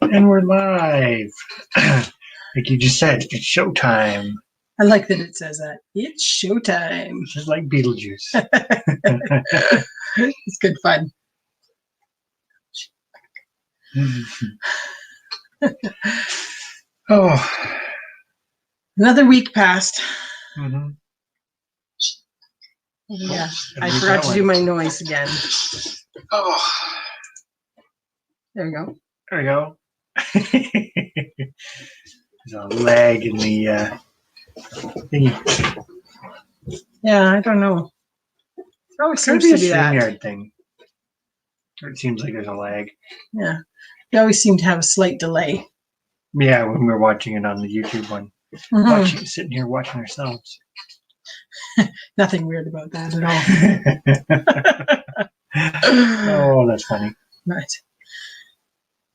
And we're live. Like you just said, it's showtime. I like that it says that. It's showtime. Just like Beetlejuice. It's good fun. Oh. Another week passed. Mm-hmm. Yeah, I forgot to do my noise again. Oh. There we go. There we go. There's a lag in the thingy. Yeah, I don't know. It always Could seems be a to be that. StreamYard thing. Or it seems like there's a lag. Yeah, they always seem to have a slight delay. Yeah, when we're watching it on the YouTube one. Mm-hmm. Sitting here watching ourselves. Nothing weird about that at all. Oh, that's funny. Right.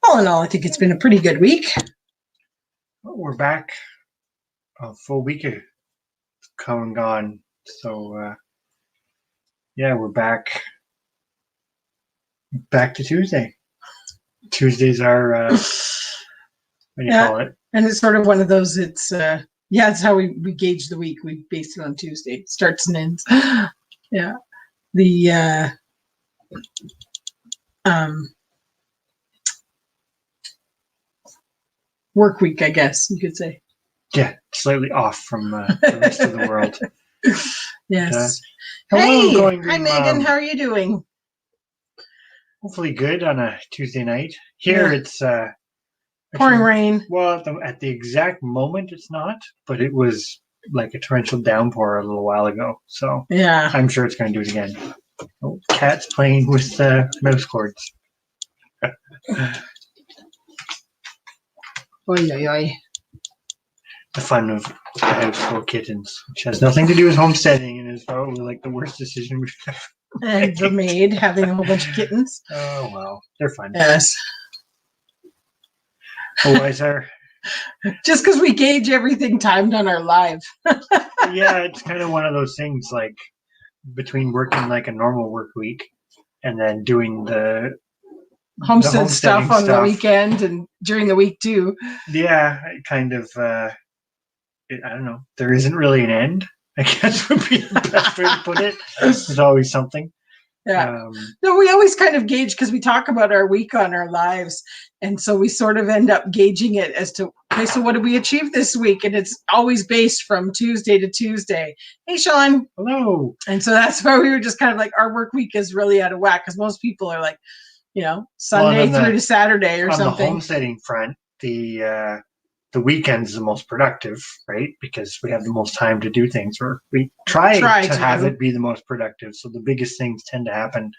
All in all, I think it's been a pretty good week. Well, we're back. A full week of come and gone. So, yeah, we're back to Tuesday. Tuesdays are, what do you call it? And it's sort of one of those, it's how we gauge the week. We base it on Tuesday. It starts and ends. Yeah. The work week, I guess you could say. Yeah, slightly off from the rest of the world. Yes. Hello, hey, hi Megan. How are you doing? Hopefully good on a Tuesday night. Here it's pouring rain. Well, at the exact moment it's not, but it was like a torrential downpour a little while ago. So yeah, I'm sure it's going to do it again. Oh, cat's playing with mouse cords. Oy, oy, oy. The fun of a house full of kittens, which has nothing to do with homesteading and is probably like the worst decision we've ever made, having a whole bunch of kittens. Oh, well, they're fun. Yes. Otherwise, just because we gauge everything timed on our live. Yeah, it's kind of one of those things, like between working like a normal work week and then doing the homestead stuff on the weekend and during the week too. Yeah, kind of. I don't know. There isn't really an end, I guess would be the best way to put it. There's always something. Yeah. No, we always kind of gauge because we talk about our week on our lives. And so we sort of end up gauging it as to, okay, so what did we achieve this week? And it's always based from Tuesday to Tuesday. Hey, Sean. Hello. And so that's why we were just kind of like, our work week is really out of whack because most people are like, Sunday through to Saturday or something. On the homesteading front, the weekend's the most productive, right? Because we have the most time to do things, or we try to have it be the most productive. So the biggest things tend to happen,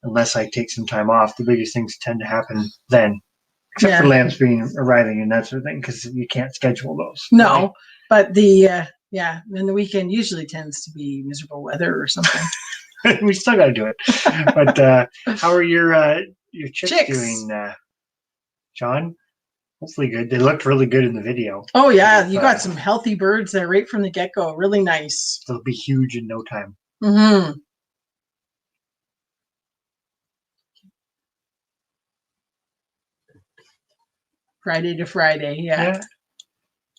unless I take some time off, the biggest things tend to happen then, except for lambs arriving and that sort of thing, because you can't schedule those. No, right? But then the weekend usually tends to be miserable weather or something. We still got to do it. But how are your chicks doing, John? Hopefully good. They looked really good in the video. Oh, yeah. You got some healthy birds there right from the get-go. Really nice. They'll be huge in no time. Mm-hmm. Friday to Friday, yeah.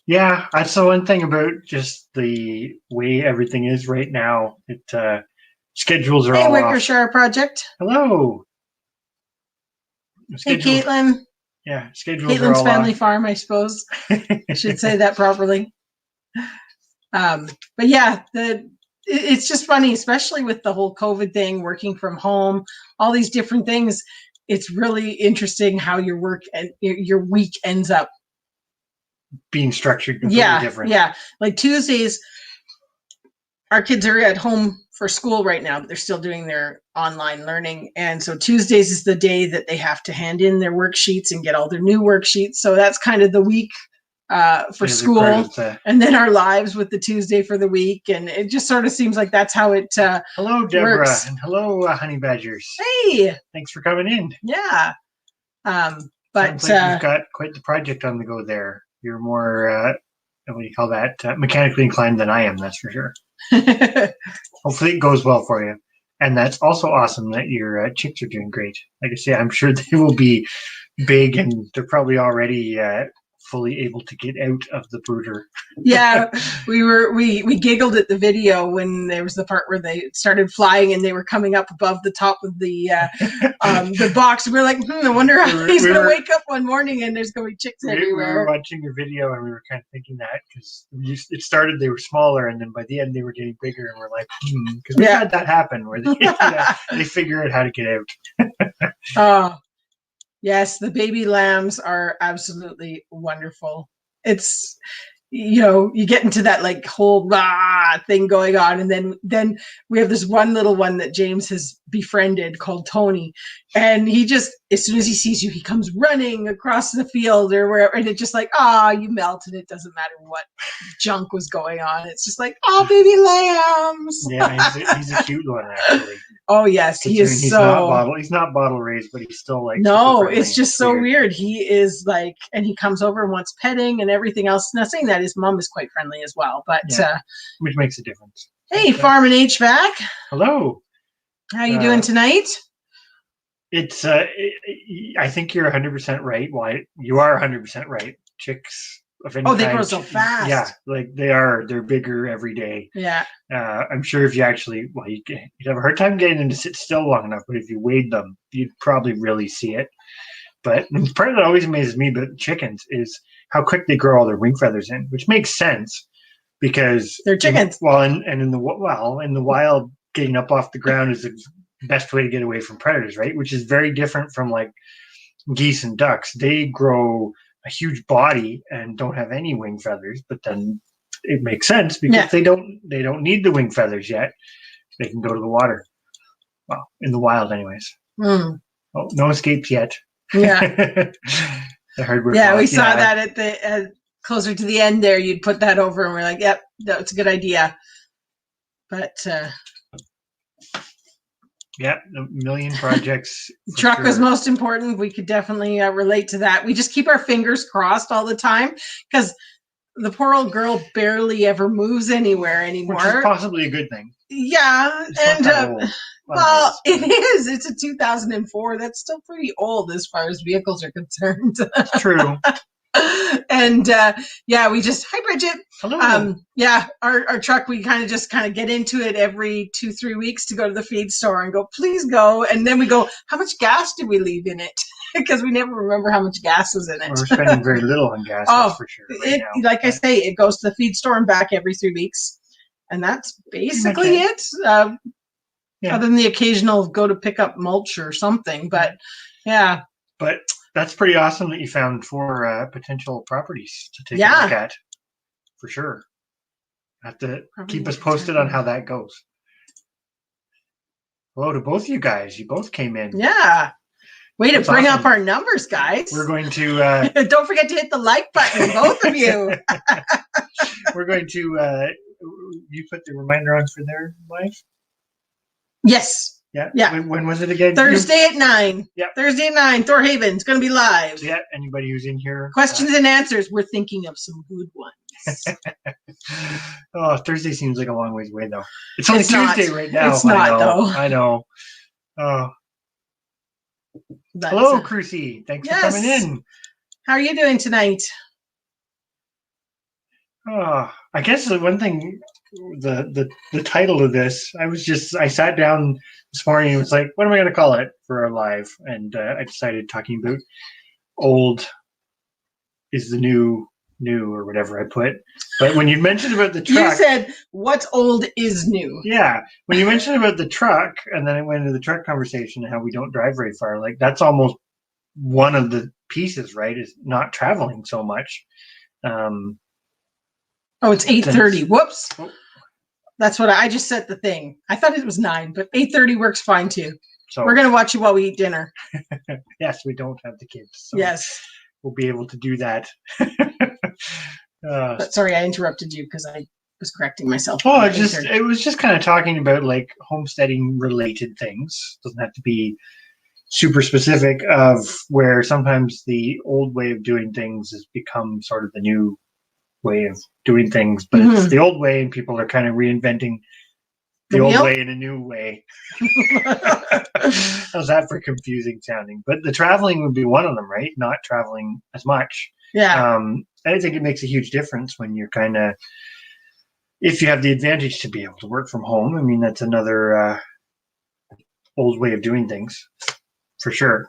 Yeah, that's the one thing about just the way everything is right now. Schedules are all off. Hey, Wickershire Project. Hello. Hey, Caitlin. Yeah, schedules are all Caitlin's Family off. Farm, I suppose. I should say that properly. But yeah, it's just funny, especially with the whole COVID thing, working from home, all these different things. It's really interesting how your work and your week ends up being structured completely different. Yeah, like Tuesdays, our kids are at home for school right now, but they're still doing their online learning. And so Tuesdays is the day that they have to hand in their worksheets and get all their new worksheets. So that's kind of the week for school. And then our lives with the Tuesday for the week. And it just sort of seems like that's how it Hello, Deborah. works. And hello, honey badgers. Hey. Thanks for coming in. Yeah. But sounds like you've got quite the project on the go there. You're more, what do you call that? Mechanically inclined than I am, that's for sure. Hopefully it goes well for you. And that's also awesome that your chicks are doing great. Like I say, I'm sure they will be big, and they're probably already fully able to get out of the brooder. Yeah, we giggled at the video when there was the part where they started flying and they were coming up above the top of the box. We were like, I wonder how he's going to wake up one morning and there's going to be chicks everywhere. We were watching your video and we were kind of thinking that because it started, they were smaller, and then by the end they were getting bigger, and we're like, because we had that happen where they figure out how to get out. Oh. Yes, the baby lambs are absolutely wonderful. It's, you get into that like whole thing going on, and then we have this one little one that James has befriended called Tony, and he just, as soon as he sees you, he comes running across the field or wherever, and it's just like, you melted. It doesn't matter what junk was going on. It's just like, baby lambs. Yeah, he's a cute one actually. Oh yes, he is. He's not bottle raised, but he's still like, no, it's just so weird. He is like, and he comes over and wants petting and everything else. Not saying that his mom is quite friendly as well, but which makes a difference. Hey, Farm and HVAC. Hello. How you doing tonight? It's I think you're 100% right. Why you are 100% right. Chicks of any they grow so fast. Yeah, like they're bigger every day. Yeah. I'm sure if you actually, you'd have a hard time getting them to sit still long enough, but if you weighed them, you'd probably really see it. But the part that always amazes me about chickens is how quick they grow all their wing feathers in, which makes sense because they're chickens. In the wild, getting up off the ground is the best way to get away from predators, right? Which is very different from like geese and ducks. They grow a huge body and don't have any wing feathers, but then it makes sense because they don't need the wing feathers yet. They can go to the water. Well, in the wild anyways. Oh, no escapes yet. Yeah. The hardware. Yeah, we saw that at the closer to the end there. You'd put that over and we're like, yep, that's a good idea. But yeah, a million projects. Truck was most important. We could definitely relate to that. We just keep our fingers crossed all the time because the poor old girl barely ever moves anywhere anymore. Which is possibly a good thing. Yeah, and well, it is. It's a 2004. That's still pretty old as far as vehicles are concerned. It's true. And we just, hi Bridget. Hello. Our truck, we kind of get into it every 2-3 weeks to go to the feed store and go, please go. And then we go, how much gas did we leave in it? Because we never remember how much gas was in it. We're spending very little on gas, that's for sure. Like I say, it goes to the feed store and back every 3 weeks. And that's basically it. Other than the occasional go to pick up mulch or something. But yeah. But that's pretty awesome that you found 4 potential properties to take a look at. For sure. Have to keep us posted on how that goes. Hello to both you guys. You both came in. Yeah. Way to bring up our numbers, guys. We're going to... Don't forget to hit the like button, both of you. We're going to... you put the reminder on for their live? Yes. Yeah. When was it again? Thursday at 9. Yeah. Thursday at 9. Thorhaven's going to be live. Yeah. Anybody who's in here. Questions and answers. We're thinking of some good ones. Thursday seems like a long ways away, though. It's only Tuesday right now. It's not, though. I know. Hello, Crucy. Thanks for coming in. How are you doing tonight? I guess the one thing, the title of this, I sat down this morning and was like, what am I going to call it for a live? And I decided talking about old is the new or whatever I put. But when you mentioned about the truck, you said what's old is new. Yeah, when you mentioned about the truck, and then it went into the truck conversation and how we don't drive very far. Like that's almost one of the pieces, right? Is not traveling so much. It's 8:30. Whoops. That's what I just set the thing. I thought it was 9, but 8:30 works fine too. So we're gonna watch you while we eat dinner. Yes, we don't have the kids. So yes, we'll be able to do that. But sorry, I interrupted you because I was correcting myself. It was just kind of talking about like homesteading related things. Doesn't have to be super specific. Of where sometimes the old way of doing things has become sort of the new way of doing things, but it's the old way, and people are kind of reinventing the old way in a new way. How's that for confusing sounding? But the traveling would be one of them, right? Not traveling as much. Yeah. I think it makes a huge difference when you're kind of, if you have the advantage to be able to work from home. I mean, that's another old way of doing things, for sure.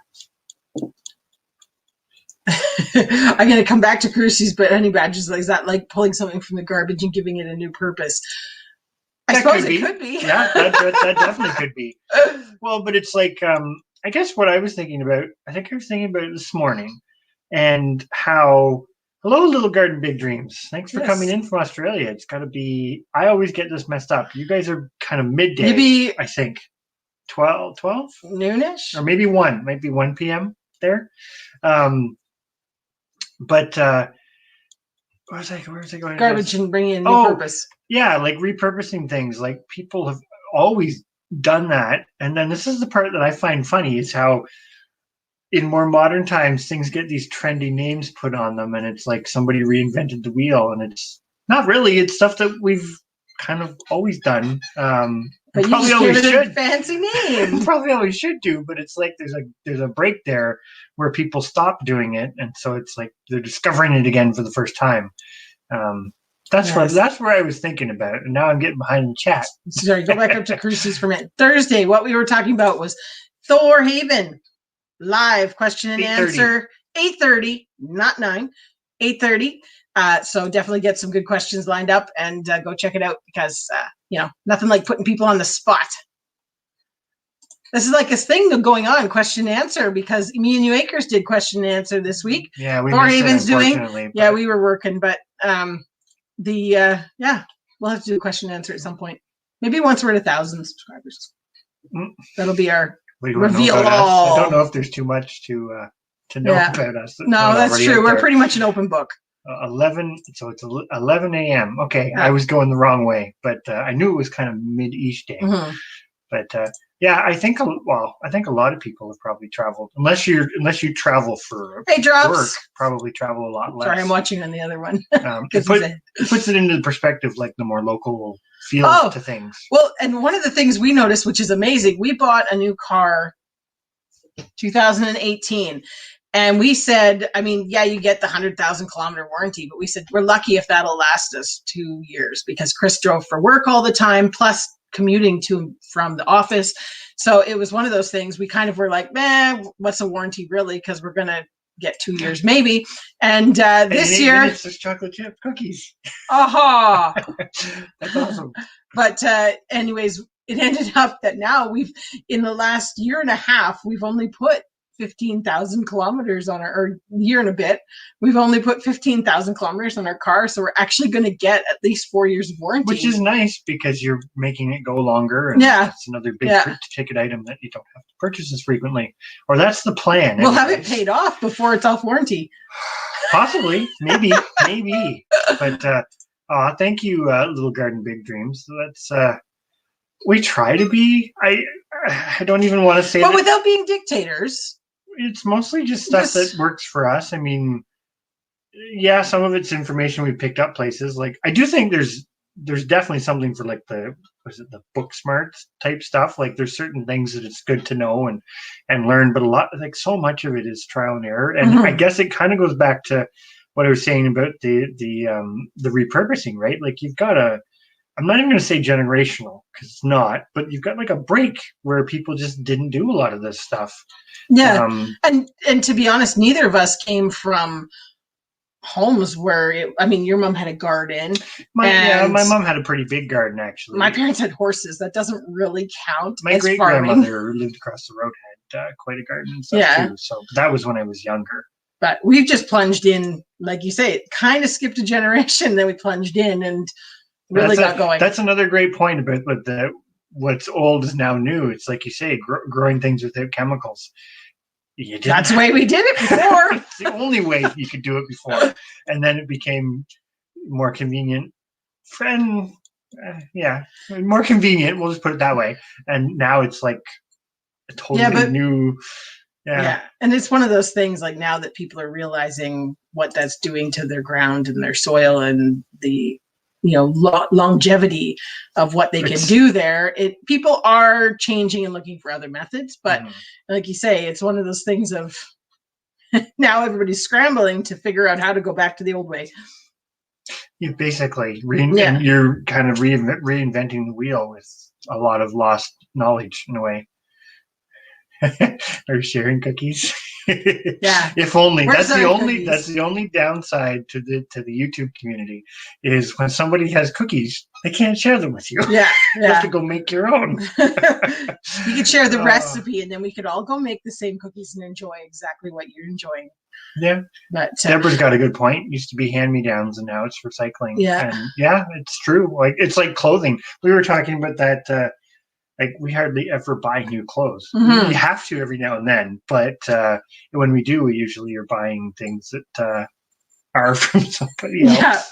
I'm going to come back to Cruces, but honey badgers, is that like pulling something from the garbage and giving it a new purpose? I suppose it could be. Yeah, that definitely could be. Well, but it's like, I guess what I was thinking about, I think I was thinking about it this morning, and how, hello, Little Garden Big Dreams. Thanks for coming in from Australia. It's got to be, I always get this messed up. You guys are kind of midday, maybe, I think. 12? Noonish? Or maybe 1. Might be 1 p.m. there. But where was I going? Garbage and bringing in new purpose. Yeah, like repurposing things. Like people have always done that. And then this is the part that I find funny, is how in more modern times things get these trendy names put on them, and it's like somebody reinvented the wheel, and it's not really. It's stuff that we've kind of always done. But you probably just always give it should. A fancy name. Probably always should do, but it's like there's a break there where people stop doing it, and so it's like they're discovering it again for the first time. That's where I was thinking about it, and now I'm getting behind the chat. Sorry, go back up to Cruces for a minute. Thursday, what we were talking about was Thor Haven live question and answer, 8:30, not 9, 8:30. So definitely get some good questions lined up and go check it out, because nothing like putting people on the spot. This is like this thing going on, question and answer, because me and you Acres did question and answer this week. Yeah, we Thor Haven's doing. But... Yeah, we were working, but we'll have to do a question and answer at some point. Maybe once we're at 1,000 subscribers. That'll be our reveal all. I don't know if there's too much to know about us. No, that's true. We're pretty much an open book. 11, so it's 11 a.m. Okay, I was going the wrong way, but I knew it was kind of mid-ish day. Mm-hmm. But I think a lot of people have probably traveled, unless you travel for work, probably travel a lot less. Sorry, I'm watching on the other one. It puts it into the perspective, like the more local feel to things. Well, and one of the things we noticed, which is amazing, we bought a new car 2018. And we said, I mean, you get the 100,000 kilometer warranty, but we said we're lucky if that'll last us 2 years, because Chris drove for work all the time, plus commuting to from the office. So it was one of those things we kind of were like, what's a warranty really? Because we're going to get 2 years maybe. And this year, it's just chocolate chip cookies. Aha! That's awesome. But anyways, it ended up that now in the last year and a half, we've only put 15,000 kilometers on or year and a bit. We've only put 15,000 kilometers on our car. So we're actually going to get at least 4 years of warranty. Which is nice, because you're making it go longer. And it's another big ticket item that you don't have to purchase as frequently. Or that's the plan. We'll have it paid off before it's off warranty. Possibly. Maybe. But thank you, Little Garden Big Dreams. That's we try to be. I don't even want to say but without being dictators. It's mostly just stuff that works for us. I mean, some of it's information we picked up places. Like, I do think there's definitely something for like the book smart type stuff. Like, there's certain things that it's good to know and learn, but a lot, like, so much of it is trial and error. And I guess it kind of goes back to what I was saying about the repurposing, right? Like, you've got I'm not even going to say generational, because it's not, but you've got like a break where people just didn't do a lot of this stuff. Yeah. And to be honest, neither of us came from homes where your mom had a garden. My mom had a pretty big garden, actually. My parents had horses. That doesn't really count. My great grandmother lived across the road, had quite a garden and stuff too. So that was when I was younger. But we've just plunged in, like you say, it kind of skipped a generation. Then we plunged in and really got going. That's another great point about what's old is now new. It's like you say, growing things without chemicals. That's the way we did it before. It's the only way you could do it before. And then it became more convenient. More convenient. We'll just put it that way. And now it's like a totally new. Yeah. And it's one of those things, like, now that people are realizing what that's doing to their ground and their soil and the longevity of what they can do there. People are changing and looking for other methods, but like you say, it's one of those things of now everybody's scrambling to figure out how to go back to the old way. You basically you're kind of reinventing the wheel with a lot of lost knowledge in a way. Are sharing cookies? Yeah. If only. Where's That's the only downside to the YouTube community is when somebody has cookies, they can't share them with you. Yeah. You have to go make your own. You could share the recipe, and then we could all go make the same cookies and enjoy exactly what you're enjoying. Yeah. But Deborah's got a good point. It used to be hand-me-downs, and now it's recycling. Yeah. And yeah, it's true. Like it's like clothing. We were talking about that. Like we hardly ever buy new clothes. We have to every now and then, but when we do, we usually are buying things that are from somebody else. Yeah,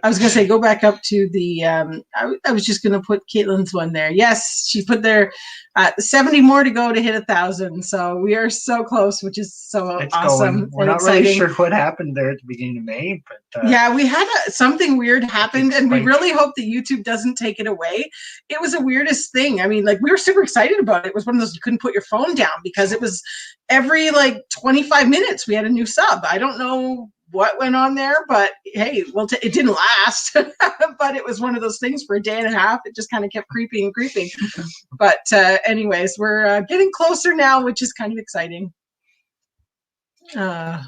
I was gonna say go back up to the. I was just gonna put Caitlin's one there. Yes, she put there 70 more to go to hit 1,000. So we are so close, which is so awesome. We're not really sure what happened there at the beginning of May, but yeah, we had something weird happened, and we really hope that YouTube doesn't take it away. It was the weirdest thing. I mean, like we were super excited about it. It was one of those you couldn't put your phone down because it was every like 25 minutes we had a new sub. I don't know what went on there, but hey, well, it didn't last. But it was one of those things for a day and a half. It just kind of kept creeping and creeping. But anyways, we're getting closer now, which is kind of exciting. Yeah,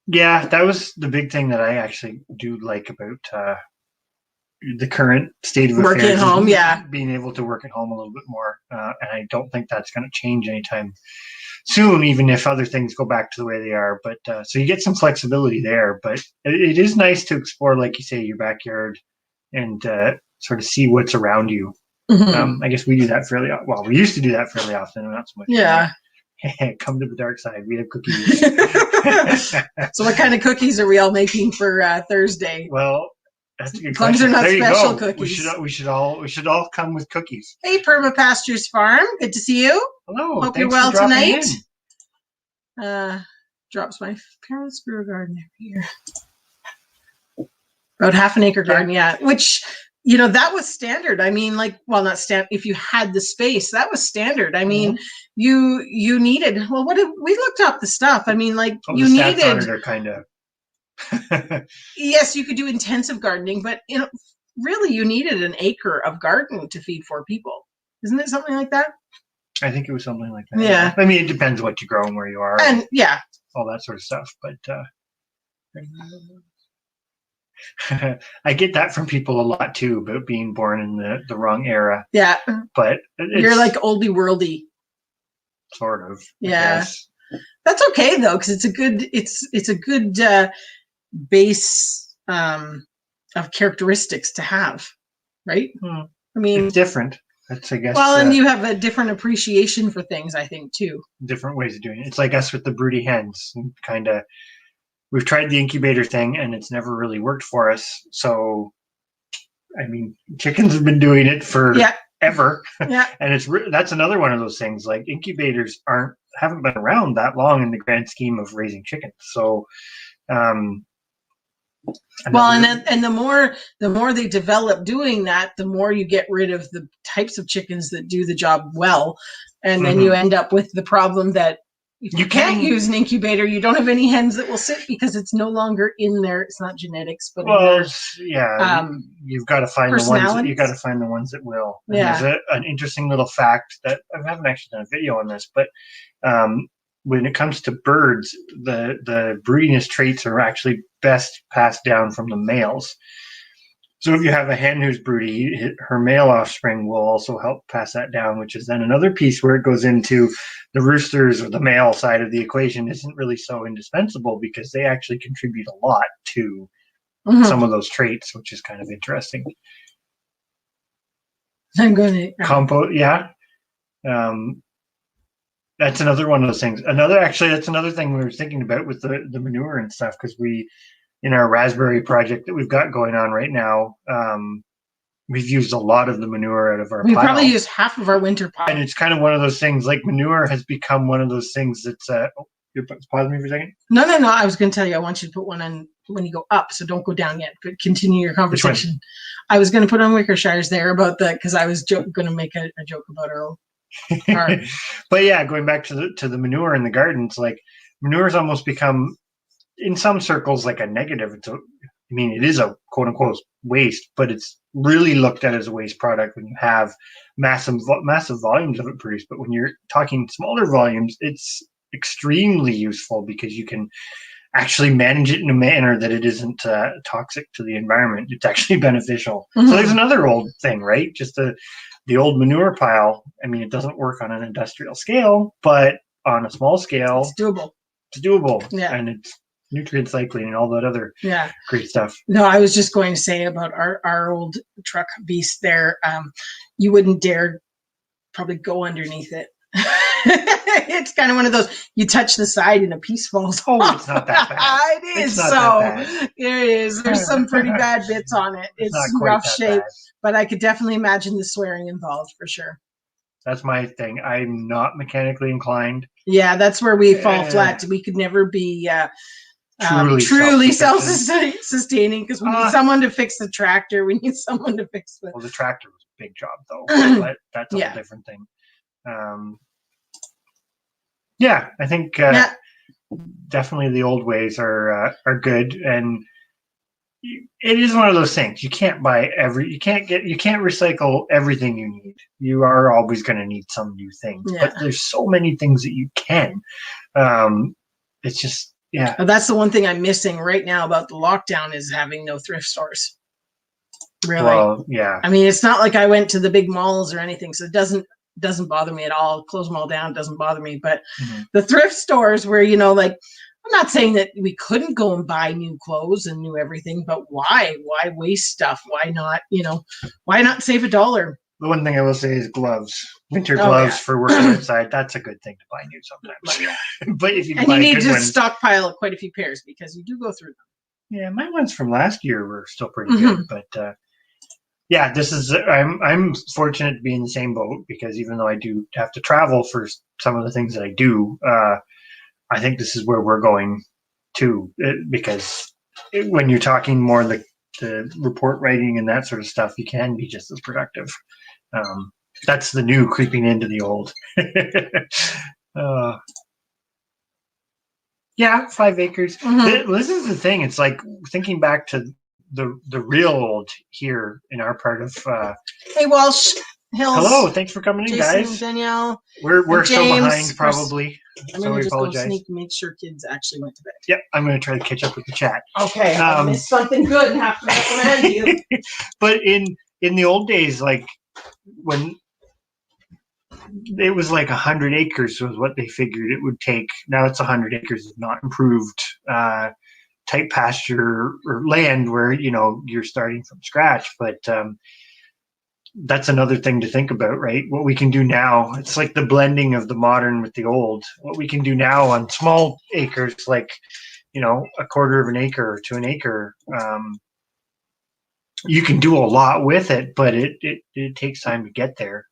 that was the big thing that I actually do like about the current state of working affairs. At home, yeah, being able to work at home a little bit more, and I don't think that's going to change anytime soon, even if other things go back to the way they are. But so you get some flexibility there, but it is nice to explore, like you say, your backyard and sort of see what's around you. I guess we do that fairly well. We used to do that fairly often, not so much. Yeah. Come to the dark side. We have cookies. So what kind of cookies are we all making for Thursday? Well, that's a good question. They're not there special you go. Cookies. We should all come with cookies. Hey, Perma Pastures Farm. Good to see you. Hello. Hope you're well tonight. Drops my parents grew a garden every year. About half an acre garden, yeah. Which, that was standard. I mean, like, well, not standard. If you had the space, that was standard. I mean, you needed. Well, we looked up the stuff? I mean, like you the needed. Stats on it are kind of. Yes, you could do intensive gardening, but really, you needed an acre of garden to feed 4 people. Isn't it something like that? I think it was something like that. Yeah. I mean, it depends what you grow and where you are, and yeah, all that sort of stuff. But I get that from people a lot too about being born in the wrong era. Yeah, but you're like oldie worldy. Sort of. Yeah, that's okay though, because it's a good base of characteristics to have, right? I mean, it's different. That's, I guess. Well, and you have a different appreciation for things, I think, too. Different ways of doing it. It's like us with the broody hens. Kind of, we've tried the incubator thing, and it's never really worked for us. So, I mean, chickens have been doing it for ever. Yeah, and that's another one of those things. Like incubators haven't been around that long in the grand scheme of raising chickens. So, well, and the more they develop doing that, the more you get rid of the types of chickens that do the job well, and then you end up with the problem that you can't use an incubator. You don't have any hens that will sit because it's no longer in there. It's not genetics, but you've got to find the ones. You got to find the ones that will. And there's an interesting little fact that I haven't actually done a video on this, but when it comes to birds, the broodiness traits are actually best passed down from the males. So if you have a hen who's broody, her male offspring will also help pass that down, which is then another piece where it goes into the roosters, or the male side of the equation isn't really so indispensable because they actually contribute a lot to some of those traits, which is kind of interesting. I'm going to compost. Yeah. That's another one of those things. That's another thing we were thinking about with the manure and stuff, because in our raspberry project that we've got going on right now, we've used a lot of the manure out of our pile. We probably used half of our winter pile. And it's kind of one of those things, like manure has become one of those things that's You're pausing me for a second? No. I was going to tell you, I want you to put one on when you go up, so don't go down yet, but continue your conversation. I was going to put on Wickershire's there about that because I was going to make a joke about our But yeah, going back to the manure in the gardens, like manure's almost become in some circles like a negative. It is a quote unquote waste, but it's really looked at as a waste product when you have massive volumes of it produced. But when you're talking smaller volumes, it's extremely useful because you can actually manage it in a manner that it isn't toxic to the environment. It's actually beneficial. Mm-hmm. So there's another old thing, right? Just the old manure pile. It doesn't work on an industrial scale, but on a small scale, it's doable. It's doable. Yeah. And it's nutrient cycling and all that other great stuff. No, I was just going to say about our old truck beast there. You wouldn't dare probably go underneath it. It's kind of one of those, you touch the side and a piece falls off. It's not that bad. It is. It is. There's some pretty bad bits on it. It's rough shape, but I could definitely imagine the swearing involved for sure. That's my thing. I'm not mechanically inclined. Yeah, that's where we fall flat. We could never be truly self-sustaining because we need someone to fix the tractor. We need someone to fix the... Well, the tractor was a big job, though. But that's a whole different thing. I think definitely the old ways are good, and it is one of those things. You can't recycle everything you need. You are always going to need some new things, but there's so many things that you can. It's just that's the one thing I'm missing right now about the lockdown is having no thrift stores. Really? Well, yeah. It's not like I went to the big malls or anything, so it doesn't bother me at all. Close them all down, doesn't bother me. But the thrift stores where, I'm not saying that we couldn't go and buy new clothes and new everything, but why? Why waste stuff? Why not, why not save $1? The one thing I will say is gloves. Winter gloves for working outside. That's a good thing to buy new sometimes. But if you need to stockpile quite a few pairs because you do go through them. Yeah, my ones from last year were still pretty good, but this is. I'm fortunate to be in the same boat because even though I do have to travel for some of the things that I do, I think this is where we're going to, because when you're talking more the report writing and that sort of stuff, you can be just as productive. That's the new creeping into the old. 5 acres. This is the thing. It's like thinking back to the real old here in our part of. Hey, Walsh Hills. Hello, thanks for coming in, guys. And Danielle. We're still behind, probably. I'm going to just go sneak and make sure kids actually went to bed. Yep, I'm going to try to catch up with the chat. Okay, I missed something good and have to recommend you. But in the old days, like when it was like 100 acres was what they figured it would take. Now it's 100 acres of not improved type pasture or land where you're starting from scratch. But that's another thing to think about, right? What we can do now, it's like the blending of the modern with the old. What we can do now on small acres, like, a quarter of an acre to an acre, you can do a lot with it, but it takes time to get there.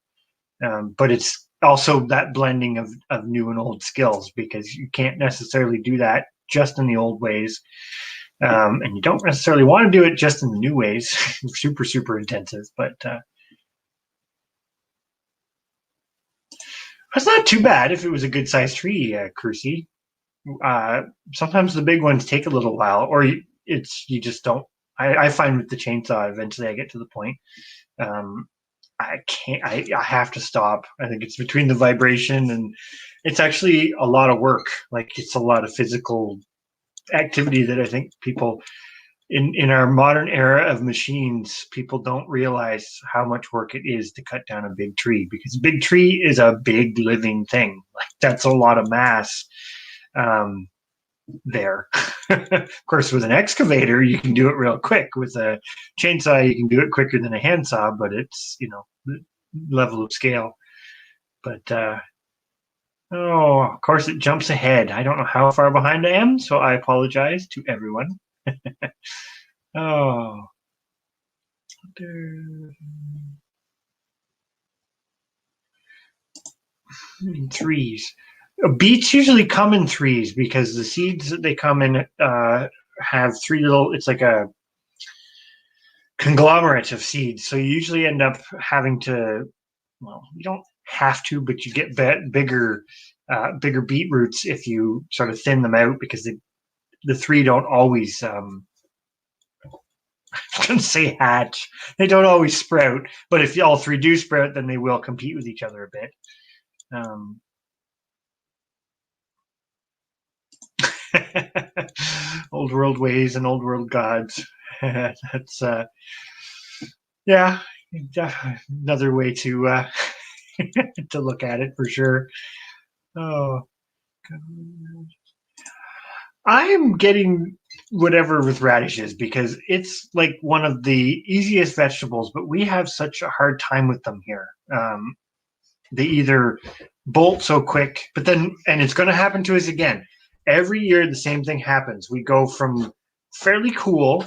But it's also that blending of new and old skills because you can't necessarily do that just in the old ways. And you don't necessarily want to do it just in the new ways. Super, super intensive, but that's not too bad if it was a good sized tree, Crucy. Sometimes the big ones take a little while, or you just don't. I find with the chainsaw, eventually I get to the point. I can't. I have to stop. I think it's between the vibration and it's actually a lot of work. Like it's a lot of physical activity that I think people in our modern era of machines, people don't realize how much work it is to cut down a big tree because a big tree is a big living thing. Like that's a lot of mass there. Of course, with an excavator, you can do it real quick. With a chainsaw, you can do it quicker than a handsaw, but it's, level of scale. But, of course, it jumps ahead. I don't know how far behind I am, so I apologize to everyone. Trees. Beets usually come in threes because the seeds that they come in have three little. It's like a conglomerate of seeds. So you usually end up having to. Well, you don't have to, but you get bigger beetroots if you sort of thin them out because the three don't always. I shouldn't say hatch. They don't always sprout, but if all three do sprout, then they will compete with each other a bit. Old world ways and old world gods. That's yeah, another way to to look at it for sure. Oh, I'm getting whatever with radishes because it's like one of the easiest vegetables, but we have such a hard time with them here. They either bolt so quick, but then, and it's going to happen to us again. Every year, the same thing happens. We go from fairly cool,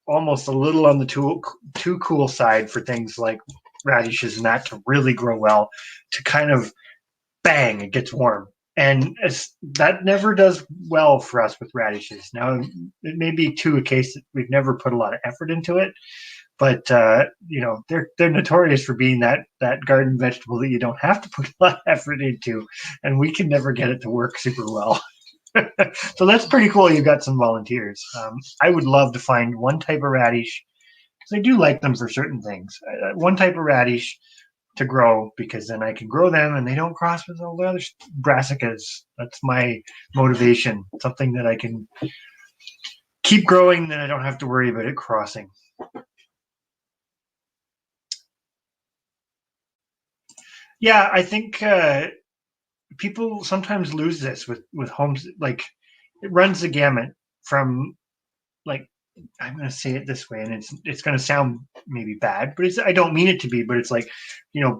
almost a little on the too cool side for things like radishes and that to really grow well, to kind of bang, it gets warm. And that never does well for us with radishes. Now, it may be too a case that we've never put a lot of effort into it, but they're notorious for being that garden vegetable that you don't have to put a lot of effort into, and we can never get it to work super well. So that's pretty cool. You got some volunteers. I would love to find one type of radish because I do like them for certain things. One type of radish to grow because then I can grow them and they don't cross with all the other brassicas. That's my motivation. Something that I can keep growing, then I don't have to worry about it crossing. Yeah, I think people sometimes lose this with homes. Like it runs the gamut from like I'm going to say it this way, and it's going to sound maybe bad, but I don't mean it to be. But it's like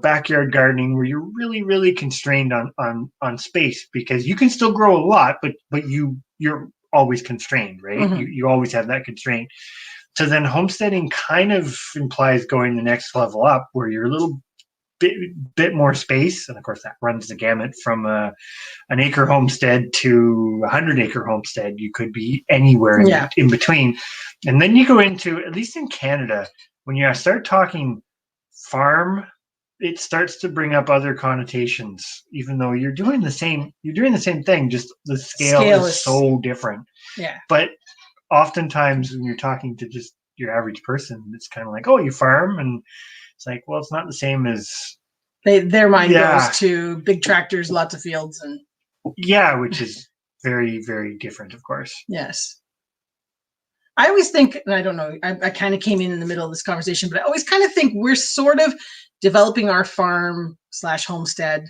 backyard gardening where you're really constrained on space because you can still grow a lot, but you're always constrained, right? Mm-hmm. You always have that constraint. So then homesteading kind of implies going the next level up where you're a little bit more space, and of course that runs the gamut from an acre homestead to a 100-acre homestead. You could be anywhere in between, and then you go into, at least in Canada, when you start talking farm, it starts to bring up other connotations. Even though you're doing the same thing, just the scale is so different. Yeah, but oftentimes when you're talking to just your average person, it's kind of like, oh, you farm, and it's like, well, it's not the same as their mind goes to big tractors, lots of fields, and which is very, very different, of course. Yes. I always think, and I don't know, I kind of came in the middle of this conversation, but I always kind of think we're sort of developing our farm / homestead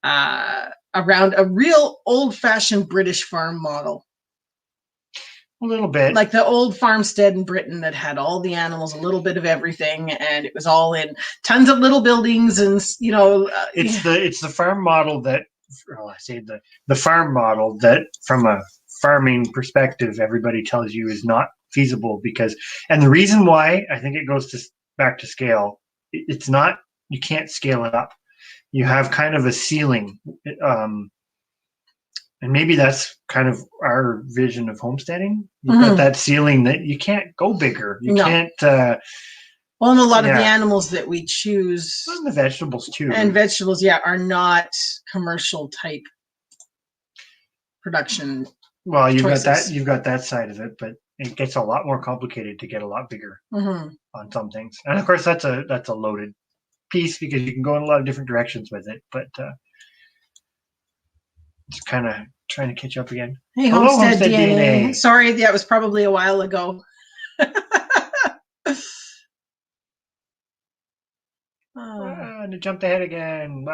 around a real old-fashioned British farm model. A little bit. Like the old farmstead in Britain that had all the animals, a little bit of everything, and it was all in tons of little buildings, and it's the farm model that, I say the farm model that from a farming perspective, everybody tells you is not feasible and the reason why, I think it goes back to scale. It's not, you can't scale it up. You have kind of a ceiling. And maybe that's kind of our vision of homesteading. You've got that ceiling that you can't go bigger. You can't. Well, and a lot of the animals that we choose, and the vegetables too, are not commercial type production. Well, you've got that side of it, but it gets a lot more complicated to get a lot bigger on some things. And of course, that's a loaded piece because you can go in a lot of different directions with it, but. Just kind of trying to catch up again. Hey, hello, Homestead DNA. Sorry, that was probably a while ago. And it jumped ahead again.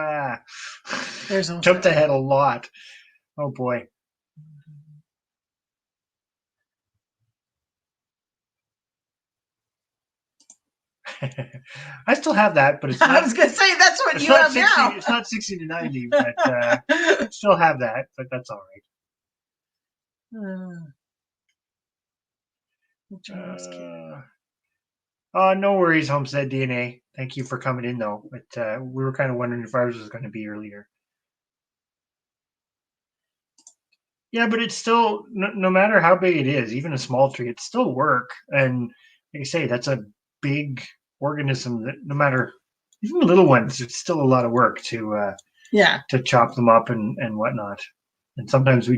Jumped ahead a lot. Oh boy. I still have that, but it's not. I was going to say that's what you have 60, now. It's not 60 to 90, but still have that, but that's all right. No worries, Homestead DNA. Thank you for coming in, though. But we were kind of wondering if ours was going to be earlier. Yeah, but it's still, no matter how big it is, even a small tree, it's still work. And like I say, that's a big organism that no matter, even the little ones, it's still a lot of work to chop them up and whatnot. And sometimes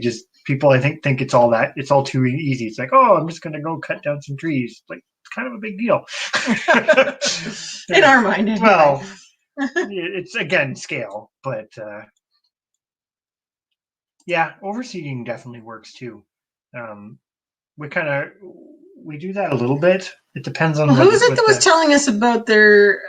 people I think it's all too easy. It's like, oh, I'm just going to go cut down some trees. Like, it's kind of a big deal. In our mind, anyway. Well, it's again scale, but yeah, overseeding definitely works too. We do that a little bit. It depends on who was it that was telling us about their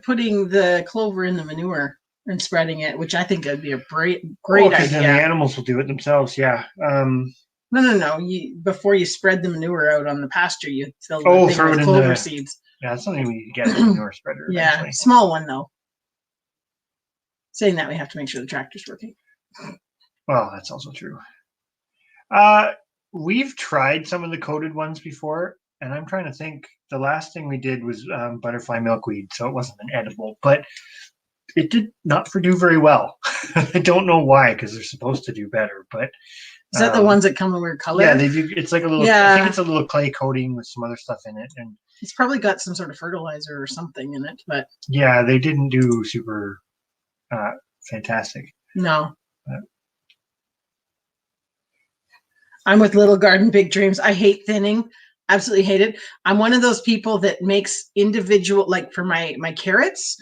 putting the clover in the manure and spreading it, which I think would be a great idea. Then the animals will do it themselves. Yeah. No. Before you spread the manure out on the pasture, you fill the thing with clover seeds. Yeah, that's something we get a manure spreader. Yeah, eventually. Small one though. Saying that, we have to make sure the tractor's working. Well, that's also true. We've tried some of the coated ones before, and I'm trying to think. The last thing we did was butterfly milkweed, so it wasn't an edible, but it did not do very well. I don't know why, because they're supposed to do better. But is that the ones that come in weird color? Yeah, they do. It's like a little. Yeah. I think it's a little clay coating with some other stuff in it, and it's probably got some sort of fertilizer or something in it. But yeah, they didn't do super fantastic. No. I'm with Little Garden, Big Dreams. I hate thinning. Absolutely hate it. I'm one of those people that makes individual, like for my carrots,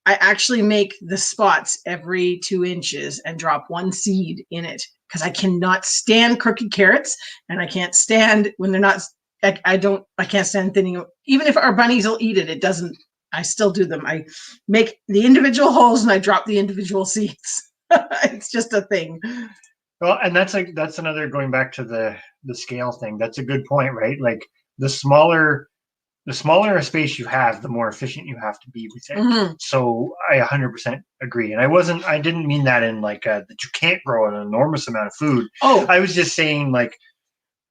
I actually make the spots every 2 inches and drop one seed in it because I cannot stand crooked carrots, and I can't stand when they're not. I can't stand thinning. Even if our bunnies will eat it, it doesn't. I still do them. I make the individual holes and I drop the individual seeds. It's just a thing. Well, and that's another, going back to the scale thing. That's a good point, right? Like the smaller a space you have, the more efficient you have to be with it. Mm-hmm. So I 100% agree. And I didn't mean that in like that you can't grow an enormous amount of food. Oh, I was just saying like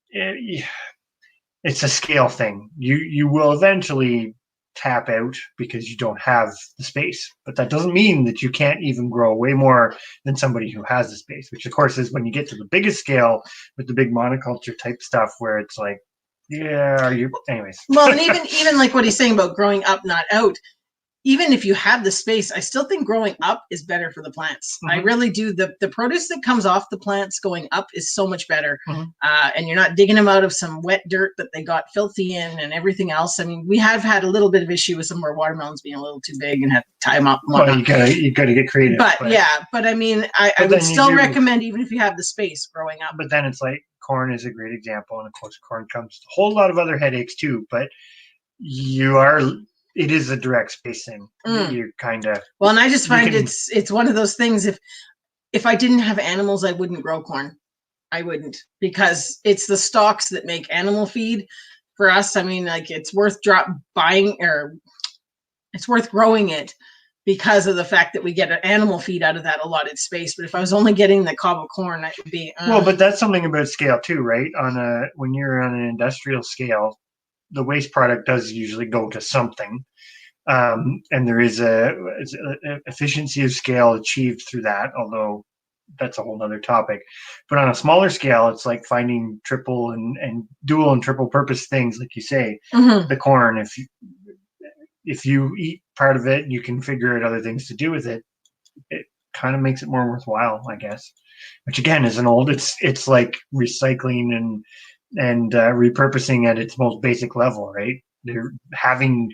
it's a scale thing. You will eventually tap out because you don't have the space, but that doesn't mean that you can't even grow way more than somebody who has the space, which of course is when you get to the biggest scale with the big monoculture type stuff where it's like, yeah, anyways. Well, and even like what he's saying about growing up, not out, even if you have the space, I still think growing up is better for the plants. Mm-hmm. I really do. The produce that comes off the plants going up is so much better. Mm-hmm. And you're not digging them out of some wet dirt that they got filthy in and everything else. I mean, we have had a little bit of issue with some of our watermelons being a little too big and had to tie them up. Well, you gotta get creative. But I mean, I would still recommend, even if you have the space, growing up. But then it's like corn is a great example. And of course, corn comes with a whole lot of other headaches too. But it is a direct space thing. You kind of and I just find it's one of those things. If I didn't have animals, I wouldn't grow corn. I wouldn't, because it's the stalks that make animal feed for us. I mean, like it's worth buying, or it's worth growing it because of the fact that we get an animal feed out of that allotted space. But if I was only getting the cob of corn, that would be well. But that's something about scale too, right? When you're on an industrial scale, the waste product does usually go to something. And there is a efficiency of scale achieved through that, although that's a whole nother topic. But on a smaller scale, it's like finding triple and dual and triple purpose things, like you say. Mm-hmm. The corn, if you eat part of it, you can figure out other things to do with it. It kind of makes it more worthwhile, I guess. Which again is it's like recycling and repurposing at its most basic level, right? They're having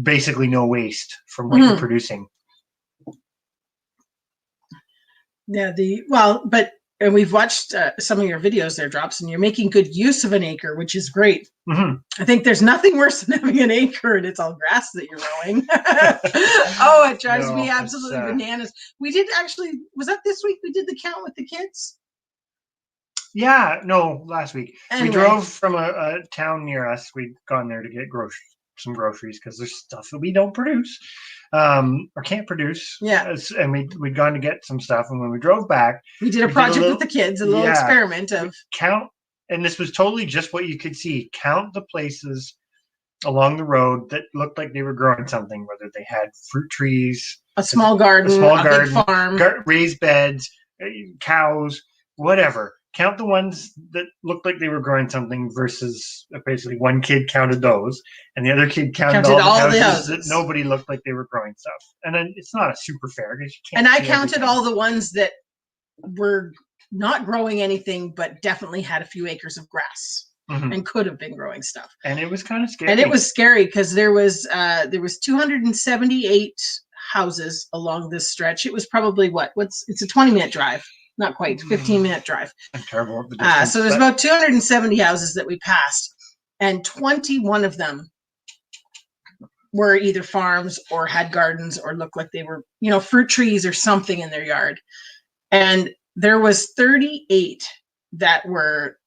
basically no waste from what you're producing. Yeah, and we've watched some of your videos there, Drops, and you're making good use of an acre, which is great. Mm-hmm. I think there's nothing worse than having an acre and it's all grass that you're mowing. Oh, it drives me absolutely bananas. We did actually, was that this week we did the count with the kids? Yeah, no, last week. Anyway. We drove from a town near us. We'd gone there to get some groceries because there's stuff that we don't produce or can't produce. Yeah. And we'd gone to get some stuff. And when we drove back, we did a project with the kids, a little experiment of count. And this was totally just what you could see. Count the places along the road that looked like they were growing something, whether they had fruit trees, a small garden, a big farm, raised beds, cows, whatever. count the ones that looked like they were growing something versus basically one kid counted those and the other kid counted all the houses that nobody looked like they were growing stuff. And then it's not a super fair because you can't. And I counted all the ones that were not growing anything, but definitely had a few acres of grass and could have been growing stuff. And it was kind of scary. And it was scary because there was 278 houses along this stretch. It was probably it's a 20-minute drive. Not quite, 15-minute drive. I'm terrible at the distance. So there's about 270 houses that we passed, and 21 of them were either farms or had gardens or looked like they were, fruit trees or something in their yard. And there was 38 that were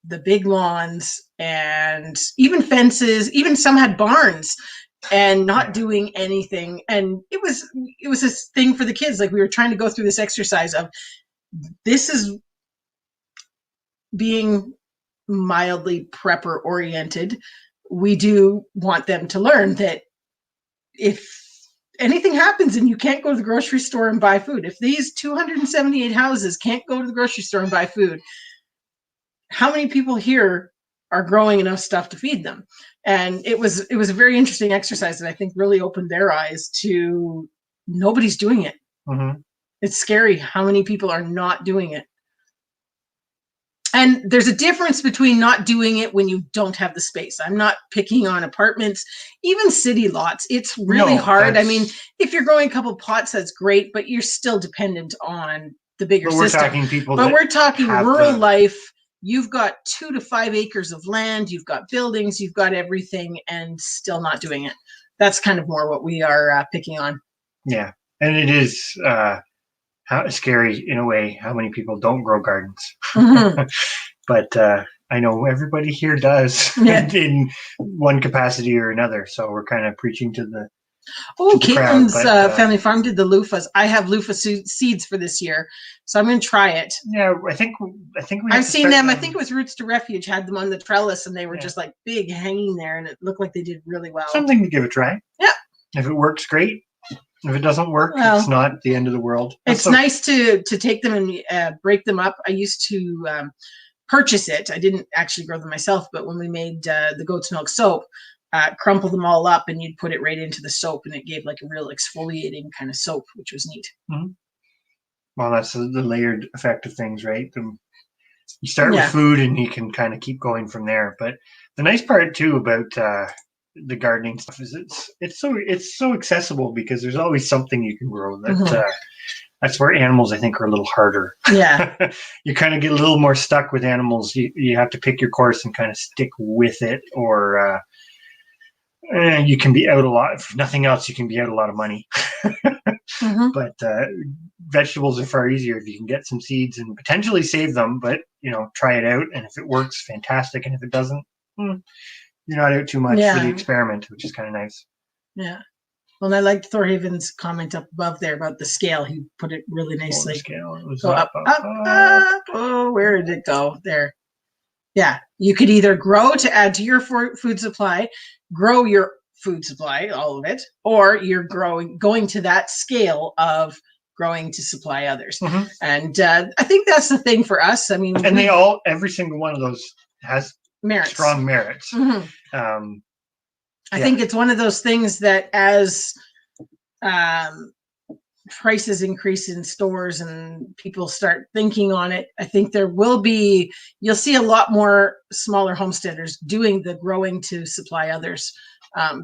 the big lawns and even fences, even some had barns and not doing anything. And it was this thing for the kids. Like we were trying to go through this exercise of, this is being mildly prepper oriented. We do want them to learn that if anything happens and you can't go to the grocery store and buy food, if these 278 houses can't go to the grocery store and buy food, how many people here are growing enough stuff to feed them? And it was a very interesting exercise that I think really opened their eyes to nobody's doing it. Mm-hmm. It's scary how many people are not doing it. And there's a difference between not doing it when you don't have the space. I'm not picking on apartments, even city lots. It's really hard. I mean, if you're growing a couple pots, that's great, but you're still dependent on the bigger system. We're talking rural life. You've got 2 to 5 acres of land. You've got buildings. You've got everything, and still not doing it. That's kind of more what we are picking on. Yeah, and it is scary in a way how many people don't grow gardens. Mm-hmm. But I know everybody here does in one capacity or another. So we're kind of preaching to the Caitlin's family farm did the loofahs. I have loofah seeds for this year, so I'm going to try it. Yeah, I think I've seen them. I think it was Roots to Refuge had them on the trellis, and they were just like big hanging there, and it looked like they did really well. Something to give a try. Yeah. If it works, great. If it doesn't work, it's not the end of the world. It's nice to take them and break them up. I used to purchase it. I didn't actually grow them myself, but when we made the goat's milk soap, crumple them all up and you'd put it right into the soap, and it gave like a real exfoliating kind of soap, which was neat. Mm-hmm. Well, that's the layered effect of things, right? You start with food and you can kind of keep going from there. But the nice part too about the gardening stuff is it's so accessible because there's always something you can grow that that's where animals I think are a little harder. Yeah. You kind of get a little more stuck with animals. You have to pick your course and kind of stick with it, or you can be out a lot. If nothing else, you can be out a lot of money. But vegetables are far easier if you can get some seeds and potentially save them, but try it out, and if it works, fantastic, and if it doesn't, you're not out too much for the experiment, which is kind of nice. Yeah. Well, I liked Thorhaven's comment up above there about the scale. He put it really nicely. The scale. It was go up. Oh, where did it go? There. Yeah. You could either grow to add to your food supply, grow your food supply, all of it, or you're going to that scale of growing to supply others. And I think that's the thing for us. I mean, and every single one of those has strong merits. I think it's one of those things that as prices increase in stores and people start thinking on it, I think you'll see a lot more smaller homesteaders doing the growing to supply others,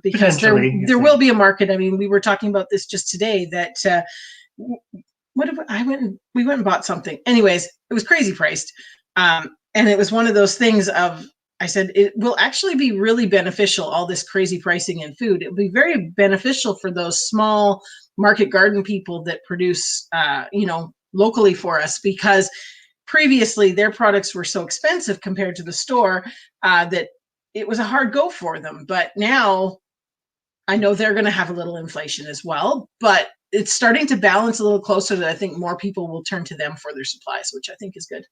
because there will be a market. I mean, we were talking about this just today that we went and bought something. Anyways, it was crazy priced. And it was one of those things of, I said, it will actually be really beneficial, all this crazy pricing in food. It will be very beneficial for those small market garden people that produce, locally for us, because previously their products were so expensive compared to the store that it was a hard go for them. But now I know they're going to have a little inflation as well, but it's starting to balance a little closer that I think more people will turn to them for their supplies, which I think is good.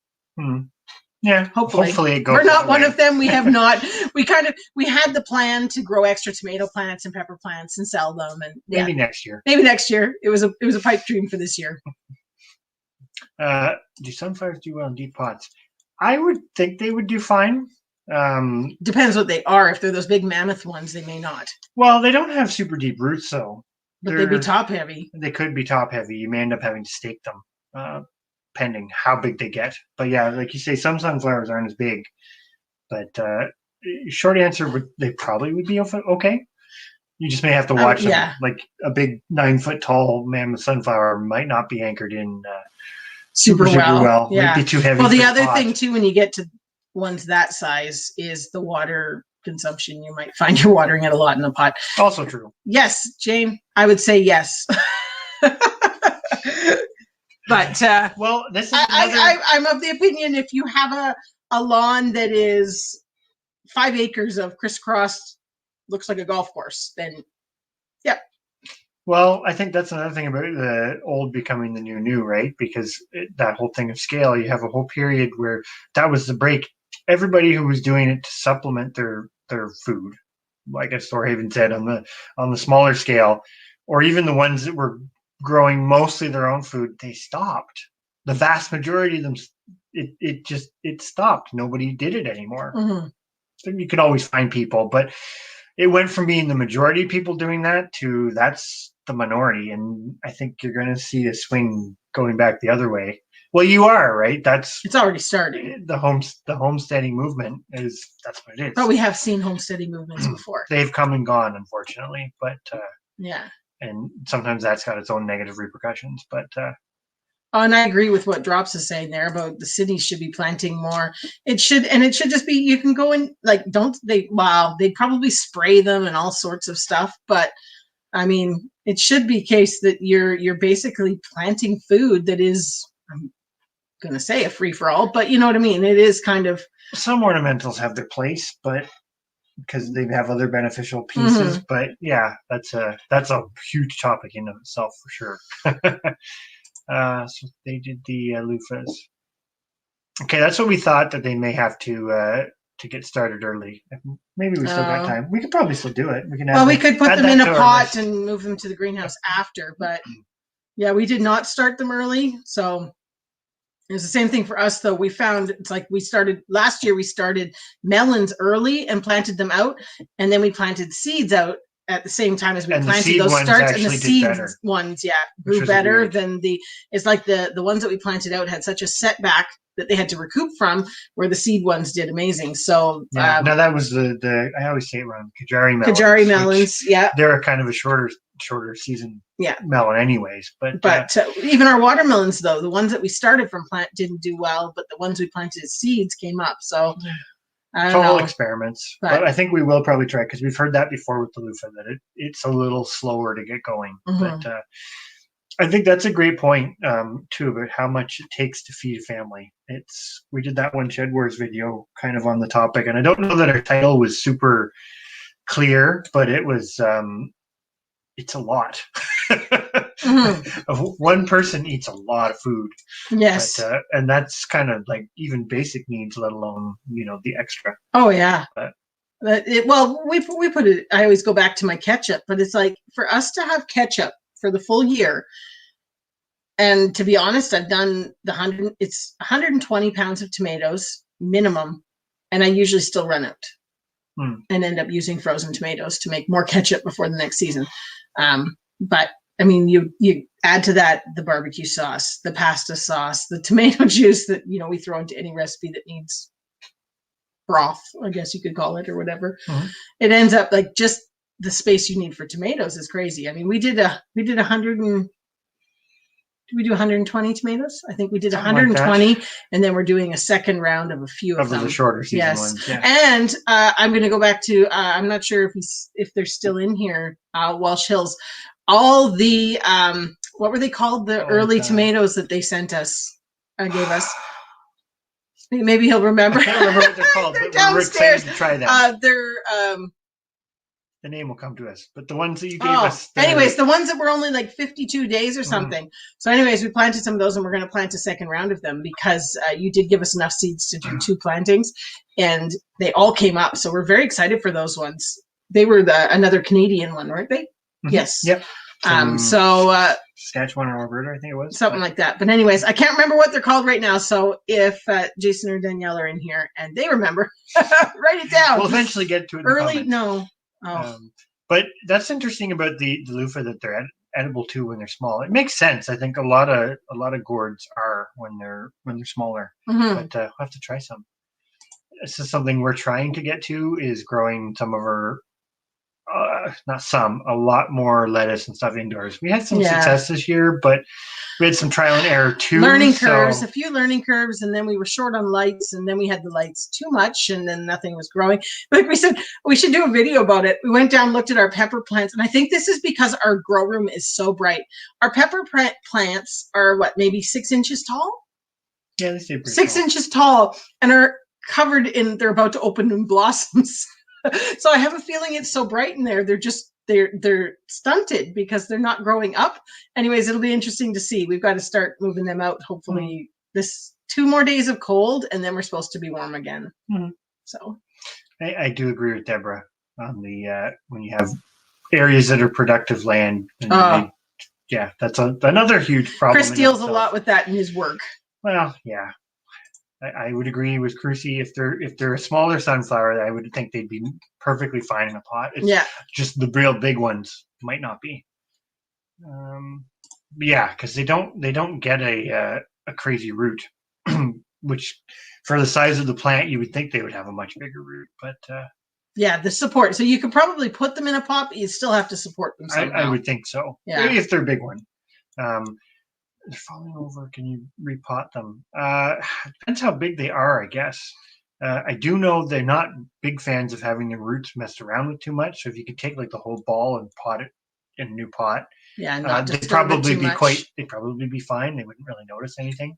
Yeah, hopefully it goes. We're not one of them. We have not. We had the plan to grow extra tomato plants and pepper plants and sell them, and maybe next year. It was a pipe dream for this year. Do sunflowers do well in deep pots? I would think they would do fine. Depends what they are. If they're those big mammoth ones, they may not. Well, they don't have super deep roots, though. But they'd be top heavy. They could be top heavy. You may end up having to stake them, pending how big they get. But yeah, like you say, some sunflowers aren't as big. But short answer, they probably would be okay. You just may have to watch them. Like a big 9-foot tall mammoth sunflower might not be anchored in super well. Yeah. Might be too heavy. Well, the other thing too, when you get to ones that size, is the water consumption. You might find you're watering it a lot in the pot. Also true. Yes, Jane, I would say yes. But well, this is I'm of the opinion, if you have a lawn that is 5 acres of crisscrossed, looks like a golf course, then yeah. Well, I think that's another thing about the old becoming the new, right? Because that whole thing of scale, you have a whole period where that was the break. Everybody who was doing it to supplement their food, like as Storehaven said, on the smaller scale, or even the ones that were growing mostly their own food, they stopped. The vast majority of them, it stopped. Nobody did it anymore. Mm-hmm. So you could always find people, but it went from being the majority of people doing that to that's the minority. And I think you're going to see a swing going back the other way. Well, you are, right? It's already started. The homesteading movement that's what it is. But we have seen homesteading movements before. They've come and gone, unfortunately. But yeah. And sometimes that's got its own negative repercussions. But and I agree with what Drops is saying there about the cities should be planting more. It should just be, you can go in, like, they'd probably spray them and all sorts of stuff. But I mean, it should be a case that you're basically planting food that is, I'm going to say a free for all, but you know what I mean? It is kind of. Some ornamentals have their place, but because they have other beneficial pieces. Mm-hmm. But yeah, that's a huge topic in of itself for sure. So they did the loofahs. Okay, that's what we thought, that they may have to get started early. Maybe we still got time. We could probably still do it. We could put them in a pot and move them to the greenhouse after. But yeah, we did not start them early. So it was the same thing for us, though. We found it's like last year we started melons early and planted them out, and then we planted seeds out at the same time as we planted those starts, and the seed ones, grew better than it's like the ones that we planted out had such a setback that they had to recoup from, where the seed ones did amazing. So now that was the I always say it wrong, Kajari melons. Yeah, they're kind of a shorter season melon anyways. But even our watermelons, though, the ones that we started from plant didn't do well, but the ones we planted as seeds came up. So total experiments, but I think we will probably try, because we've heard that before with the loofah, that it's a little slower to get going. Mm-hmm. But I think that's a great point too, about how much it takes to feed a family. We did that one Shed Wars video kind of on the topic, and I don't know that our title was super clear, but it was it's a lot. Mm-hmm. One person eats a lot of food. Yes. But, and that's kind of like even basic needs, let alone, the extra. Oh, yeah. We put it, I always go back to my ketchup, but it's like, for us to have ketchup for the full year, and to be honest, I've done it's 120 pounds of tomatoes minimum, and I usually still run out and end up using frozen tomatoes to make more ketchup before the next season. But I mean, you add to that the barbecue sauce, the pasta sauce, the tomato juice that, we throw into any recipe that needs broth, I guess you could call it, or whatever. Mm-hmm. It ends up like just the space you need for tomatoes is crazy. I mean, we did 120 tomatoes? I think we did 120, and then we're doing a second round of a few of them. The shorter season ones. Yeah. And I'm going to go back to, I'm not sure if they're still in here, Walsh Hills. All the, what were they called? The early tomatoes that they sent us, gave us. Maybe he'll remember. I can't remember what they're called. They're downstairs. To try that. They're the name will come to us, but the ones that you gave us. Anyways, the ones that were only like 52 days or something. So anyways, we planted some of those, and we're going to plant a second round of them, because you did give us enough seeds to do 2 plantings, and they all came up. So we're very excited for those ones. They were another Canadian one, weren't they? Mm-hmm. Yes. Yep. Saskatchewan or Alberta, I think it was. Something like that. But anyways, I can't remember what they're called right now. So if Jason or Danielle are in here and they remember, write it down. We'll eventually get to it. Early, no. Oh. But that's interesting about the loofah that they're edible too when they're small. It makes sense. I think a lot of gourds are when they're smaller. Mm-hmm. But we'll have to try some. This is something we're trying to get to, is growing some of our a lot more lettuce and stuff indoors. We had some success this year, but we had some trial and error too. A few learning curves, and then we were short on lights, and then we had the lights too much, and then nothing was growing. Like we said, we should do a video about it. We went down, looked at our pepper plants, and I think this is because our grow room is so bright. Our pepper plants are maybe 6 inches tall? Yeah, they stay pretty 6 inches tall, and are covered in, they're about to open new blossoms. So I have a feeling it's so bright in there. They're stunted because they're not growing up. Anyways, it'll be interesting to see. We've got to start moving them out. Hopefully this 2 more days of cold, and then we're supposed to be warm again. Mm-hmm. So I do agree with Deborah on the when you have areas that are productive land. And that's another huge problem. Chris deals a lot with that in his work. Well, yeah. I would agree with Crucy. If they're a smaller sunflower, I would think they'd be perfectly fine in a pot. It's just the real big ones might not be. Because they don't get a crazy root, which for the size of the plant, you would think they would have a much bigger root. But the support. So you could probably put them in a pot, but you still have to support them somehow. I would think so. Yeah. If they're a big one. They're falling over. Can you repot them? Depends how big they are, I guess. I do know they're not big fans of having their roots messed around with too much. So if you could take like the whole ball and pot it in a new pot, they'd probably be fine. They wouldn't really notice anything.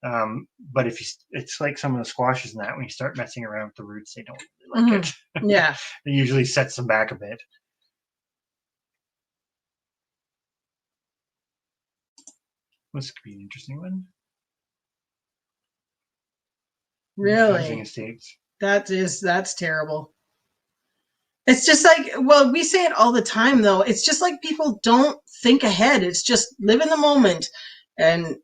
But if it's like some of the squashes and that, when you start messing around with the roots, they don't really like it. Yeah, it usually sets them back a bit. This could be an interesting one. Really? Estates. That's terrible. It's just like, we say it all the time though. It's just like people don't think ahead. It's just live in the moment, and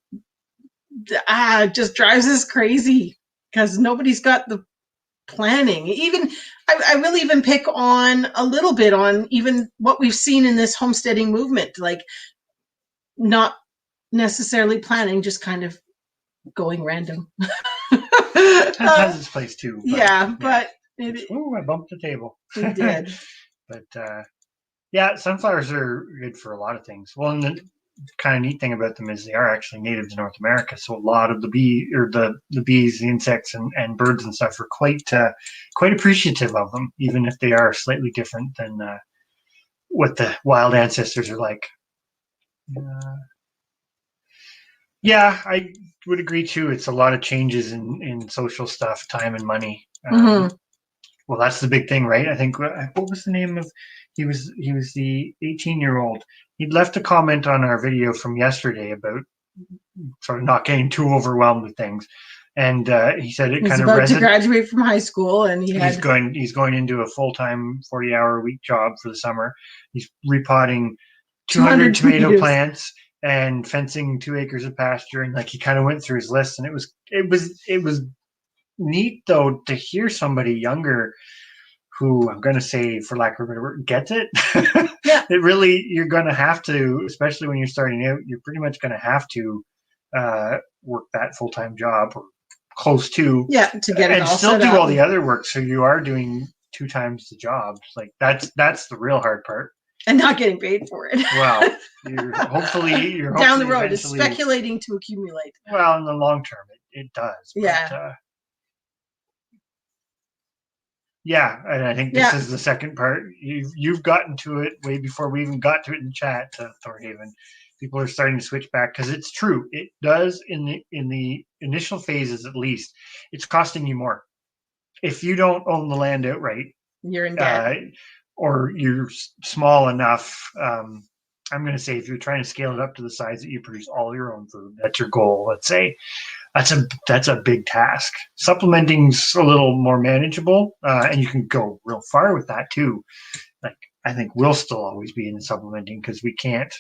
it just drives us crazy because nobody's got the planning. Even I will even pick on a little bit on even what we've seen in this homesteading movement, like not necessarily planning, just kind of going random. That has its place too. But I bumped the table. You did. But sunflowers are good for a lot of things. Well, and the kind of neat thing about them is they are actually native to North America, so a lot of the bees, the insects, and birds and stuff are quite appreciative of them, even if they are slightly different than what the wild ancestors are like. I would agree too. It's a lot of changes in social stuff, time and money. Well, that's the big thing, right? I think, what was the name of, he was the 18-year-old. He'd left a comment on our video from yesterday about sort of not getting too overwhelmed with things. And he said it kind of about to graduate from high school, and he's going into a full-time 40-hour-a-week job for the summer. He's repotting 200 tomato plants and fencing 2 acres of pasture, and like he kind of went through his list, and it was neat though to hear somebody younger who, I'm going to say, for lack of a better word, gets it. Yeah. It really, you're going to have to, especially when you're starting out, you're pretty much going to have to work that full-time job or close to. Yeah, to get it and all still set do up. all the other work. So you are doing 2 times the job. Like that's the real hard part. And not getting paid for it. Well, you're hopefully down the road. It's speculating to accumulate. Well, in the long term, it does. Yeah. But, and I think this is the second part. You've gotten to it way before we even got to it in chat, Thorhaven. People are starting to switch back because it's true. It does in the initial phases, at least. It's costing you more if you don't own the land outright. You're in debt. Or you're small enough. I'm going to say if you're trying to scale it up to the size that you produce all your own food, that's your goal. Let's say that's a big task. Supplementing's a little more manageable, and you can go real far with that too. Like I think we'll still always be in supplementing because we can't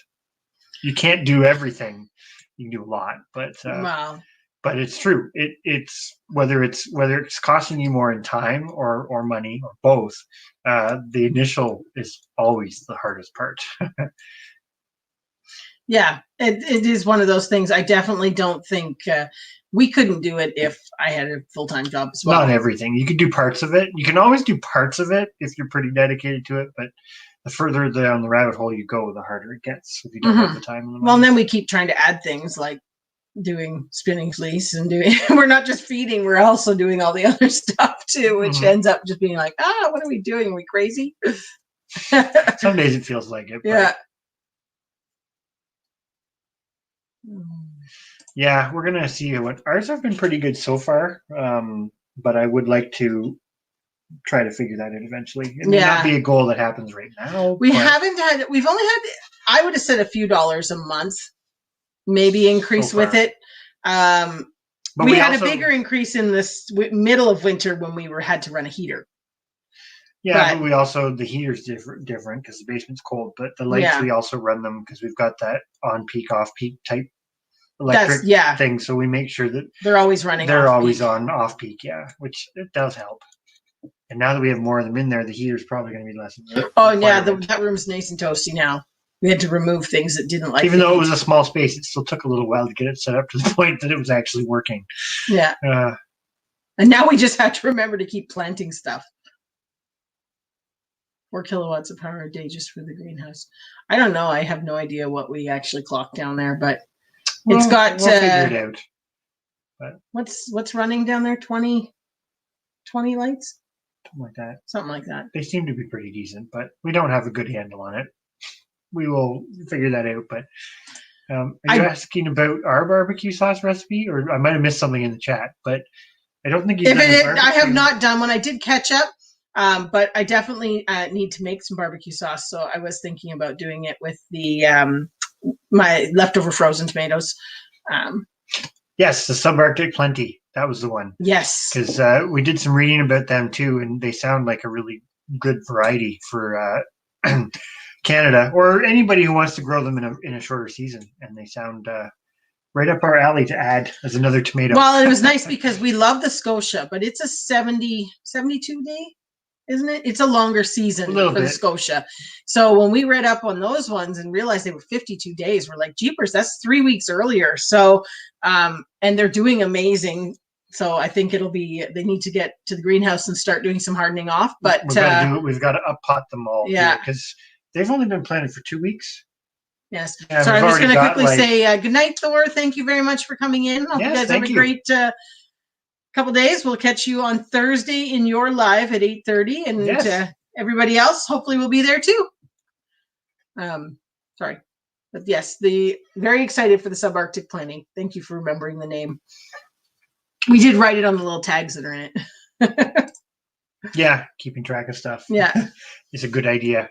You can't do everything. You can do a lot, but Wow. But it's true. It's whether it's costing you more in time or money or both. The initial is always the hardest part. Yeah, it is one of those things. I definitely don't think we couldn't do it if I had a full-time job as well. Not everything. You can do parts of it. You can always do parts of it if you're pretty dedicated to it, but the further down the rabbit hole you go, the harder it gets if you don't have the time. And the well, and then we keep trying to add things like doing spinning fleece and doing, we're not just feeding, we're also doing all the other stuff too, which ends up just being like, what are we doing? Are we crazy? Some days it feels like it. Yeah. Yeah, we're going to see what ours have been pretty good so far. But I would like to try to figure that out eventually. It may not be a goal that happens right now. We've only had, I would have said a few dollars a month, maybe increase with it. But we had a bigger increase in this middle of winter when we had to run a heater. Yeah, but we also, the heater's different because the basement's cold, but the lights, we also run them because we've got that on peak, off peak type electric thing. So we make sure that they're always running. They're always on off peak. Yeah, which it does help. And now that we have more of them in there, the heater's probably going to be less. Oh yeah, that room's nice and toasty now. We had to remove things that didn't like. Even though it was a small space, it still took a little while to get it set up to the point that it was actually working. Yeah. And now we just have to remember to keep planting stuff. 4 kilowatts of power a day just for the greenhouse. I don't know. I have no idea what we actually clocked down there, but it's got. We'll figure it out. But what's running down there? 20 lights. Something like that. They seem to be pretty decent, but we don't have a good handle on it. We will figure that out. But are you asking about our barbecue sauce recipe, or I might have missed something in the chat? But I don't think I have not done one. I did ketchup, but I definitely need to make some barbecue sauce. So I was thinking about doing it with the my leftover frozen tomatoes. Yes, the subarctic plenty. That was the one. Yes. Because we did some reading about them too, and they sound like a really good variety for Canada or anybody who wants to grow them in a shorter season. And they sound right up our alley to add as another tomato. Well, it was nice because we love the Scotia, but it's a 72 day, isn't it? It's a longer season for the Scotia. So when we read up on those ones and realized they were 52 days, we're like, jeepers, that's 3 weeks earlier. So, and they're doing amazing. So I think they need to get to the greenhouse and start doing some hardening off. But we've got to up pot them all. Yeah. Because they've only been planted for 2 weeks. Yes. So I'm just going to quickly say good night, Thor. Thank you very much for coming in. Hope you guys have a great couple days. We'll catch you on Thursday in your live at 8:30, and everybody else hopefully will be there too. Sorry, but yes, very excited for the subarctic planting. Thank you for remembering the name. We did write it on the little tags that are in it. Yeah, keeping track of stuff. Yeah, it's a good idea.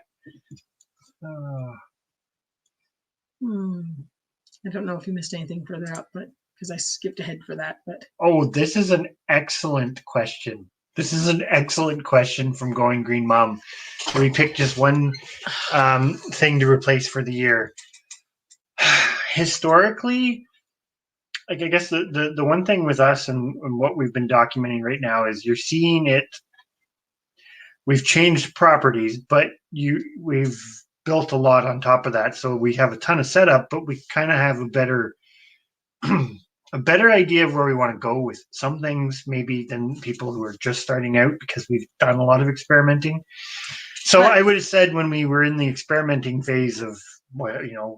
I don't know if you missed anything further up, but because I skipped ahead for that. But this is an excellent question. This is an excellent question from Going Green Mom. We picked just one thing to replace for the year. Historically, like I guess the one thing with us and what we've been documenting right now is you're seeing it. We've changed properties, but we've built a lot on top of that. So we have a ton of setup, but we kind of have a better idea of where we want to go with some things maybe than people who are just starting out because we've done a lot of experimenting. So I would have said when we were in the experimenting phase of,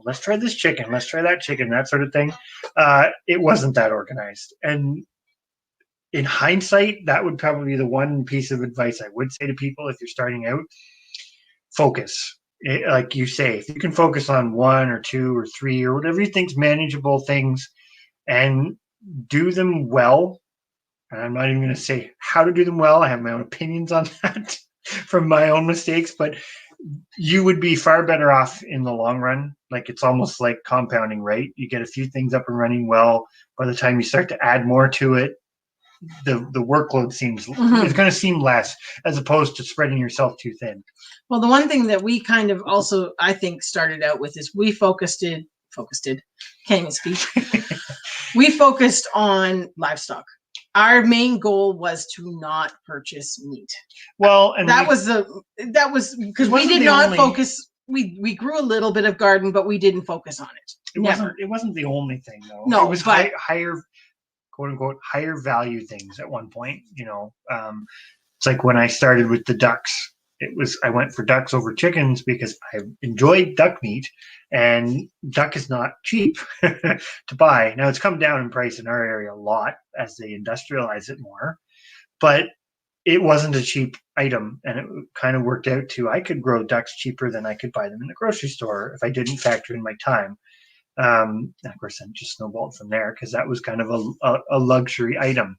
let's try this chicken, let's try that chicken, that sort of thing. It wasn't that organized. And in hindsight, that would probably be the one piece of advice I would say to people if you're starting out. Focus. Like you say, if you can focus on 1 or 2 or 3 or whatever you think's manageable things and do them well. And I'm not even going to say how to do them well. I have my own opinions on that from my own mistakes, but you would be far better off in the long run. Like it's almost like compounding, right? You get a few things up and running well. By the time you start to add more to it, the workload seems it's going to seem less as opposed to spreading yourself too thin. Well, the one thing that we kind of also I think started out with is we focused Can't even speak. We focused on livestock. Our main goal was to not purchase meat. Well, and that was because we did not focus. We grew a little bit of garden, but we didn't focus on it. It wasn't the only thing though. No, it was higher, quote unquote, higher value things at one point. It's like when I started with the ducks. I went for ducks over chickens because I enjoyed duck meat, and duck is not cheap to buy. Now it's come down in price in our area a lot as they industrialize it more, but it wasn't a cheap item, and it kind of worked out to I could grow ducks cheaper than I could buy them in the grocery store if I didn't factor in my time. And of course, then just snowballed from there because that was kind of a luxury item.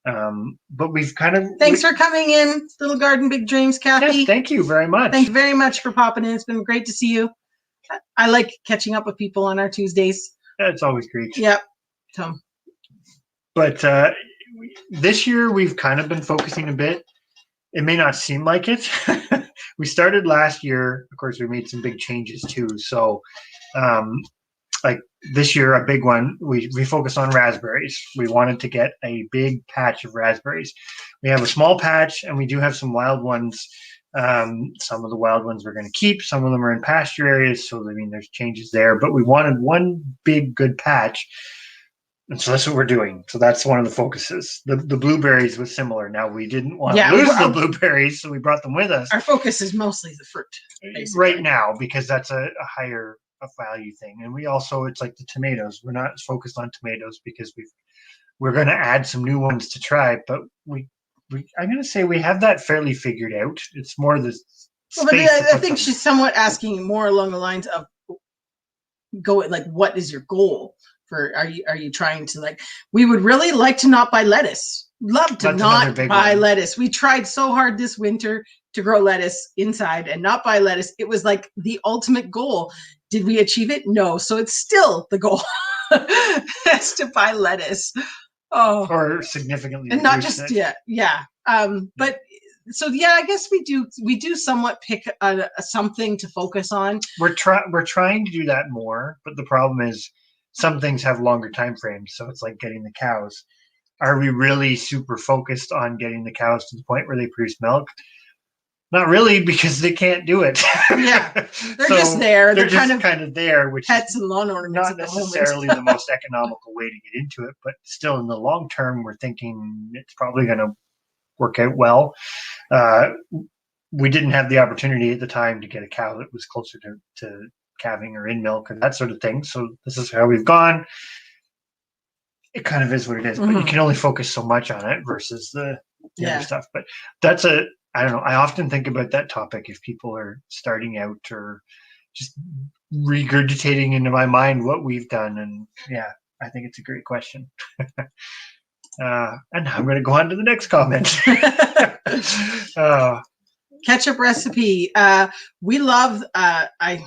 But we've kind of thanks for coming in, Little Garden Big Dreams, Kathy. Yes, thank you very much. Thank you very much for popping in. It's been great to see you. I like catching up with people on our Tuesdays. It's always great. Yep. So. But this year we've kind of been focusing a bit. It may not seem like it. We started last year. Of course, we made some big changes too. So, like this year, a big one, we focused on raspberries. We wanted to get a big patch of raspberries. We have a small patch, and we do have some wild ones. Some of the wild ones we're going to keep. Some of them are in pasture areas, so I mean, there's changes there. But we wanted one big, good patch, and so that's what we're doing. So that's one of the focuses. The blueberries was similar. Now we didn't want to lose the blueberries, so we brought them with us. Our focus is mostly the fruit, basically. Right now, because that's a higher value thing. And we also, it's like the tomatoes. We're not focused on tomatoes because we're going to add some new ones to try, but I'm going to say we have that fairly figured out. It's more the space. I think she's somewhat asking more along the lines of what is your goal for, are you trying to we would really like to not buy lettuce. Love to not buy lettuce. We tried so hard this winter to grow lettuce inside and not buy lettuce. It was like the ultimate goal. Did we achieve it? No. So it's still the goal. That's to buy lettuce. Oh, or significantly, and not just yeah. But so yeah, I guess we do somewhat pick something to focus on. We're trying to do that more, but the problem is some things have longer time frames. So it's like getting the cows. Are we really super focused on getting the cows to the point where they produce milk? Not really, because they can't do it. Yeah, they're just there. They're just kind of there, which pets and lawn ornaments. Not necessarily the most economical way to get into it, but still, in the long term, we're thinking it's probably going to work out well. We didn't have the opportunity at the time to get a cow that was closer to calving or in milk and that sort of thing. So this is how we've gone. It kind of is what it is, but you can only focus so much on it versus the other stuff. But that's I don't know. I often think about that topic if people are starting out or just regurgitating into my mind what we've done. And yeah, I think it's a great question. And now I'm going to go on to the next comment. Ketchup recipe. We love, I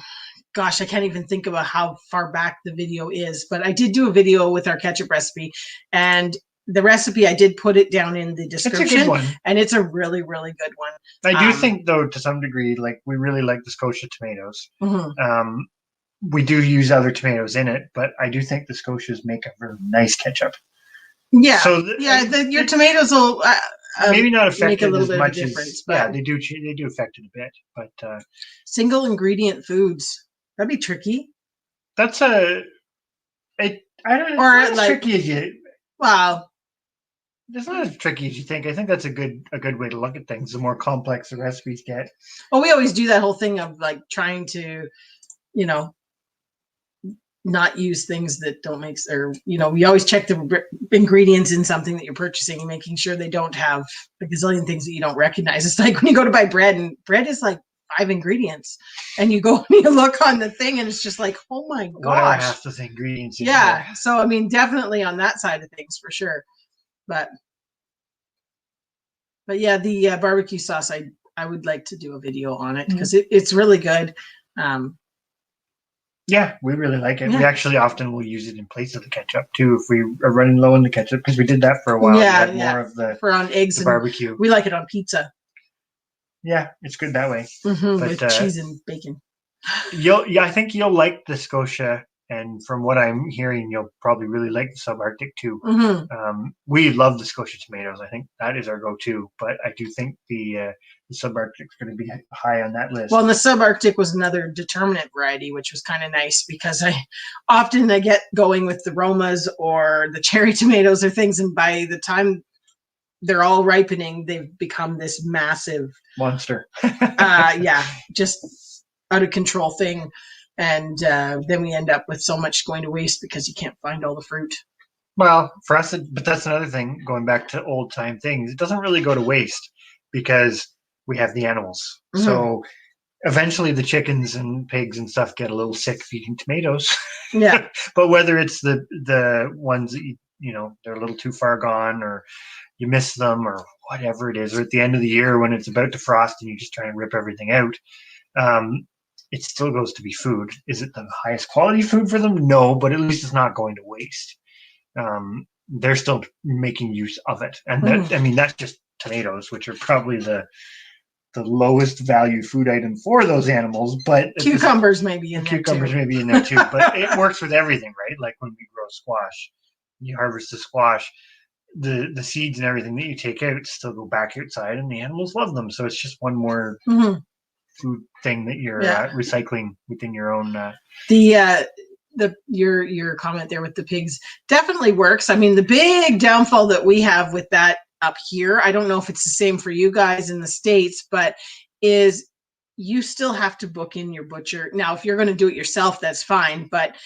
can't even think about how far back the video is, but I did do a video with our ketchup recipe, and the recipe, I did put it down in the description. It's a good one. And it's a really, really good one. I do think, though, to some degree, we really like the Scotia tomatoes. Mm-hmm. We do use other tomatoes in it, but I do think the Scotias make a really nice ketchup. Yeah. So your tomatoes will maybe not affect make a little bit much of difference. But they do affect it a bit. But single ingredient foods, that'd be tricky. That's I don't know. Or as tricky as you. Wow. It's not as tricky as you think. I think that's a good way to look at things. The more complex the recipes get. Well, we always do that whole thing of trying to, not use things that don't make, or we always check the ingredients in something that you're purchasing and making sure they don't have a gazillion things that you don't recognize. It's like when you go to buy bread, and bread is 5 ingredients, and you go and you look on the thing and it's just oh my gosh, what are half the ingredients? Yeah. So I mean, definitely on that side of things for sure. But yeah, the barbecue sauce, I would like to do a video on it because it's really good. Yeah, we really like it. Yeah. We actually often will use it in place of the ketchup too if we are running low on the ketchup, because we did that for a while. Yeah, more of the for on eggs and barbecue. We like it on pizza. Yeah, it's good that way. With cheese and bacon. I think you'll like the Scotia And from what I'm hearing, you'll probably really like the subarctic too. Mm-hmm. We love the Scotia tomatoes. I think that is our go-to, but I do think the subarctic is going to be high on that list. Well, and the subarctic was another determinate variety, which was kind of nice because I get going with the Romas or the cherry tomatoes or things, and by the time they're all ripening, they've become this massive monster. Just out of control thing. And then we end up with so much going to waste because you can't find all the fruit. Well, for us, but that's another thing, going back to old time things, it doesn't really go to waste because we have the animals. Mm-hmm. So eventually the chickens and pigs and stuff get a little sick of eating tomatoes. Yeah. But whether it's the ones that they're a little too far gone, or you miss them, or whatever it is, or at the end of the year when it's about to frost and you just try and rip everything out, it still goes to be food. Is it the highest quality food for them? No, but at least it's not going to waste. They're still making use of it, and that's just tomatoes, which are probably the lowest value food item for those animals. But cucumbers may be in there too. But it works with everything, right? Like when we grow squash, you harvest the squash, the seeds and everything that you take out still go back outside, and the animals love them. So it's just one more food thing that you're recycling within your own. Your comment there with the pigs definitely works. I mean, the big downfall that we have with that up here, I don't know if it's the same for you guys in the States, but is you still have to book in your butcher. Now, if you're going to do it yourself, that's fine. But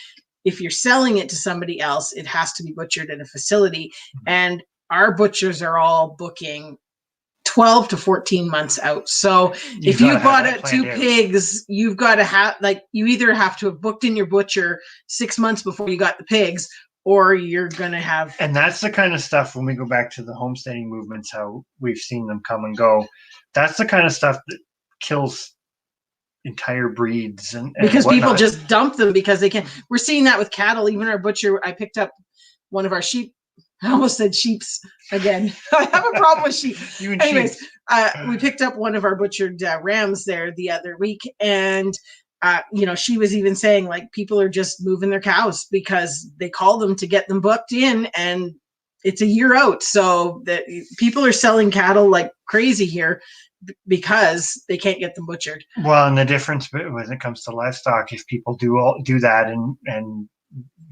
if you're selling it to somebody else, it has to be butchered at a facility. And our butchers are all booking 12 to 14 months out. So if you bought two pigs, you've got to have, you either have to have booked in your butcher 6 months before you got the pigs, or you're going to have. And that's the kind of stuff, when we go back to the homesteading movements, how we've seen them come and go. That's the kind of stuff that kills entire breeds and because whatnot. People just dump them because they can. We're seeing that with cattle. Even our butcher, I picked up one of our sheep. I almost said sheeps again. I have a problem with sheep. Anyways, we picked up one of our butchered rams there the other week, and she was even saying people are just moving their cows because they call them to get them booked in, and it's a year out. So that people are selling cattle like crazy here because they can't get them butchered. Well, and the difference when it comes to livestock, if people do that and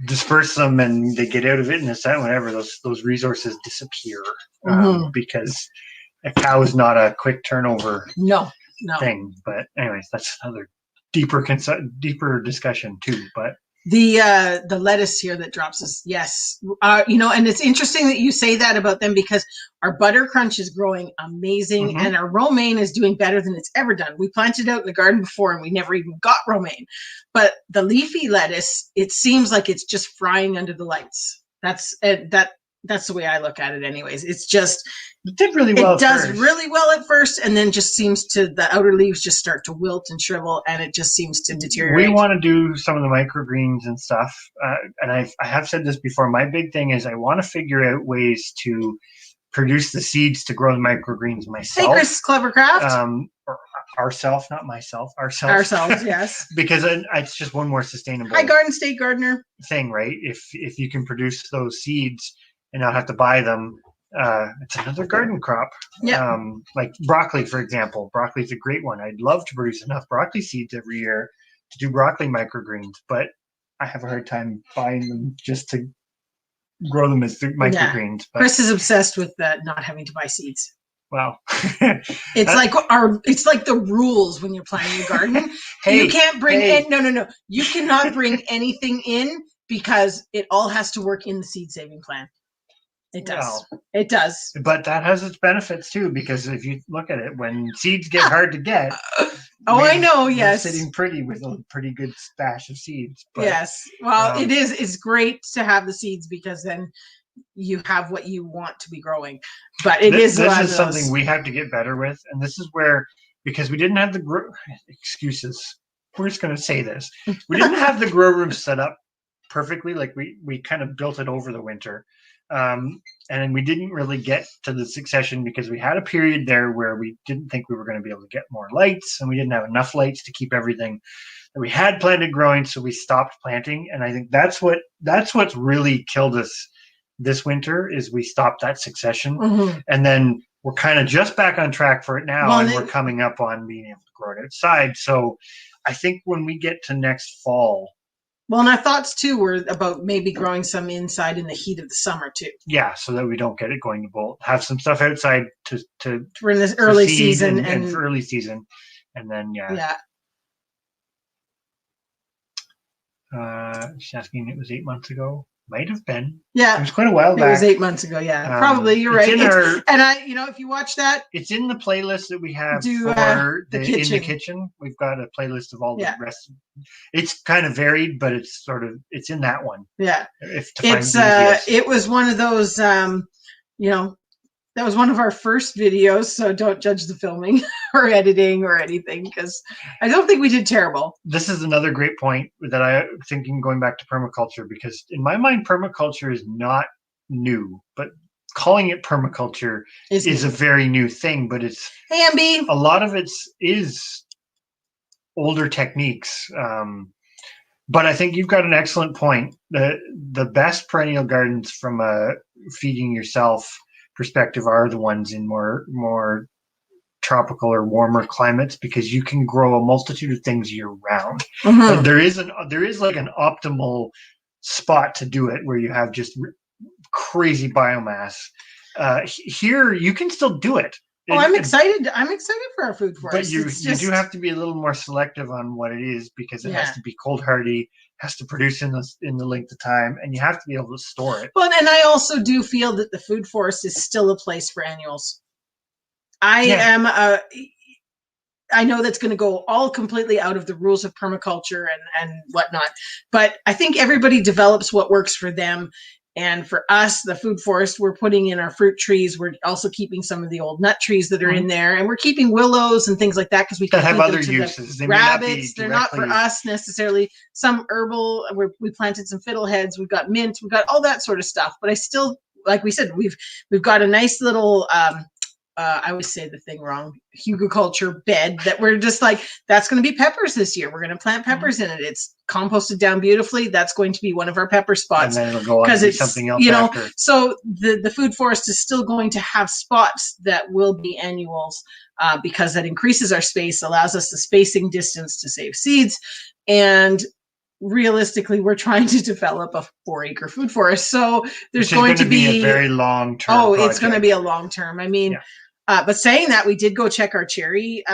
disperse them and they get out of it and it's that, whatever, those resources disappear because a cow is not a quick turnover thing. But anyways, that's another deeper discussion too. But the lettuce here that drops us, yes, and it's interesting that you say that about them because our butter crunch is growing amazing and our romaine is doing better than it's ever done. We planted out in the garden before and we never even got romaine, but the leafy lettuce, it seems like it's just frying under the lights. That's the way I look at it anyways. It's just it did really well. It does really well at first, and then just seems to, the outer leaves just start to wilt and shrivel, and it just seems to deteriorate. We want to do some of the microgreens and stuff, and I have said this before. My big thing is I want to figure out ways to produce the seeds to grow the microgreens myself. Hey, Chris Clevercraft. Ourselves, not myself. Ourselves, yes. Because it's just one more sustainable. Hi, Garden State Gardener. Thing, right? If you can produce those seeds and not have to buy them, it's another garden crop. Yeah. Like broccoli, for example. Broccoli is a great one. I'd love to produce enough broccoli seeds every year to do broccoli microgreens, but I have a hard time buying them just to grow them as microgreens. But Chris is obsessed with not having to buy seeds. Wow. It's like the rules when you're planting a garden. You can't bring in no. You cannot bring anything in because it all has to work in the seed saving plan. It does. Well, it does. But that has its benefits too, because if you look at it, when seeds get hard to get, I know. Yes, sitting pretty with a pretty good stash of seeds. But, yes. Well, it is. It's great to have the seeds because then you have what you want to be growing. But this is something we have to get better with, and this is where, because we didn't have the excuses. We're just going to say this: we didn't have the grow room set up perfectly. Like we kind of built it over the winter. And we didn't really get to the succession because we had a period there where we didn't think we were going to be able to get more lights, and we didn't have enough lights to keep everything that we had planted growing, so we stopped planting. And I think that's what's really killed us this winter is we stopped that succession. And then we're kind of just back on track for it now, and we're coming up on being able to grow it outside. So I think when we get to next fall. Well, and our thoughts too were about maybe growing some inside in the heat of the summer too. Yeah, so that we don't get it going to bolt. Have some stuff outside for in this early season and for early season, and then she's asking. It was 8 months ago. Might have been. Yeah, it was quite a while back. It was 8 months ago. Yeah, probably. You're right. And I, if you watch that, it's in the playlist that we have for in the kitchen. We've got a playlist of all the rest. It's kind of varied, but it's in that one. Yeah, it was one of those. That was one of our first videos, so don't judge the filming or editing or anything, because I don't think we did terrible. This is another great point that I'm thinking going back to permaculture, because in my mind, permaculture is not new, but calling it permaculture is a very new thing, but it's a lot of it is older techniques. But I think you've got an excellent point. The best perennial gardens from a feeding yourself perspective are the ones in more tropical or warmer climates, because you can grow a multitude of things year round. And there is like an optimal spot to do it where you have just crazy biomass. Here you can still do it. I'm excited. I'm excited for our food forest. But you do have to be a little more selective on what it is, because it has to be cold hardy, has to produce in the length of time, and you have to be able to store it. Well, and I also do feel that the food forest is still a place for annuals. I know that's going to go all completely out of the rules of permaculture and whatnot, but I think everybody develops what works for them. And for us, the food forest, we're putting in our fruit trees. We're also keeping some of the old nut trees that are in there, and we're keeping willows and things like that, because we can have other uses. Rabbits, they're not for us necessarily. Some herbal, we planted some fiddleheads. We've got mint. We've got all that sort of stuff. But I still, like we said, we've got a nice little. I always say the thing wrong, hugelkultur bed that we're just like, that's going to be peppers this year. We're going to plant peppers in it. It's composted down beautifully. That's going to be one of our pepper spots. And then it'll go on to something else after. So the food forest is still going to have spots that will be annuals, because that increases our space, allows us the spacing distance to save seeds. And realistically, we're trying to develop a 4-acre food forest. So there's going to be a very long term. Oh, project. It's going to be a long term. I mean, but saying that, we did go check our cherry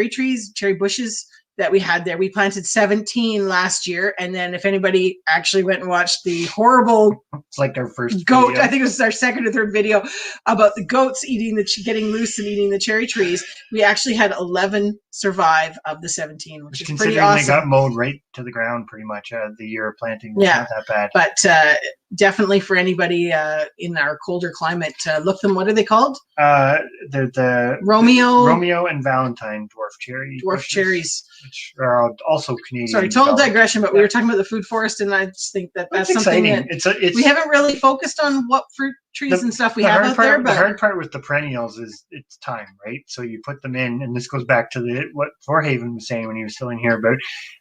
trees, cherry bushes that we had there. We planted 17 last year. And then if anybody actually went and watched the horrible, it's like our first goat, video. I think it was our second or third video about the goats getting loose and eating the cherry trees. We actually had 11 survive of the 17, which is pretty awesome. They got mowed right to the ground pretty much the year of planting. Was not that bad. But definitely for anybody in our colder climate, look them. What are they called? The Romeo and Valentine dwarf cherries, which are also Canadian. Sorry, total digression, but we were talking about the food forest, and I just think that's something exciting. That we haven't really focused on what fruit trees and stuff we have out there. But the hard part with the perennials is it's time, right? So you put them in, and this goes back to what Thorhaven was saying when he was still in here about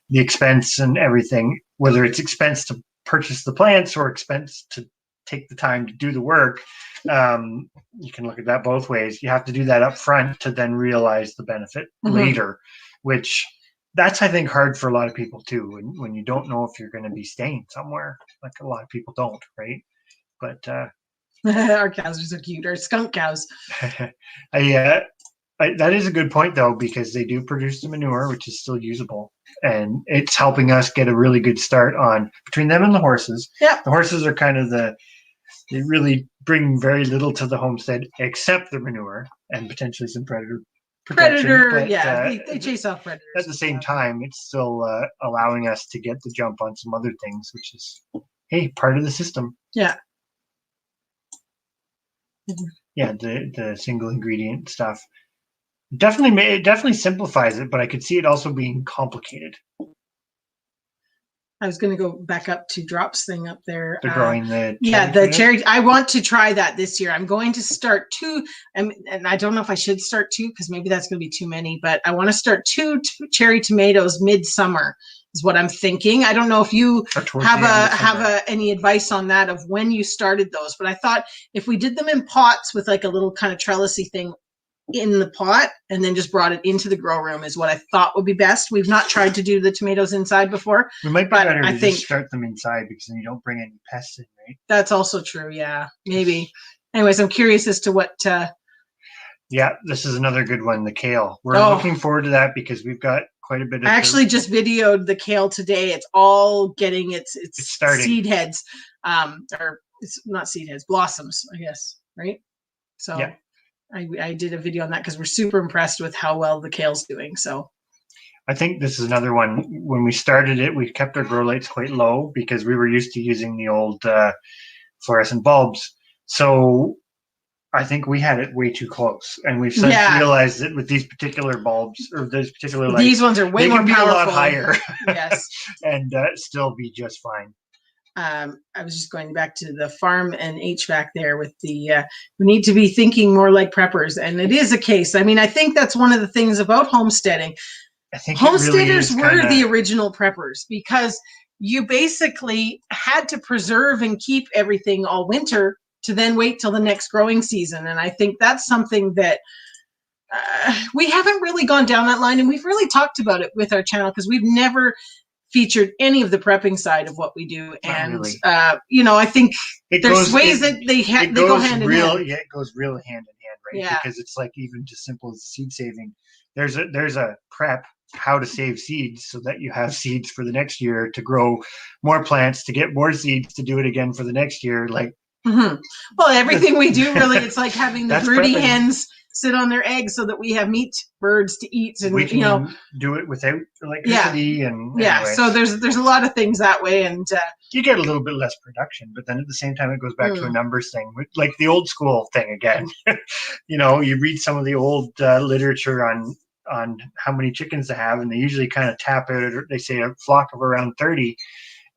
the expense and everything, whether it's expense to purchase the plants or expense to take the time to do the work. You can look at that both ways. You have to do that up front to then realize the benefit later, which that's, I think, hard for a lot of people too, when you don't know if you're going to be staying somewhere. Like a lot of people don't, right? But our cows are so cute. Our skunk cows. That is a good point, though, because they do produce the manure, which is still usable, and it's helping us get a really good start on between them and the horses. Yeah, the horses are kind of they really bring very little to the homestead except the manure and potentially some predator protection. But, they chase off predators. At the same time, it's still allowing us to get the jump on some other things, which is, hey, part of the system. Yeah. Yeah, the single ingredient stuff. It definitely simplifies it, but I could see it also being complicated. I was going to go back up to Drops thing up there. The growing the cherry. I want to try that this year. I'm going to start 2, and I don't know if I should start 2 because maybe that's going to be too many. But I want to start 2 cherry tomatoes midsummer is what I'm thinking. I don't know if you have any advice on that of when you started those. But I thought if we did them in pots with like a little kind of trellisy thing in the pot and then just brought it into the grow room is what I thought would be best. We've not tried to do the tomatoes inside before. We might be better to just start them inside because then you don't bring any pests in, right? That's also true. Yeah, maybe. Anyways, I'm curious as to what. Yeah, this is another good one, the kale. We're looking forward to that because we've got quite a bit of. I actually just videoed the kale today. It's all getting its seed heads, or it's not seed heads, blossoms, I guess, right? So. Yeah. I did a video on that because we're super impressed with how well the kale's doing. So I think this is another one. When we started it, we kept our grow lights quite low because we were used to using the old fluorescent bulbs. So I think we had it way too close. And we've since realized that with these particular bulbs or these particular lights, these ones are way more powerful. They can be a lot higher. Yes. And still be just fine. I was just going back to the farm and HVAC there with the, we need to be thinking more like preppers. And it is a case. I mean, I think that's one of the things about homesteading. I think homesteaders were the original preppers because you basically had to preserve and keep everything all winter to then wait till the next growing season. And I think that's something that we haven't really gone down that line. And we've really talked about it with our channel because we've never featured any of the prepping side of what we do. And, really. I think there's ways that they go hand in hand. Yeah, it goes real hand in hand, right? Yeah. Because it's like even just simple as seed saving. There's a prep how to save seeds so that you have seeds for the next year to grow more plants, to get more seeds, to do it again for the next year. Like, well, everything we do really, it's like having the broody hens sit on their eggs so that we have meat birds to eat, and we can do it without electricity. And anyway. So there's a lot of things that way, and you get a little bit less production, but then at the same time it goes back to a numbers thing, like the old school thing again. You read some of the old literature on how many chickens to have, and they usually kind of tap out, they say a flock of around 30,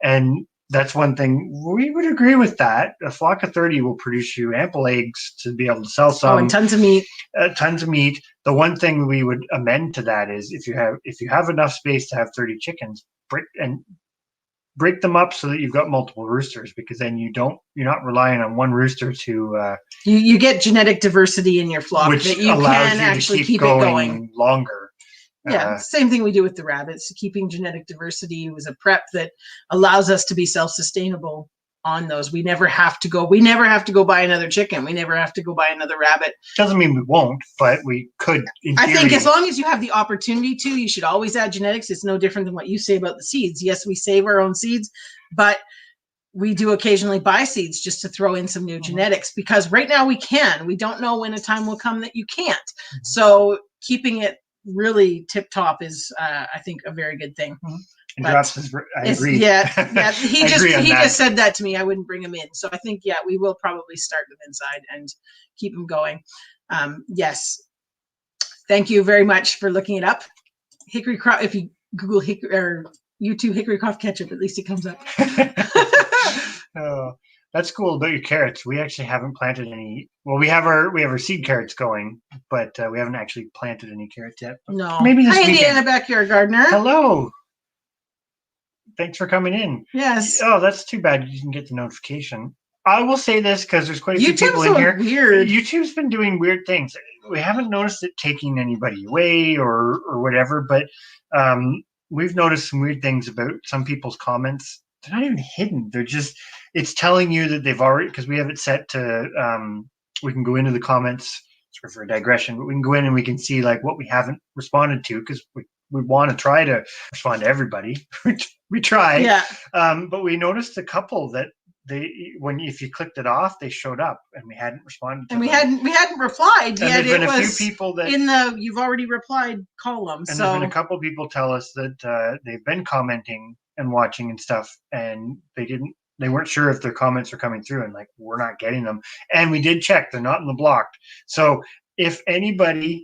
and that's one thing we would agree with. That a flock of 30 will produce you ample eggs to be able to sell some. And tons of meat. Tons of meat. The one thing we would amend to that is if you have enough space to have 30 chickens, break them up so that you've got multiple roosters, because then you're not relying on one rooster to. You get genetic diversity in your flock, which that you can actually keep it going longer. Yeah, same thing we do with the rabbits. Keeping genetic diversity was a prep that allows us to be self-sustainable on those. We never have to go buy another chicken. We never have to go buy another rabbit. Doesn't mean we won't, but we could. I think as long as you have the opportunity to, you should always add genetics. It's no different than what you say about the seeds. Yes, we save our own seeds, but we do occasionally buy seeds just to throw in some new genetics, because right now we can. We don't know when a time will come that you can't. So keeping it really tip top is, I think, a very good thing. And Drops I agree. Yeah. He just said that to me. I wouldn't bring him in. So I think, we will probably start them inside and keep them going. Yes. Thank you very much for looking it up. Hickory crop. If you Google hickory or YouTube hickory crop ketchup, at least it comes up. Oh, that's cool about your carrots. We actually haven't planted any. Well, we have our seed carrots going, but we haven't actually planted any carrots yet. No. Maybe this weekend. Indiana backyard gardener. Hello. Thanks for coming in. Yes. Oh, that's too bad you didn't get the notification. I will say this because there's quite a few people in here. Weird. YouTube's been doing weird things. We haven't noticed it taking anybody away or whatever, but we've noticed some weird things about some people's comments. They're not even hidden. They're just, it's telling you that they've already, because we have it set to, we can go into the comments, sorry for a digression, but we can go in and we can see like what we haven't responded to, because we want to try to respond to everybody. We try. Yeah. But we noticed a couple that if you clicked it off, they showed up and we hadn't responded to them. We hadn't replied yet. There's been a few people that in the you've already replied column. And there's been a couple people tell us that they've been commenting and watching and stuff, and they weren't sure if their comments are coming through, and like, we're not getting them. And we did check, they're not in the blocked. So if anybody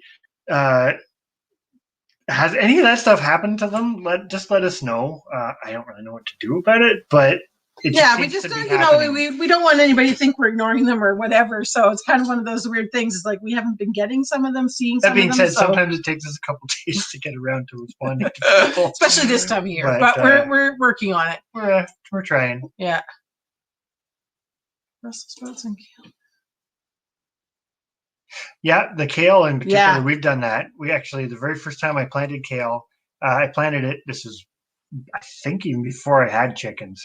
has any of that stuff happened to them? Just let us know. I don't really know what to do about it, but it just we seems just to be you know happening. we don't want anybody to think we're ignoring them or whatever. So it's kind of one of those weird things. It's like we haven't been getting some of them, seeing That some being of them. said, So sometimes it takes us a couple days to get around to responding to people, especially this time of year. But, But we're working on it. We're trying. Yeah. Brussels sprouts and kale. Yeah, the kale in particular, Yeah. we've done that. We actually, the very first time I planted kale, I planted it. This is, I think, even before I had chickens.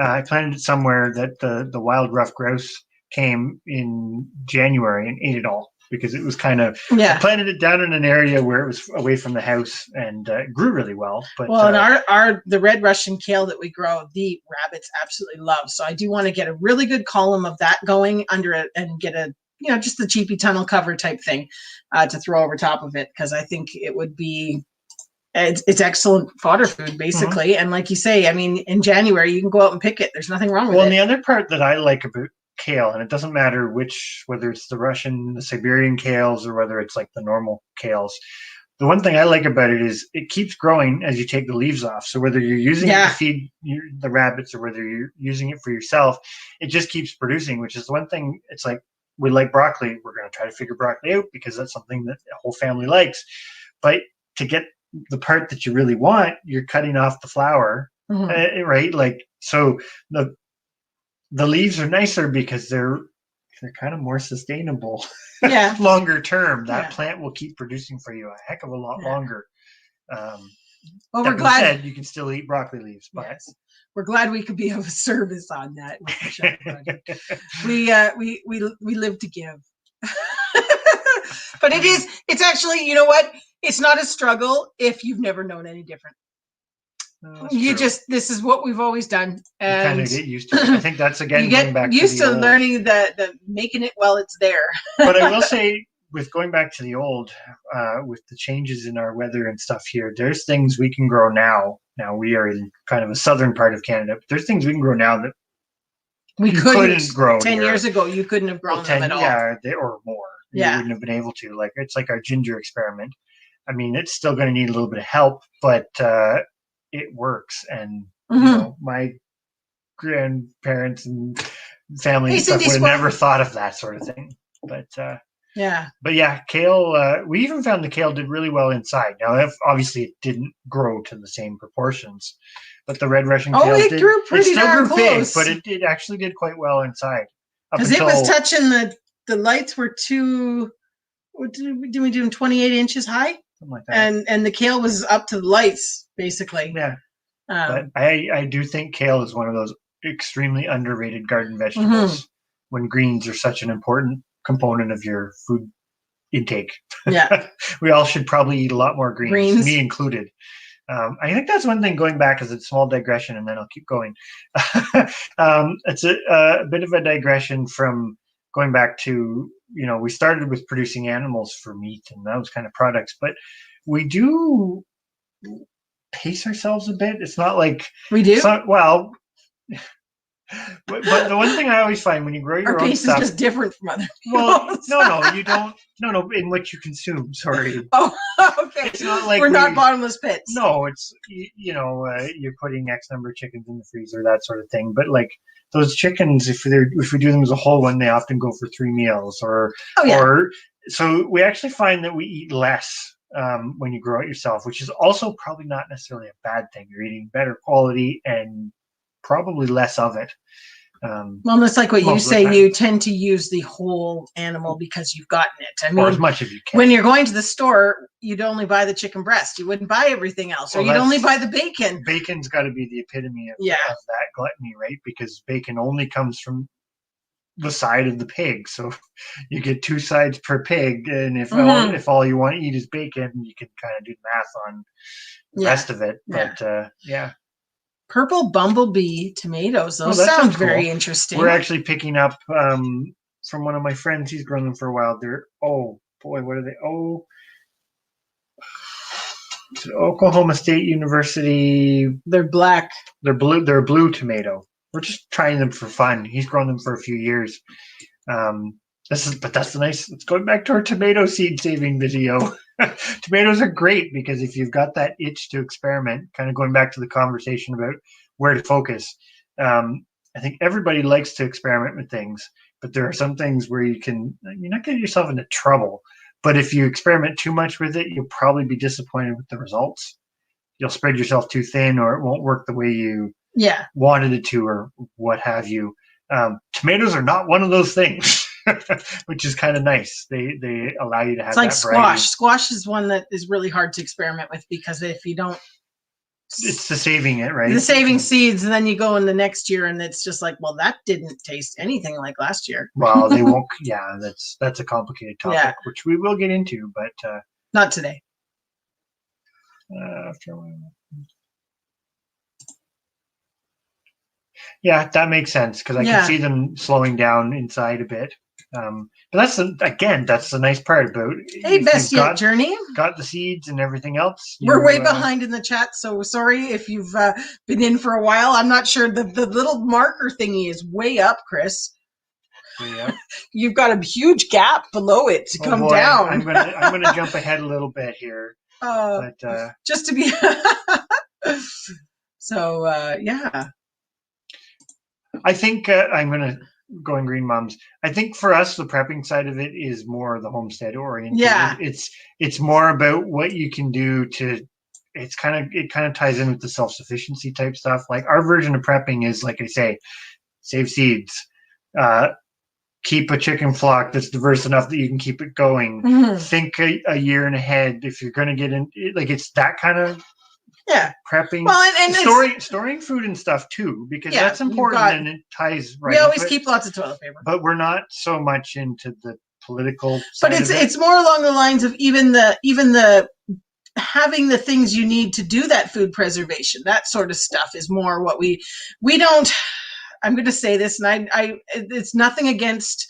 I planted it somewhere that the wild ruffed grouse came in January and ate it all because it was kind of. I planted it down in an area where it was away from the house and it grew really well. But and the red Russian kale that we grow, the rabbits absolutely love. So I do want to get a really good column of that going under it and get a just the cheapy tunnel cover type thing to throw over top of it because I think it would be. It's excellent fodder food, basically. And like you say, I mean, in January, you can go out and pick it. There's nothing wrong with it. Well, and the other part that I like about kale, and it doesn't matter whether it's the Russian, the Siberian kales, or whether it's like the normal kales. The one thing I like about it is it keeps growing as you take the leaves off. So whether you're using it to feed the rabbits or whether you're using it for yourself, it just keeps producing, which is one thing. It's like we like broccoli. We're going to try to figure broccoli out because that's something that the whole family likes. But to get the part that you really want, you're cutting off the flower, right? Like, so the leaves are nicer because they're kind of more sustainable. Longer term, that plant will keep producing for you a heck of a lot longer. Well, we're glad said, you can still eat broccoli leaves, but we're glad we could be of service on that with the show project. We live to give. But it's actually, you know what? It's not a struggle if you've never known any different. This is what we've always done. And you kind of get used to it. I think that's, again, you get back used to old. learning the making it while it's there. But I will say, with going back to the old, with the changes in our weather and stuff here, there's things we can grow now. Now, we are in kind of a southern part of Canada, but there's things we can grow now that we couldn't grow 10 years ago. You couldn't have grown them at all. Yeah, or more. You wouldn't have been able to. Like, it's like our ginger experiment. I mean, it's still going to need a little bit of help, but it works. And you know, my grandparents and family and stuff would have never thought of that sort of thing. But kale. We even found the kale did really well inside. Now, obviously, it didn't grow to the same proportions, but the red Russian kale grew pretty darn close. big, but it actually did quite well inside. Because it was touching the lights were what did we do 28 inches high? Something like that. And the kale was up to the lights, basically. Yeah. But I do think kale is one of those extremely underrated garden vegetables when greens are such an important component of your food intake. Yeah. We all should probably eat a lot more greens. Me included. I think that's one thing, going back as a small digression, and then I'll keep going. It's a bit of a digression from going back to, we started with producing animals for meat and those kind of products, but we do pace ourselves a bit. It's not like we do. But the one thing I always find when you grow your own stuff, is just different from other people's. Well, no, you don't. No, in what you consume. Sorry. Oh, okay. It's not like we're not bottomless pits. No, it's you're putting X number of chickens in the freezer, that sort of thing. But like those chickens, if we do them as a whole one, they often go for 3 meals, or so we actually find that we eat less when you grow it yourself, which is also probably not necessarily a bad thing. You're eating better quality and probably less of it. Well, it's like what you say. You tend to use the whole animal because you've gotten it. I mean, or as much as you can. When you're going to the store, you'd only buy the chicken breast. You wouldn't buy everything else, or you'd only buy the bacon. Bacon's got to be the epitome of that gluttony, right? Because bacon only comes from the side of the pig, so you get 2 sides per pig, and if all you want to eat is bacon, you can kind of do the math on the rest of it. But purple bumblebee tomatoes. Those sound very interesting. We're actually picking up from one of my friends. He's grown them for a while. They're what are they? Oklahoma State University. They're black. They're blue. They're a blue tomato. We're just trying them for fun. He's grown them for a few years. But that's the nice. It's going back to our tomato seed saving video. Tomatoes are great because if you've got that itch to experiment, kind of going back to the conversation about where to focus, I think everybody likes to experiment with things, but there are some things where you're not getting yourself into trouble. But if you experiment too much with it, you'll probably be disappointed with the results. You'll spread yourself too thin, or it won't work the way you wanted it to, or what have you. Tomatoes are not one of those things, which is kind of nice. They allow you to have. It's like squash. Variety. Squash is one that is really hard to experiment with because if you don't, it's the saving it, right? The saving seeds, and then you go in the next year, and it's just like, well, that didn't taste anything like last year. Well, they won't. Yeah, that's a complicated topic, which we will get into, but not today. Yeah, that makes sense because I can see them slowing down inside a bit. But that's the nice part about. Hey, best yet, Journey. Got the seeds and everything else. We're way behind in the chat, so sorry if you've been in for a while. I'm not sure the little marker thingy is way up, Chris. Way up. You've got a huge gap below it to come down. I'm gonna jump ahead a little bit here. But just to be so yeah. I think I'm gonna go in Green Moms. I think for us, the prepping side of it is more the homestead oriented. Yeah, it's more about what you can do to. It kind of ties in with the self-sufficiency type stuff. Like our version of prepping is, like I say, save seeds, keep a chicken flock that's diverse enough that you can keep it going. Mm-hmm. Think a year and ahead if you're going to get in. Like it's that kind of. Prepping, well, and storing food and stuff too, because that's important and it ties right. We always keep lots of toilet paper, but we're not so much into the political. But it's more along the lines of even the having the things you need to do that food preservation. That sort of stuff is more what we don't. I'm going to say this, and I it's nothing against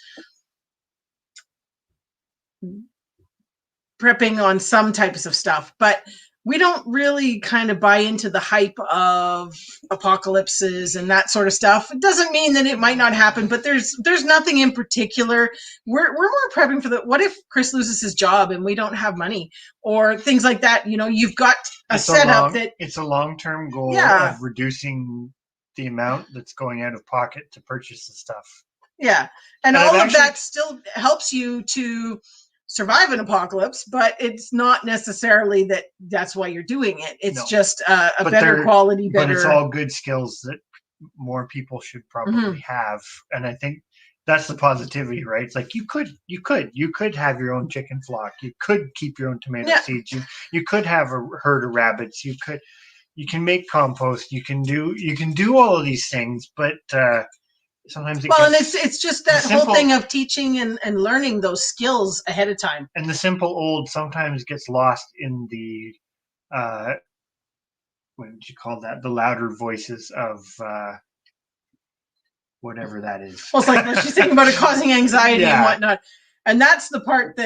prepping on some types of stuff, but we don't really kind of buy into the hype of apocalypses and that sort of stuff. It doesn't mean that it might not happen, but there's nothing in particular. We're more prepping for what if Chris loses his job and we don't have money or things like that. You know, you've got setup that it's a long-term goal of reducing the amount that's going out of pocket to purchase the stuff. Yeah. And all of that still helps you to survive an apocalypse, but it's not necessarily that's why you're doing it. It's just a better quality, But it's all good skills that more people should probably have. And I think that's the positivity, right? It's like you could have your own chicken flock. You could keep your own tomato seeds. You could have a herd of rabbits. You can make compost. You can do all of these things, but sometimes and it's just that whole thing of teaching and learning those skills ahead of time. And the simple old sometimes gets lost in the what did you call that? The louder voices of whatever that is. Well, it's like she's thinking about it causing anxiety and whatnot. And that's the part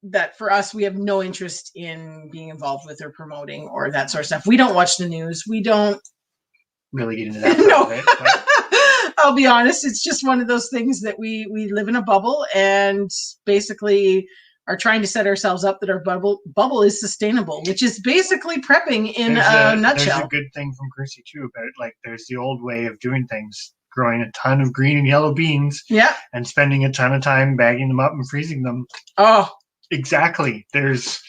that for us we have no interest in being involved with or promoting or that sort of stuff. We don't watch the news. We don't really get into that part of it. But I'll be honest, it's just one of those things that we live in a bubble and basically are trying to set ourselves up that our bubble is sustainable, which is basically prepping in a nutshell. There's a good thing from Chrissy too about like there's the old way of doing things, growing a ton of green and yellow beans and spending a ton of time bagging them up and freezing them. Oh, exactly. There's,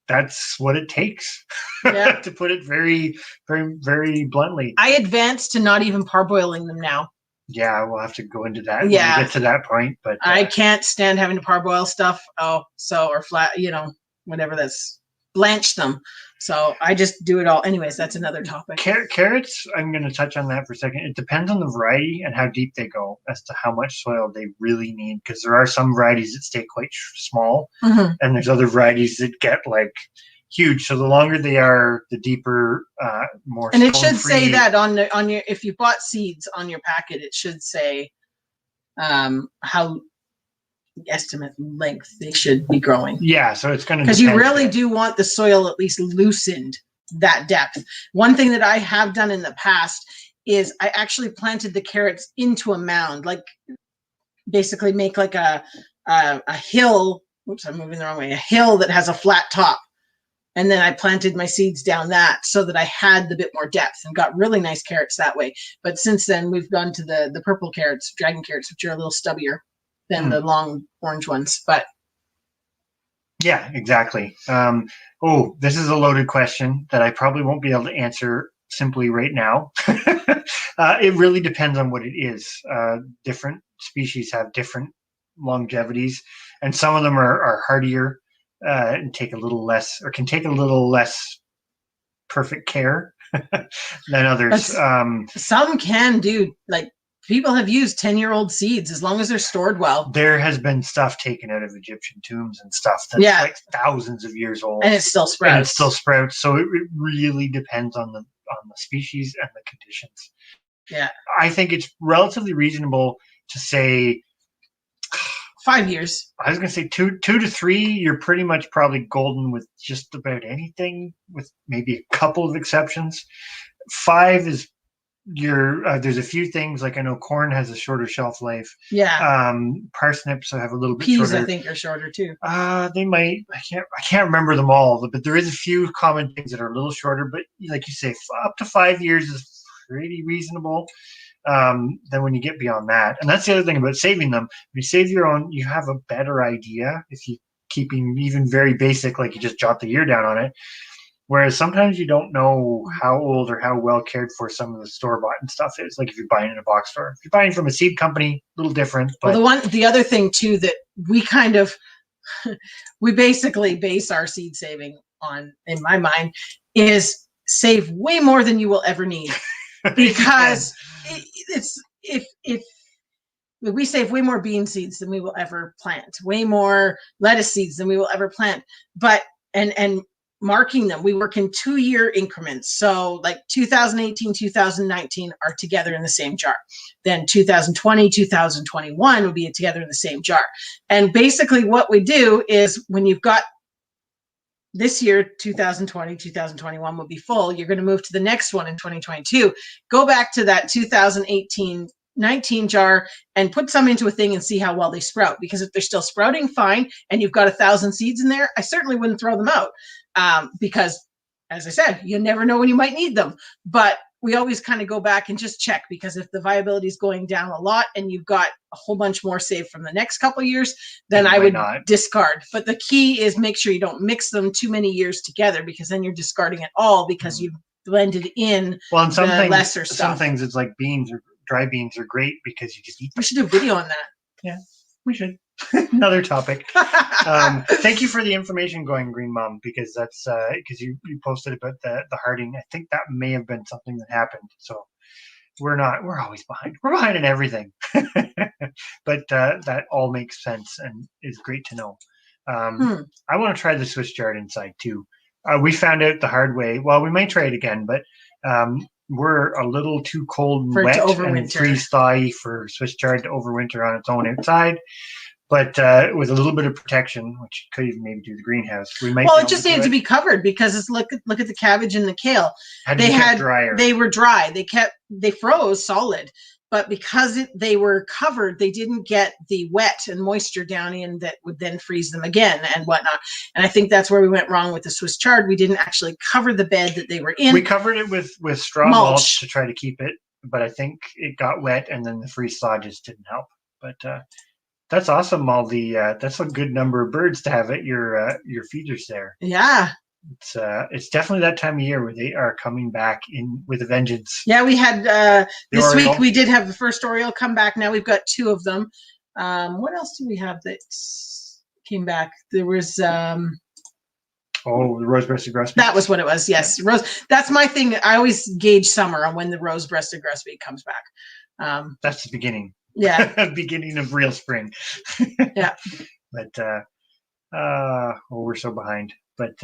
that's what it takes to put it very, very, very bluntly. I advanced to not even parboiling them now. Yeah, we'll have to go into that when we get to that point. But I can't stand having to parboil stuff. Or flat, whatever that's blanch them. So I just do it all. Anyways, that's another topic. Carrots, I'm going to touch on that for a second. It depends on the variety and how deep they go as to how much soil they really need. Because there are some varieties that stay quite small, and there's other varieties that get like huge. So the longer they are, the deeper, more. And it should say that on your if you bought seeds on your packet, it should say how estimate length they should be growing. Yeah, so it's going to because you really do want the soil at least loosened that depth. One thing that I have done in the past is I actually planted the carrots into a mound. Like basically make like a hill. Oops, I'm moving the wrong way. A hill that has a flat top. And then I planted my seeds down that so that I had the bit more depth and got really nice carrots that way. But since then, we've gone to the purple carrots, dragon carrots, which are a little stubbier than the long orange ones. But yeah, exactly. Oh, this is a loaded question that I probably won't be able to answer simply right now. It really depends on what it is. Different species have different longevities, and some of them are hardier and take a little less, or can take a little less perfect care than others. Some can do, like, people have used 10-year-old seeds as long as they're stored well. There has been stuff taken out of Egyptian tombs and stuff that's like thousands of years old, and it still sprouts. So it really depends on the species and the conditions. Yeah, I think it's relatively reasonable to say 5 years. I was going to say two to three. You're pretty much probably golden with just about anything, with maybe a couple of exceptions. 5 is there's a few things, like I know corn has a shorter shelf life. Yeah. Parsnips have a little bit Peas, shorter. I think, are shorter too. They might. I can't remember them all, but there is a few common things that are a little shorter. But like you say, up to 5 years is pretty reasonable. Then when you get beyond that, and that's the other thing about saving them, when you save your own, you have a better idea if you keeping even very basic, like you just jot the year down on it. Whereas sometimes you don't know how old or how well cared for some of the store-bought and stuff is. Like if you're buying in a box store, if you're buying from a seed company, a little different. But the other thing too that we kind of we basically base our seed saving on, in my mind, is save way more than you will ever need, because it's if we save way more bean seeds than we will ever plant, way more lettuce seeds than we will ever plant, but and marking them, we work in 2-year increments. So like 2018, 2019 are together in the same jar. Then 2020, 2021 will be together in the same jar. And basically what we do is, when you've got this year, 2020, 2021 will be full, you're going to move to the next one in 2022. Go back to that 2018-19 jar and put some into a thing and see how well they sprout. Because if they're still sprouting, fine, and you've got 1,000 seeds in there, I certainly wouldn't throw them out. Because, as I said, you never know when you might need them. But we always kind of go back and just check, because if the viability is going down a lot and you've got a whole bunch more saved from the next couple of years, then I would discard. But the key is make sure you don't mix them too many years together, because then you're discarding it all because you've blended in the lesser stuff. Some things, it's like beans, or dry beans are great because you just eat them. We should do a video on that. Yeah, we should. Another topic. Thank you for the information, Going Green Mom, because that's because you posted about the harding. I think that may have been something that happened. So we're always behind. We're behind in everything. But that all makes sense and is great to know. I want to try the Swiss chard inside too. We found out the hard way. Well, we might try it again, but we're a little too cold and wet and freeze-thawy for Swiss chard to overwinter on its own outside. But with a little bit of protection, which could even maybe do the greenhouse, we might. Well, it just needed to be covered, because it's look at the cabbage and the kale. They were dry. They froze solid, but because they were covered, they didn't get the wet and moisture down in that would then freeze them again and whatnot. And I think that's where we went wrong with the Swiss chard. We didn't actually cover the bed that they were in. We covered it with straw mulch to try to keep it, but I think it got wet, and then the freeze thaw just didn't help. But that's awesome, Molly. That's a good number of birds to have at your feeders there. Yeah. It's definitely that time of year where they are coming back in with a vengeance. Yeah, we had this week we did have the first Oriole come back. Now we've got 2 of them. What else do we have that came back? There was the rose-breasted grosbeak. That was what it was. Yes, rose. That's my thing. I always gauge summer on when the rose-breasted grosbeak comes back. That's the beginning. Yeah. Beginning of real spring. Yeah. But we're so behind. But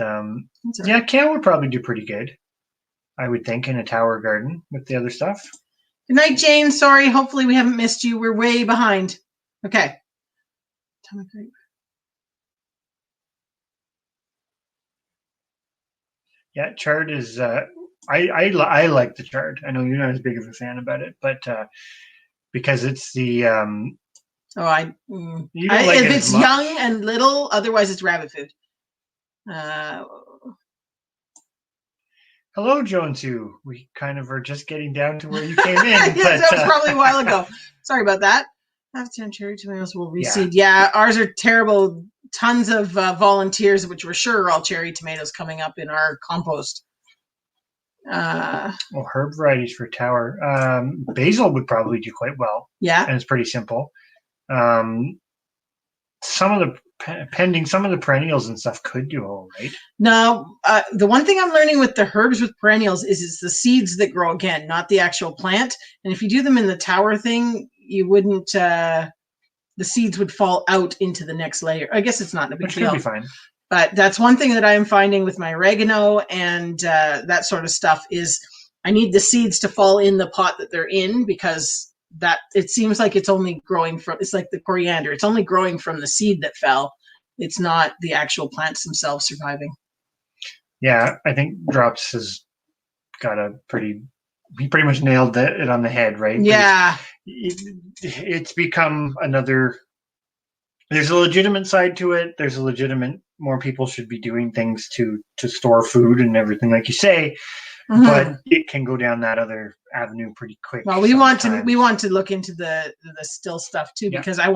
yeah, kale would probably do pretty good, I would think, in a tower garden with the other stuff. Good night, Jane. Sorry. Hopefully we haven't missed you. We're way behind. Okay. Yeah, chard is I like the chard. I know you're not as big of a fan about it, but because it's the So You don't like if it it's as much. young and little, otherwise it's rabbit food. Hello, Joan Sue. We kind of are just getting down to where you came in. Yes, but, that was probably a while ago. Sorry about that. Half 10 cherry tomatoes will reseed. Yeah, ours are terrible. Tons of volunteers, which we're sure are all cherry tomatoes, coming up in our compost. Well, herb varieties for tower. Basil would probably do quite well. Yeah. And it's pretty simple. Some of the perennials and stuff could do all right. Now, the one thing I'm learning with the herbs with perennials is it's the seeds that grow again, not the actual plant. And if you do them in the tower thing, you wouldn't. The seeds would fall out into the next layer. I guess it's not a big deal. Which could be fine. But that's one thing that I am finding with my oregano and that sort of stuff is I need the seeds to fall in the pot that they're in, because that it seems like it's only growing from, it's like the coriander, it's only growing from the seed that fell. It's not the actual plants themselves surviving. Yeah, I think Drops has got he pretty much nailed it on the head, right? Yeah. It's become another, there's a legitimate side to it. There's a legitimate, more people should be doing things to store food and everything, like you say. Mm-hmm. But it can go down that other avenue pretty quick. Well, we want to look into the still stuff too, because I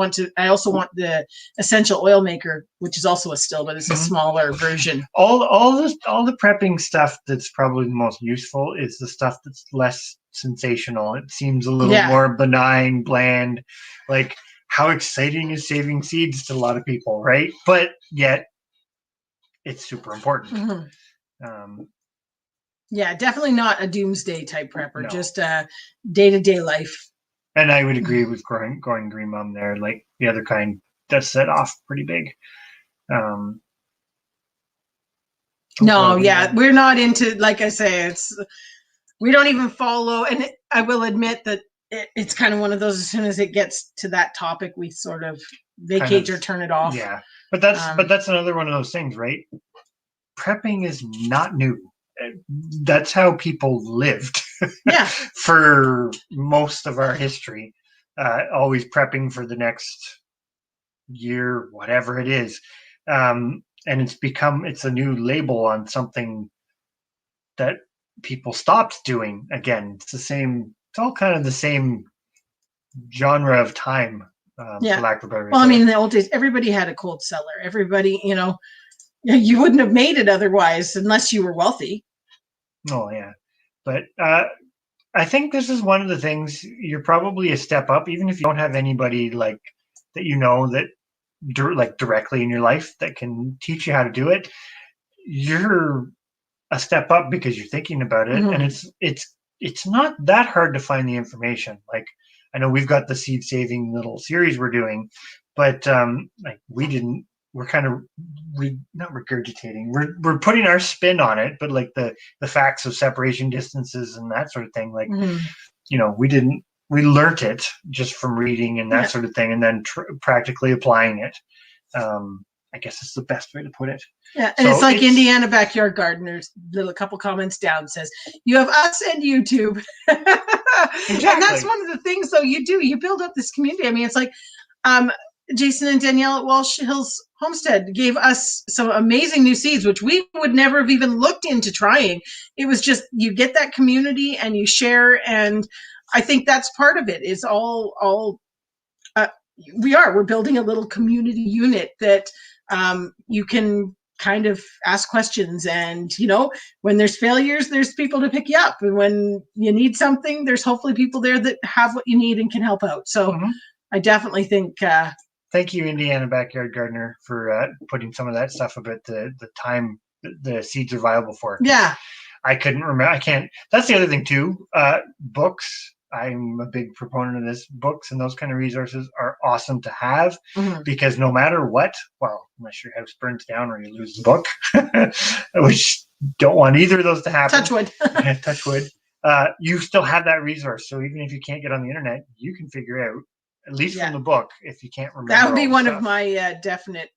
also want the essential oil maker, which is also a still, but it's a smaller version. All the prepping stuff that's probably the most useful is the stuff that's less sensational. It seems a little more benign, bland. Like, how exciting is saving seeds to a lot of people, right? But yet, it's super important. Yeah, definitely not a doomsday type prepper, just a day-to-day life. And I would agree with growing Green Mom there. Like, the other kind does set off pretty big. We're not into, like I say, we don't even follow. And I will admit that it's kind of one of those, as soon as it gets to that topic, we sort of vacate or turn it off. Yeah, but that's another one of those things, right? Prepping is not new. That's how people lived for most of our history, always prepping for the next year, whatever it is. And it's a new label on something that people stopped doing. Again, it's all kind of the same genre of time, for lack of a better. Well, I mean, in the old days, everybody had a cold cellar. Everybody, you wouldn't have made it otherwise unless you were wealthy. Oh, yeah. But I think this is one of the things, you're probably a step up, even if you don't have anybody like that that directly in your life that can teach you how to do it. You're a step up because you're thinking about it, and it's not that hard to find the information. Like, I know we've got the seed saving little series we're doing, but we're kind of not regurgitating. We're putting our spin on it, but like the facts of separation distances and that sort of thing. Like, we learnt it just from reading and that sort of thing, and then practically applying it. I guess it's the best way to put it. Yeah, and it's like Indiana Backyard Gardeners, little couple comments down says, you have us and YouTube. Exactly. And that's one of the things, though, you build up this community. I mean, it's like Jason and Danielle at Walsh Hills Homestead gave us some amazing new seeds, which we would never have even looked into trying. It was just, you get that community and you share, and I think that's part of it. Is we're building a little community unit that you can kind of ask questions, and when there's failures, there's people to pick you up, and when you need something, there's hopefully people there that have what you need and can help out. So I definitely think thank you, Indiana Backyard Gardener, for putting some of that stuff about the time the seeds are viable for. Yeah, I couldn't remember. I can't. That's the other thing too. Books. I'm a big proponent of this. Books and those kind of resources are awesome to have, because no matter what, well, unless your house burns down or you lose the book, which don't want either of those to happen. Touch wood. Touch wood. You still have that resource. So even if you can't get on the internet, you can figure out, at least from the book, if you can't remember. That would be one of my definite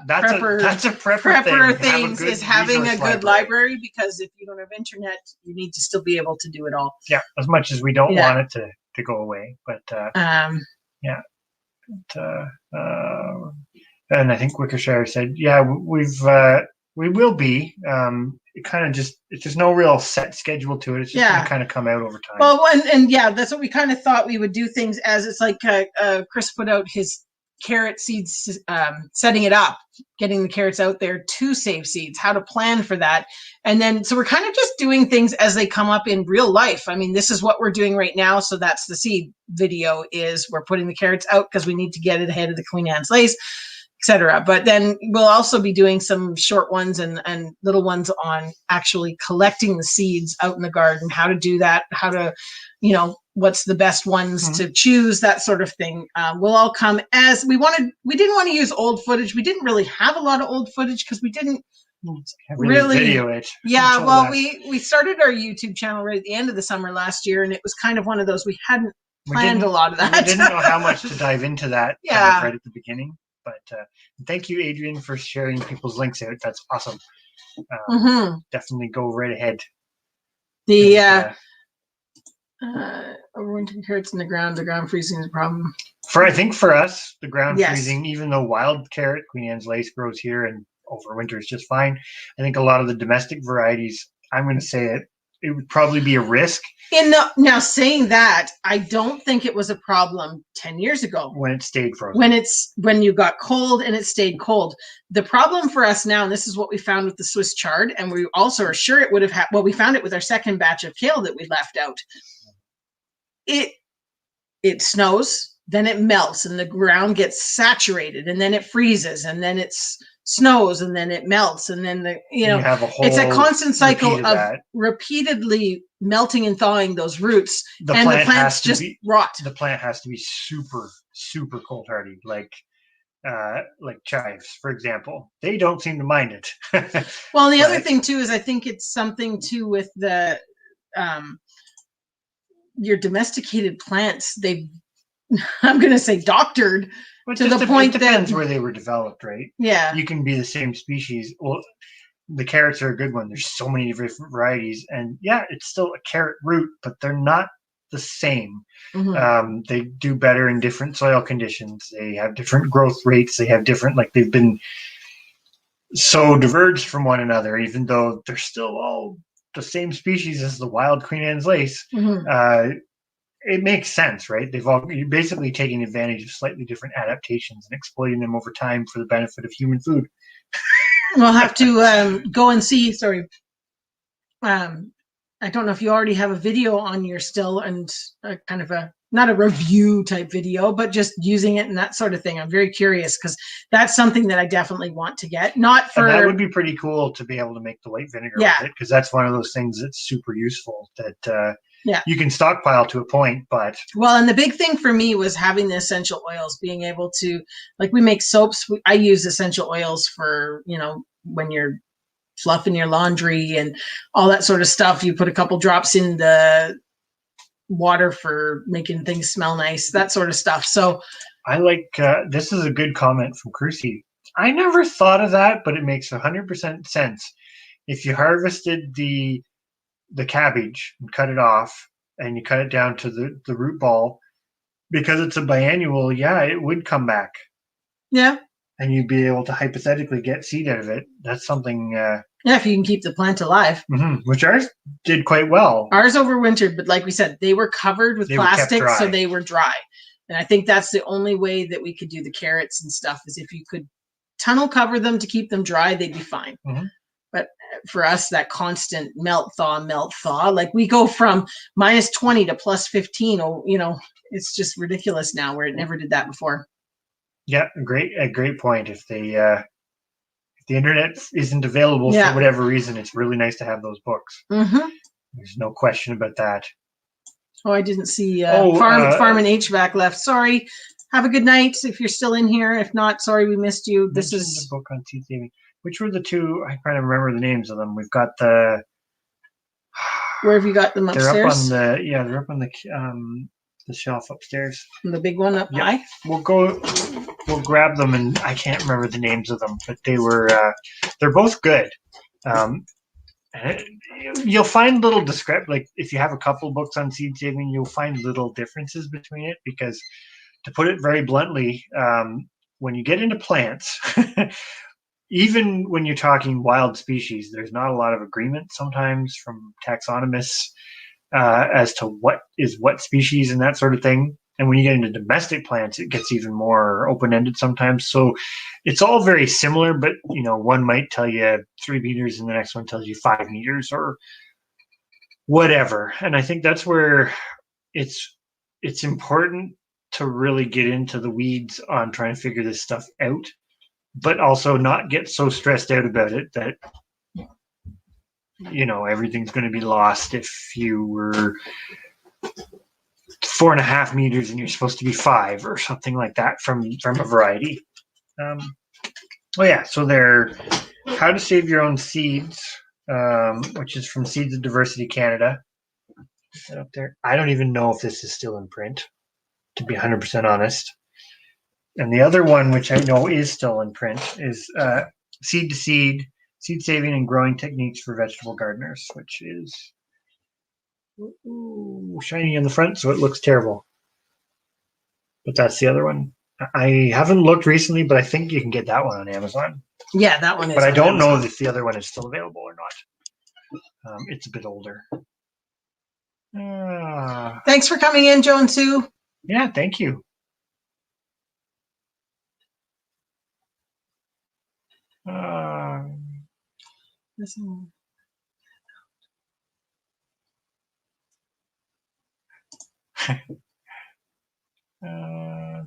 that's a prepper things, is having a good library, because if you don't have internet, you need to still be able to do it all. Yeah, as much as we don't want it to go away, but And I think Wickershire said, yeah, we will be. It kind of just, there's no real set schedule to it. It's just going to kind of come out over time. Well, and yeah, that's what we kind of thought we would do things as. It's like Chris put out his carrot seeds, setting it up, getting the carrots out there to save seeds, how to plan for that. And then, so we're kind of just doing things as they come up in real life. I mean, this is what we're doing right now. So that's the seed video, is we're putting the carrots out because we need to get it ahead of the Queen Anne's lace, etc. But then we'll also be doing some short ones and little ones on actually collecting the seeds out in the garden, how to do that, how to, what's the best ones to choose, that sort of thing. Will all come as we wanted. We didn't want to use old footage. We didn't really have a lot of old footage because we didn't really video it. Yeah, well, we started our YouTube channel right at the end of the summer last year, and it was kind of one of those, we hadn't planned a lot of that. We didn't know how much to dive into that kind of right at the beginning. But thank you, Adrian, for sharing people's links out. That's awesome. Definitely go right ahead. The overwintering carrots in the ground freezing is a problem. I think for us, the ground freezing, even though wild carrot, Queen Anne's lace, grows here and overwinters just fine, I think a lot of the domestic varieties, I'm going to say it would probably be a risk. Now saying that, I don't think it was a problem 10 years ago. When it stayed frozen. When you got cold and it stayed cold. The problem for us now, and this is what we found with the Swiss chard, and we also are sure it would have we found it with our second batch of kale that we left out. It snows, then it melts, and the ground gets saturated, and then it freezes, and then it snows, and then it melts, and then it's a constant cycle of repeatedly melting and thawing those roots, the plants just rot. The plant has to be super, super cold hardy, like chives, for example. They don't seem to mind it. Well, the other thing too is I think it's something too with the your domesticated plants. I'm going to say doctored to the point that it depends where they were developed, right? Yeah, you can be the same species. Well, the carrots are a good one. There's so many different varieties, and it's still a carrot root, but they're not the same. They do better in different soil conditions. They have different growth rates. They have different, they've been so diverged from one another, even though they're still all the same species as the wild Queen Anne's lace. It makes sense, right? You're basically taking advantage of slightly different adaptations and exploiting them over time for the benefit of human food. We'll have to go and see. Sorry. I don't know if you already have a video on your still, and kind of not a review type video, but just using it and that sort of thing. I'm very curious because that's something that I definitely want to get. And that would be pretty cool to be able to make the white vinegar with it, because that's one of those things that's super useful that you can stockpile to a point, but and the big thing for me was having the essential oils, being able to, we make soaps. I use essential oils for, when you're fluffing your laundry and all that sort of stuff. You put a couple drops in the water for making things smell nice, that sort of stuff. So I like, this is a good comment from Crucy. I never thought of that, but it makes 100% sense. If you harvested the cabbage and cut it off, and you cut it down to the root ball, because it's a biannual, it would come back. Yeah. And you'd be able to hypothetically get seed out of it. That's something. If you can keep the plant alive. Which ours did quite well. Ours overwintered, but like we said, they were covered with plastic, so they were dry. And I think that's the only way that we could do the carrots and stuff, is if you could tunnel cover them to keep them dry, they'd be fine. But for us, that constant melt, thaw, we go from -20 to +15. It's just ridiculous now, where it never did that before. Yeah, a great point. If the internet isn't available for whatever reason, it's really nice to have those books. There's no question about that. Oh, I didn't see Farm and HVAC left. Sorry. Have a good night if you're still in here. If not, sorry we missed you. This is the book on seed saving. Which were the two? I can't remember the names of them. We've got the. Where have you got them upstairs? They're up on the shelf upstairs. The big one up high. We'll grab them, and I can't remember the names of them, but they're both good. You'll find little if you have a couple books on seed saving, you'll find little differences between it, because to put it very bluntly, when you get into plants, even when you're talking wild species, there's not a lot of agreement sometimes from taxonomists as to what is what species and that sort of thing. And when you get into domestic plants, it gets even more open-ended sometimes. So it's all very similar, but one might tell you 3 meters and the next one tells you 5 meters or whatever. And I think that's where it's important to really get into the weeds on trying to figure this stuff out, but also not get so stressed out about it that everything's going to be lost if you were 4.5 meters and you're supposed to be 5 or something like that from a variety. So they're How to Save Your Own Seeds, which is from Seeds of Diversity Canada. Up there. I don't even know if this is still in print, to be 100% honest. And the other one, which I know is still in print, is Seed to Seed, Seed Saving and Growing Techniques for Vegetable Gardeners, which is shiny on the front, so it looks terrible. But that's the other one. I haven't looked recently, but I think you can get that one on Amazon. Yeah, that one is. But I don't know if the other one is still available or not. It's a bit older. Thanks for coming in, Joe and Sue. Yeah, thank you.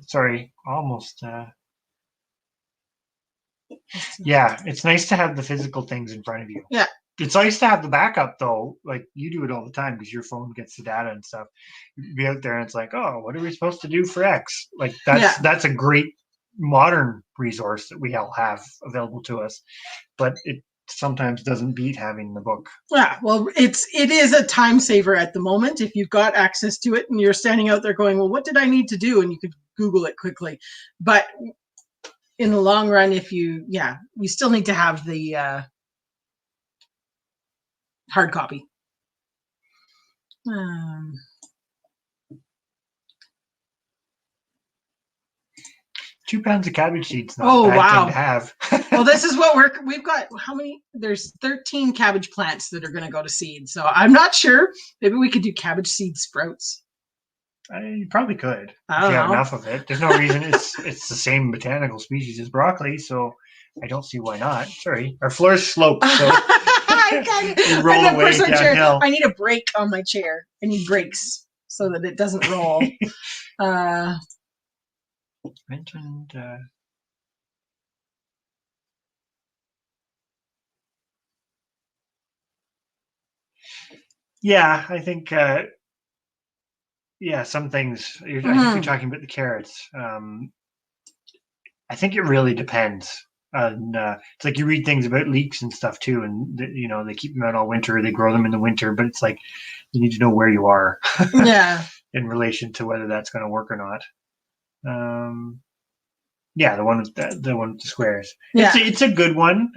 Sorry, almost. Yeah, it's nice to have the physical things in front of you. Yeah. It's nice to have the backup, though. Like, you do it all the time because your phone gets the data and stuff. You'd be out there and it's like, oh, what are we supposed to do for X? Like, that's a great modern resource that we all have available to us. But it sometimes doesn't beat having the book. Yeah, well, it is a time saver at the moment if you've got access to it and you're standing out there going, well, what did I need to do? And you could Google it quickly. But in the long run, if you still need to have the hard copy. 2 pounds of cabbage seeds. Not a bad thing to have. Well, this is what we've got. How many? There's 13 cabbage plants that are going to go to seed. So I'm not sure. Maybe we could do cabbage seed sprouts. You probably could if you have enough of it. There's no reason. It's the same botanical species as broccoli, so I don't see why not. Sorry, our floor is sloped, so you roll away downhill. I need a brake on my chair. I need brakes so that it doesn't roll. Mentioned. Yeah, I think. Some things. I think you're talking about the carrots. I think it really depends. It's like you read things about leeks and stuff too, and they keep them out all winter. They grow them in the winter, but it's like you need to know where you are. Yeah. In relation to whether that's going to work or not. The one with the squares. Yeah. It's a good one.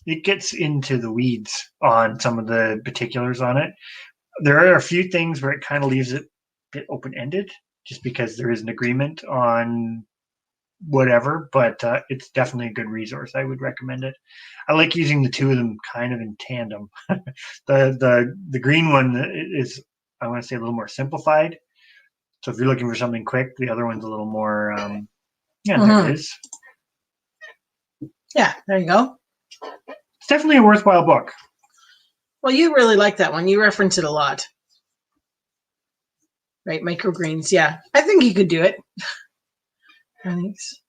It gets into the weeds on some of the particulars on it. There are a few things where it kind of leaves it a bit open-ended, just because there is an agreement on whatever, but it's definitely a good resource. I would recommend it. I like using the two of them kind of in tandem. The green one is, I want to say, a little more simplified. So if you're looking for something quick, the other one's a little more, there it is. Yeah, there you go. It's definitely a worthwhile book. Well, you really like that one. You reference it a lot. Right, microgreens. Yeah, I think you could do it. Thanks.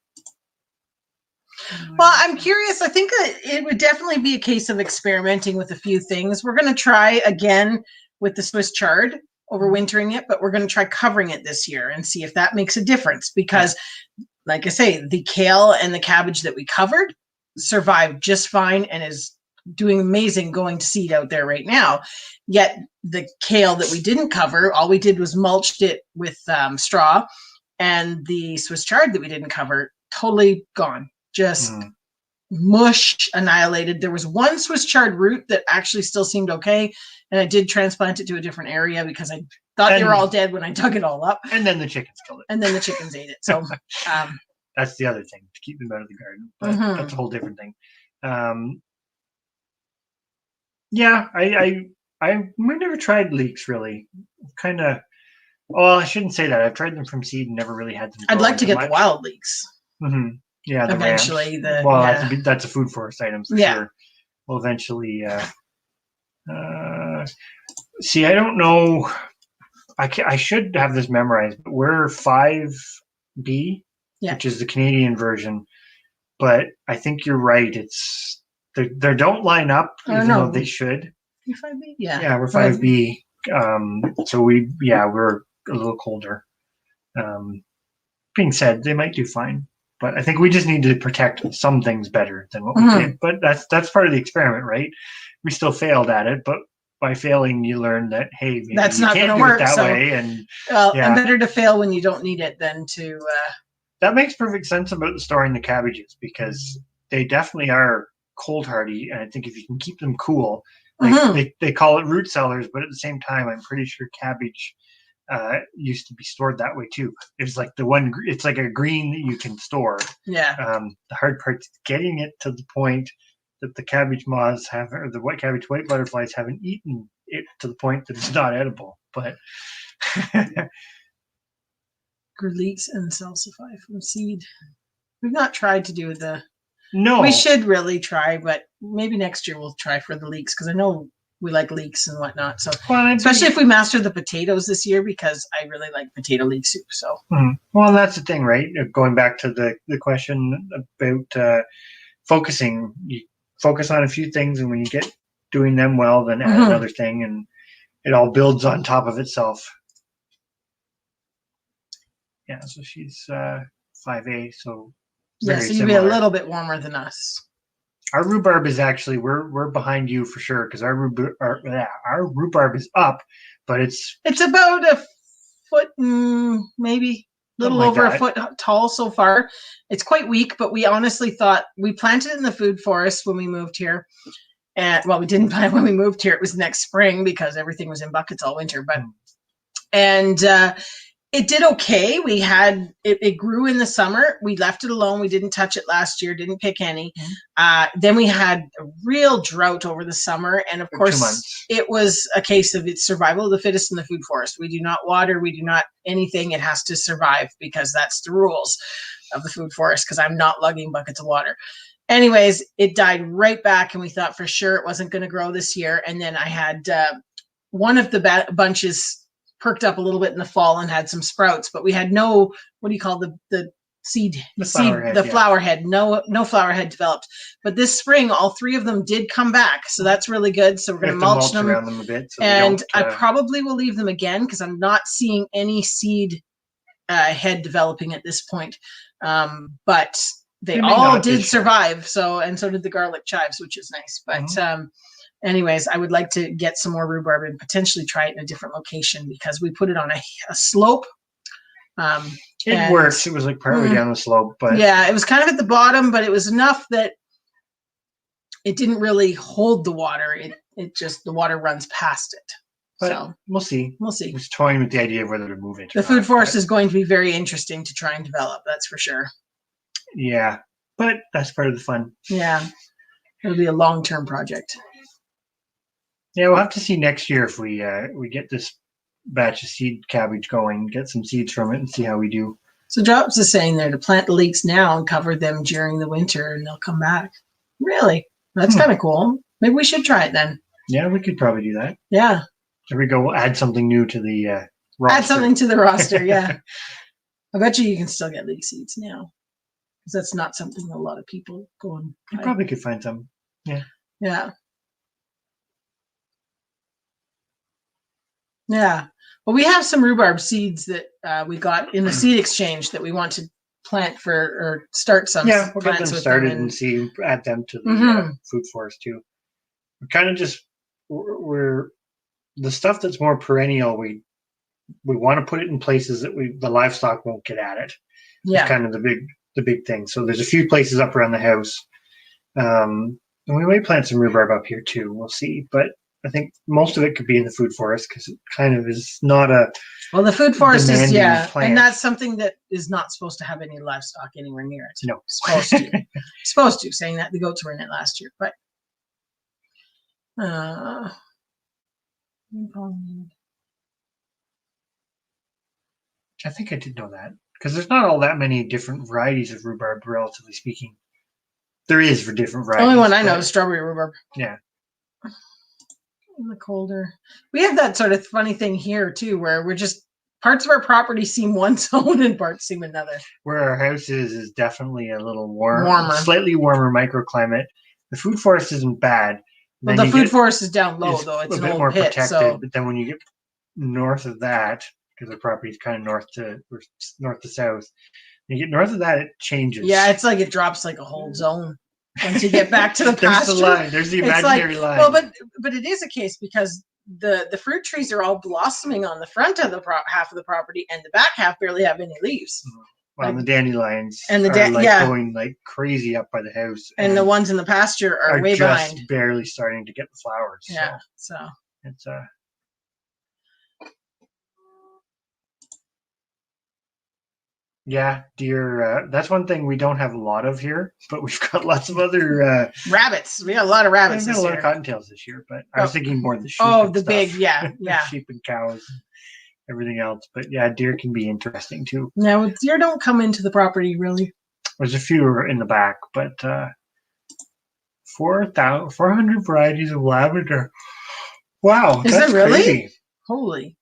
Well, I'm curious. I think that it would definitely be a case of experimenting with a few things. We're going to try again with the Swiss chard, overwintering it, but we're going to try covering it this year and see if that makes a difference. Because, like I say, the kale and the cabbage that we covered survived just fine and is doing amazing going to seed out there right now. Yet the kale that we didn't cover, all we did was mulched it with straw, and the Swiss chard that we didn't cover, totally gone. Just mush annihilated. There was one Swiss chard root that actually still seemed okay, and I did transplant it to a different area because I thought they were all dead when I dug it all up. And then the chickens killed it. And then the chickens ate it. So that's the other thing, to keep them out of the garden. But that's a whole different thing. Yeah, we never tried leeks really. Kind of. Well, I shouldn't say that. I've tried them from seed and never really had them. I'd like to get the wild leeks. Mm-hmm. Yeah, the eventually. That's a food forest item for sure. We'll eventually. See, I don't know. I should have this memorized, but we're 5B, which is the Canadian version. But I think you're right. They don't line up, even though they should. You're 5B? Yeah. Yeah, we're 5B. So we're a little colder. Being said, they might do fine. But I think we just need to protect some things better than what we did. But that's part of the experiment, right? We still failed at it, but by failing, you learn that, hey, maybe that's you not can't do work it that way. And better to fail when you don't need it than to. That makes perfect sense about storing the cabbages, because they definitely are cold hardy, and I think if you can keep them cool, like they call it root cellars, but at the same time, I'm pretty sure cabbage used to be stored that way too. It's like it's like a green that you can store. Yeah. The hard part is getting it to the point that the cabbage moths or the white butterflies haven't eaten it to the point that it's not edible. But leeks and salsify from seed. We've not tried to do No. We should really try, but maybe next year we'll try for the leeks, because I know we like leeks and whatnot. So especially if we master the potatoes this year, because I really like potato leek soup. So well, that's the thing, right? Going back to the question about focusing, you focus on a few things, and when you get doing them well, then add another thing, and it all builds on top of itself. Yeah, so she's 5A, so so you'd be a little bit warmer than us. Our rhubarb is actually we're behind you for sure, because our rhubarb is up, but it's about a foot, maybe a little over a foot tall so far. It's quite weak, but we honestly thought we planted it in the food forest when we moved here. And we didn't plant when we moved here. It was next spring because everything was in buckets all winter. But it did okay. We had it grew in the summer. We left it alone. We didn't touch it last year. Didn't pick any. Then we had a real drought over the summer, and of course, it was a case of it's survival of the fittest in the food forest. We do not water. We do not anything. It has to survive, because that's the rules of the food forest. Because I'm not lugging buckets of water. Anyways, it died right back, and we thought for sure it wasn't going to grow this year. And then I had one of the bunches perked up a little bit in the fall and had some sprouts, but we had no, what do you call the seed? Flower head. No flower head developed. But this spring, all three of them did come back, so that's really good. So we're going to mulch them around them a bit, and I probably will leave them again, because I'm not seeing any seed head developing at this point. But they all did survive. So did the garlic chives, which is nice. But anyways, I would like to get some more rhubarb and potentially try it in a different location, because we put it on a slope. It works. It was like partly down the slope, but it was kind of at the bottom, but it was enough that it didn't really hold the water. It just, the water runs past it. But so we'll see. We'll see. I was toying with the idea of whether to move it. The food forest is going to be very interesting to try and develop. That's for sure. Yeah, but that's part of the fun. Yeah, it'll be a long-term project. Yeah, we'll have to see next year if we get this batch of seed cabbage going, get some seeds from it, and see how we do. So Drops is saying there to plant the leeks now and cover them during the winter, and they'll come back. Really? That's kind of cool. Maybe we should try it then. Yeah, we could probably do that. Yeah. There we go. We'll add something new to the roster. Add something to the roster, yeah. I bet you can still get leek seeds now, because that's not something a lot of people go and buy. You probably could find some. Yeah. Yeah. Yeah. Well, we have some rhubarb seeds that we got in the seed exchange that we want to plant or start some. Yeah, we'll get them started and see, add them to the food forest too. We're kind of we're the stuff that's more perennial. We want to put it in places that the livestock won't get at it. Yeah, it's kind of the big thing. So there's a few places up around the house And we might plant some rhubarb up here too. We'll see. But I think most of it could be in the food forest because it kind of is not a well, the food forest is plant. and that's something that is not supposed to have any livestock anywhere near it. No, supposed to. Supposed to. Saying that the goats were in it last year, but I think I did know that because there's not all that many different varieties of rhubarb, relatively speaking. There is for different varieties. The only one I know is strawberry rhubarb. Yeah. In the colder, we have that sort of funny thing here too, where we're just parts of our property seem one zone and parts seem another. Where our house is definitely a little warmer, slightly warmer microclimate. The food forest isn't bad. Well, the food forest is down low, though. It's an old pit, protected. So. But then when you get north of that, because the property is kind of north to south, when you get north of that, it changes. Yeah, it's like it drops like a whole zone once you get back to the pasture. There's the line. There's the imaginary line. Well, but it is a case because the fruit trees are all blossoming on the front of the half of the property, and the back half barely have any leaves. Well, and the dandelions are going like crazy up by the house, and the ones in the pasture are way just behind, barely starting to get the flowers. Yeah, so it's yeah, deer. That's one thing we don't have a lot of here, but we've got lots of other rabbits. We got a lot of rabbits. We've got a lot of cottontails this year, but I was thinking more of the sheep. Oh, the big, yeah. Sheep and cows, and everything else. But yeah, deer can be interesting too. No, deer don't come into the property really. There's a few in the back, but 400 varieties of lavender. Wow, is it really? Crazy. Holy!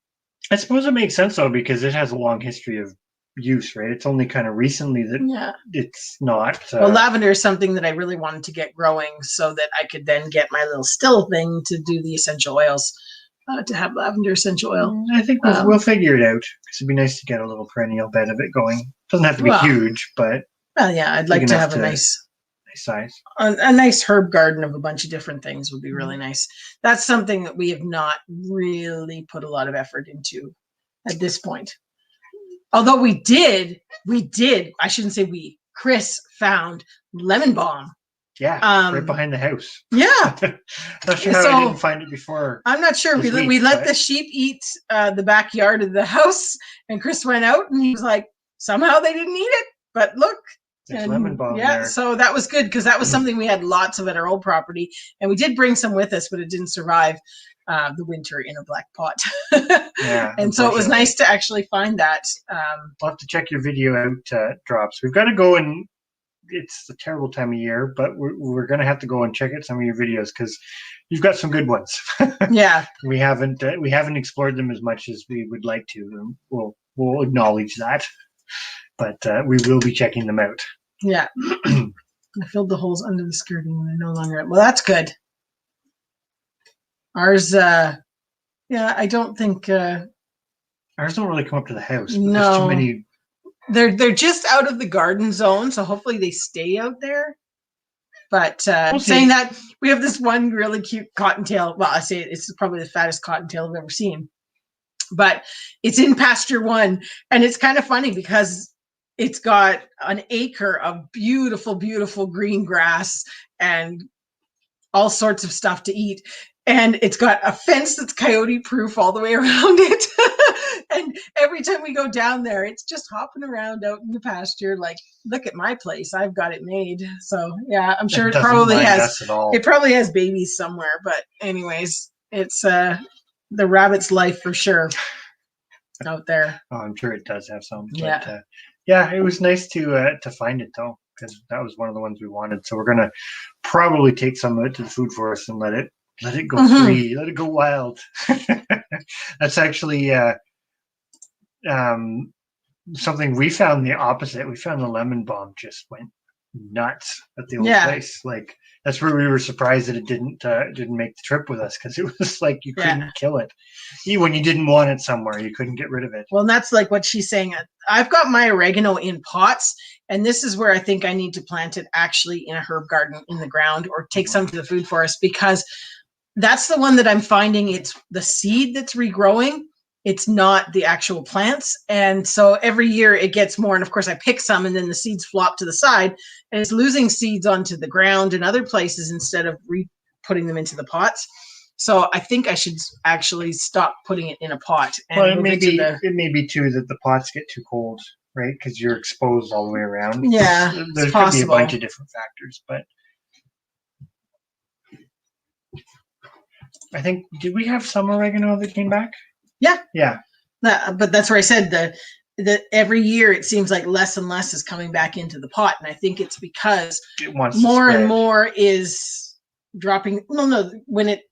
I suppose it makes sense though because it has a long history of use, right? It's only kind of recently that it's not. Well, lavender is something that I really wanted to get growing so that I could then get my little still thing to do the essential oils, to have lavender essential oil. I think we'll figure it out because it'd be nice to get a little perennial bed of it going. Doesn't have to be huge, but yeah, I'd like to have a nice size. A nice herb garden of a bunch of different things would be really nice. That's something that we have not really put a lot of effort into at this point. Although we did, I shouldn't say we, Chris found lemon balm. Yeah, right behind the house. Yeah. Not sure how I didn't find it before. I'm not sure. We let the sheep eat the backyard of the house, and Chris went out and he was like, somehow they didn't eat it, but look. There's lemon balm there. So that was good because that was something we had lots of at our old property, and we did bring some with us, but it didn't survive the winter in a black pot. Yeah, and so it was nice to actually find that. We'll have to check your video out, Drops. We've got to go and it's a terrible time of year, but we're going to have to go and check out some of your videos because you've got some good ones. Yeah, we haven't explored them as much as we would like to, and we'll acknowledge that. But we will be checking them out. Yeah. I filled the holes under the skirting and they're no longer. Well, that's good. Ours, I don't think. Ours don't really come up to the house. But no. There's too many. They're just out of the garden zone, so hopefully they stay out there. But saying that, we have this one really cute cottontail. Well, I say it's probably the fattest cottontail I've ever seen. But it's in pasture 1, and it's kind of funny because it's got an acre of beautiful, beautiful green grass and all sorts of stuff to eat. And it's got a fence that's coyote proof all the way around it. And every time we go down there, it's just hopping around out in the pasture. Like, look at my place. I've got it made. So yeah, I'm sure it probably has babies somewhere. But anyways, it's the rabbit's life for sure out there. Oh, I'm sure it does have some. Yeah. But, yeah, it was nice to find it though, because that was one of the ones we wanted. So we're gonna probably take some of it to the food forest and let it go free, let it go wild. That's actually something we found the opposite. We found the lemon balm just went nuts at the old place. Like that's where we were surprised that it didn't make the trip with us because it was like you couldn't kill it. When you didn't want it somewhere, you couldn't get rid of it. Well, that's like what she's saying. I've got my oregano in pots, and this is where I think I need to plant it actually in a herb garden in the ground or take some to the food forest because that's the one that I'm finding it's the seed that's regrowing It's not the actual plants. And so every year it gets more. And of course I pick some and then the seeds flop to the side and it's losing seeds onto the ground and other places instead of putting them into the pots. So I think I should actually stop putting it in a pot. And well, it may be too that the pots get too cold, right? Because you're exposed all the way around. Yeah, there could be a bunch of different factors, but I think, did we have some oregano that came back? Yeah. Yeah. But that's where I said that every year it seems like less and less is coming back into the pot. And I think it's because more and more is dropping. No, when it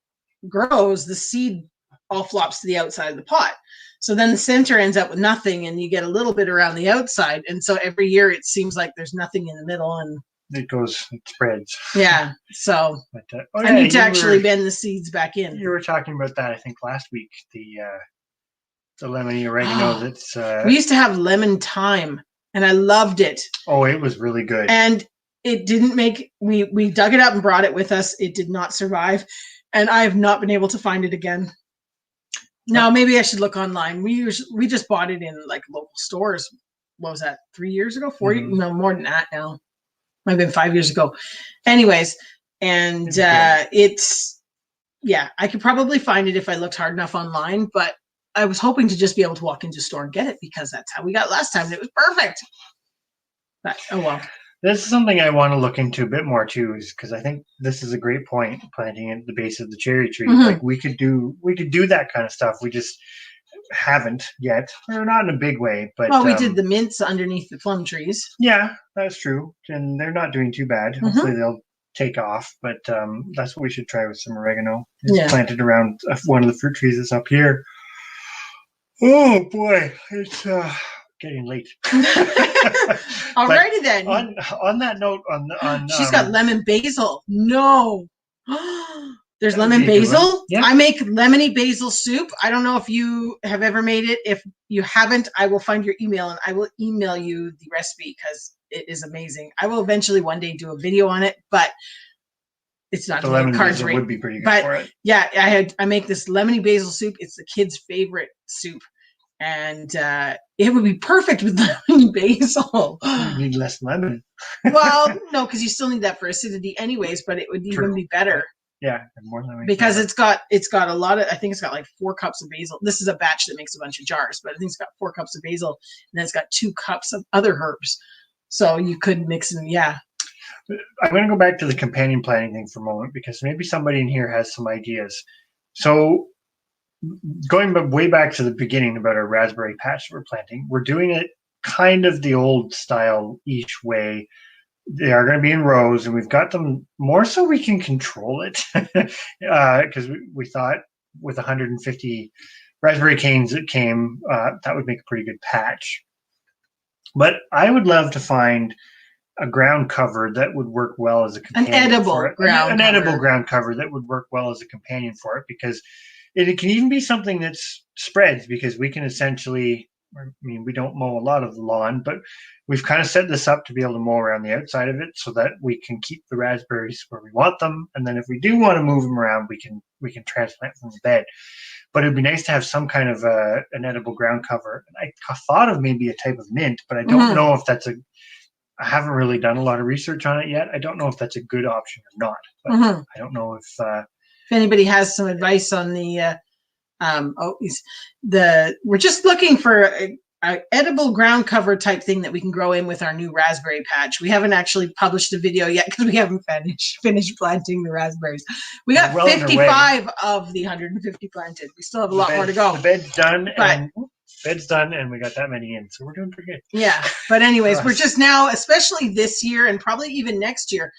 grows, the seed all flops to the outside of the pot. So then the center ends up with nothing and you get a little bit around the outside. And so every year it seems like there's nothing in the middle and it spreads. Yeah. So I need to actually bend the seeds back in. You were talking about that, I think, last week, the lemony oregano that's we used to have lemon thyme and I loved it. Oh, it was really good. And it didn't make we dug it up and brought it with us. It did not survive. And I have not been able to find it again. Now maybe I should look online. We just bought it in like local stores. What was that? 3 years ago? 4 years? No, more than that now. Might have been 5 years ago. Anyways, and it's I could probably find it if I looked hard enough online, but I was hoping to just be able to walk into a store and get it because that's how we got last time and it was perfect. But oh well. This is something I want to look into a bit more too, is because I think this is a great point, planting at the base of the cherry tree. Mm-hmm. Like we could do that kind of stuff. We just haven't yet, or not in a big way. But we did the mints underneath the plum trees. Yeah, that's true, and they're not doing too bad. Mm-hmm. Hopefully they'll take off. But that's what we should try with some oregano. It's planted around one of the fruit trees that's up here. Oh boy, it's getting late. Alrighty then. On that note, she's got lemon basil. No. There's lemon basil. Yeah. I make lemony basil soup. I don't know if you have ever made it. If you haven't, I will find your email and I will email you the recipe because it is amazing. I will eventually one day do a video on it, but it's not the lemon basil would be pretty good for it. Yeah, I make this lemony basil soup. It's the kids' favorite soup. And it would be perfect with lemon basil. You need less lemon. Well, no, because you still need that for acidity anyways, but it would even be better. Yeah, more lemon. Because it's got a lot of, I think it's got like 4 cups of basil. This is a batch that makes a bunch of jars, but I think it's got 4 cups of basil and then it's got 2 cups of other herbs. So you could mix them, I'm going to go back to the companion planting thing for a moment because maybe somebody in here has some ideas. So going way back to the beginning about our raspberry patch that we're planting, we're doing it kind of the old style each way. They are going to be in rows, and we've got them more so we can control it because we thought with 150 raspberry canes that came, that would make a pretty good patch. But I would love to find a ground cover that would work well as a companion. An edible ground cover that would work well as a companion for it, because it can even be something that spreads, because we can essentially, we don't mow a lot of the lawn, but we've kind of set this up to be able to mow around the outside of it so that we can keep the raspberries where we want them. And then if we do want to move them around, we can transplant from the bed. But it'd be nice to have some kind of an edible ground cover. I thought of maybe a type of mint, but I don't know if that's I haven't really done a lot of research on it yet. I don't know if that's a good option or not. But I don't know if anybody has some advice on we're just looking for a edible ground cover type thing that we can grow in with our new raspberry patch. We haven't actually published a video yet because we haven't finished planting the raspberries. We got 55 of the 150 planted. We still have a lot more to go. The bed's done, and we got that many in, so we're doing pretty good. Yeah, but anyways, we're just now, especially this year and probably even next year,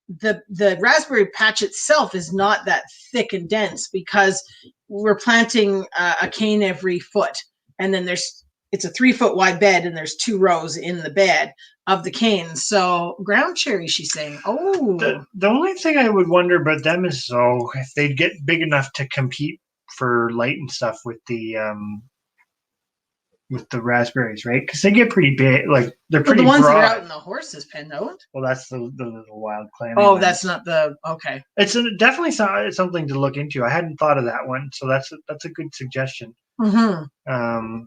the raspberry patch itself is not that thick and dense because we're planting a cane every foot, and then it's a 3-foot wide bed, and there's 2 rows in the bed of the canes. So ground cherry, she's saying. Oh, the only thing I would wonder about them is if they'd get big enough to compete for light and stuff with the with the raspberries, right? Because they get pretty big. Like they're pretty the ones broad. that are out in the horse's pen, though. Well, that's the little wild clammy. Oh, ones. that's not the okay. It's definitely something to look into. I hadn't thought of that one, so that's a good suggestion. Mm-hmm.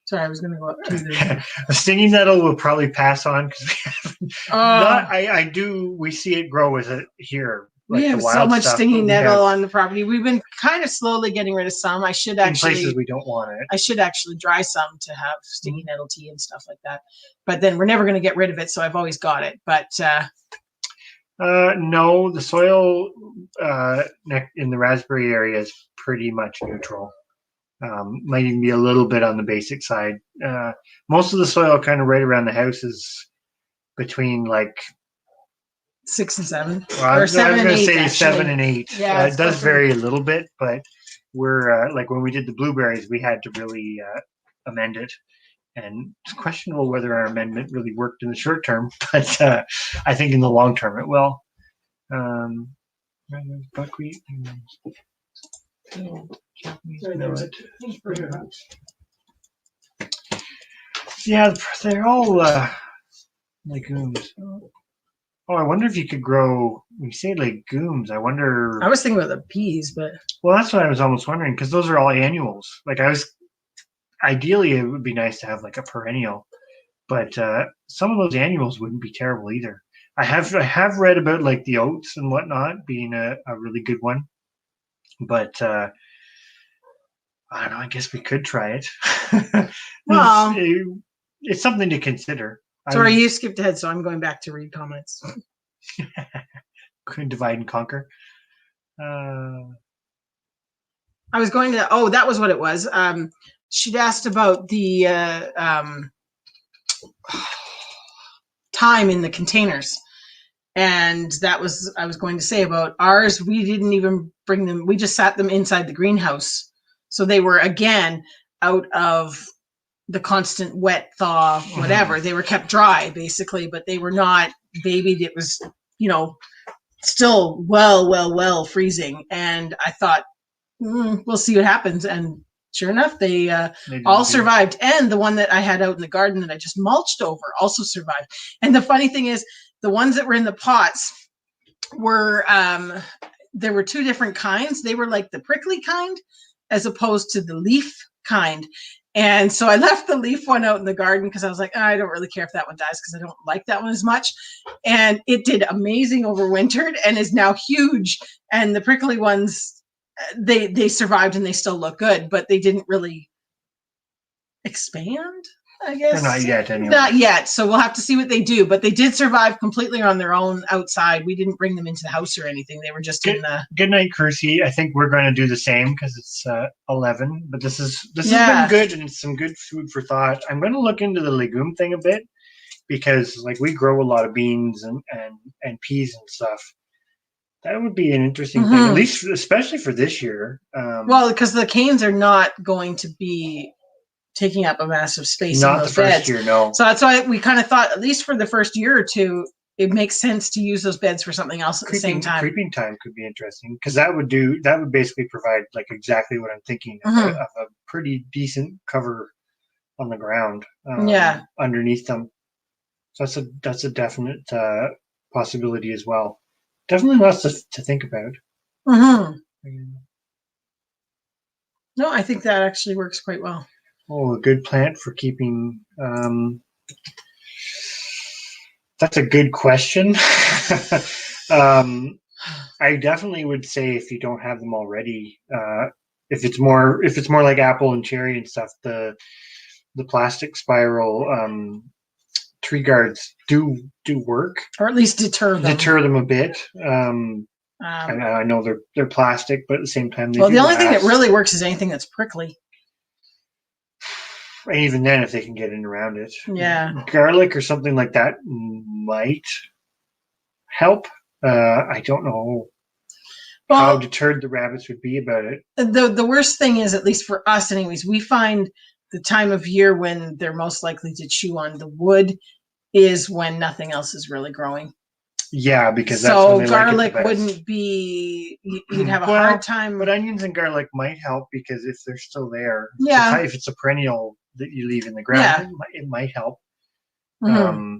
Sorry, I was going to go up to the a stinging nettle will probably pass on because we haven't. We see it grow with it here. Like we have the wild so much stuff, stinging nettle on the property. We've been kind of slowly getting rid of some. I should actually, in places we don't want it. I should actually dry some to have stinging nettle tea and stuff like that. But then we're never going to get rid of it, so I've always got it. But no, the soil in the raspberry area is pretty much neutral. Might even be a little bit on the basic side. Most of the soil kind of right around the house is between like 6 and 7. Well, or 7 I was and 8. Say actually. 7 and 8. Yeah, it does vary a little bit, but we're like when we did the blueberries, we had to really amend it. And it's questionable whether our amendment really worked in the short term, but I think in the long term it will. Buckwheat. Yeah, they're all legumes. Oh, I wonder if you could grow. When you say legumes, I wonder. I was thinking about the peas, but well, that's what I was almost wondering because those are all annuals. Like ideally, it would be nice to have like a perennial, but some of those annuals wouldn't be terrible either. I have read about like the oats and whatnot being a really good one, but I don't know. I guess we could try it. Well, it's something to consider. Sorry, you skipped ahead, so I'm going back to read comments. Could divide and conquer. I was going to. Oh, that was what it was. She'd asked about the time in the containers, and that was I was going to say about ours. We didn't even bring them. We just sat them inside the greenhouse, so they were again out of the constant wet thaw, whatever. They were kept dry basically, but they were not babied. It was, still well freezing. And I thought, we'll see what happens. And sure enough, they all survived. And the one that I had out in the garden that I just mulched over also survived. And the funny thing is, the ones that were in the pots were, there were 2 different kinds. They were like the prickly kind as opposed to the leaf kind. And so I left the leaf one out in the garden because I was like, I don't really care if that one dies because I don't like that one as much. And it did amazing overwintered and is now huge. And the prickly ones, they survived and they still look good, but they didn't really expand, I guess. Not yet, anyway. Not yet. So we'll have to see what they do. But they did survive completely on their own outside. We didn't bring them into the house or anything. They were just in the... Good night, Kersey. I think we're going to do the same because it's 11. But this has been good, and it's some good food for thought. I'm going to look into the legume thing a bit because like we grow a lot of beans and peas and stuff. That would be an interesting thing, at least especially for this year. Well, because the canes are not going to be taking up a massive space in those beds. Not the first year, no. So that's why we kind of thought, at least for the first year or two, it makes sense to use those beds for something else at the same time. Creeping time could be interesting because that would basically provide like exactly what I'm thinking of a pretty decent cover on the ground. Underneath them. So that's a definite possibility as well. Definitely lots to think about. No, I think that actually works quite well. Oh, a good plant for keeping. That's a good question. I definitely would say if you don't have them already, if it's more like apple and cherry and stuff, the plastic spiral tree guards do work, or at least deter them a bit. I know they're plastic, but at the same time, the only thing that really works is anything that's prickly. And even then, if they can get in around it, garlic or something like that might help. I don't know how deterred the rabbits would be about it. The worst thing is, at least for us, anyways, we find the time of year when they're most likely to chew on the wood is when nothing else is really growing. Yeah, because that's when So they garlic like it the best. wouldn't be. You'd have a hard time. But onions and garlic might help because if they're still there, Yeah. if it's a perennial that you leave in the ground, it might help. Mm-hmm.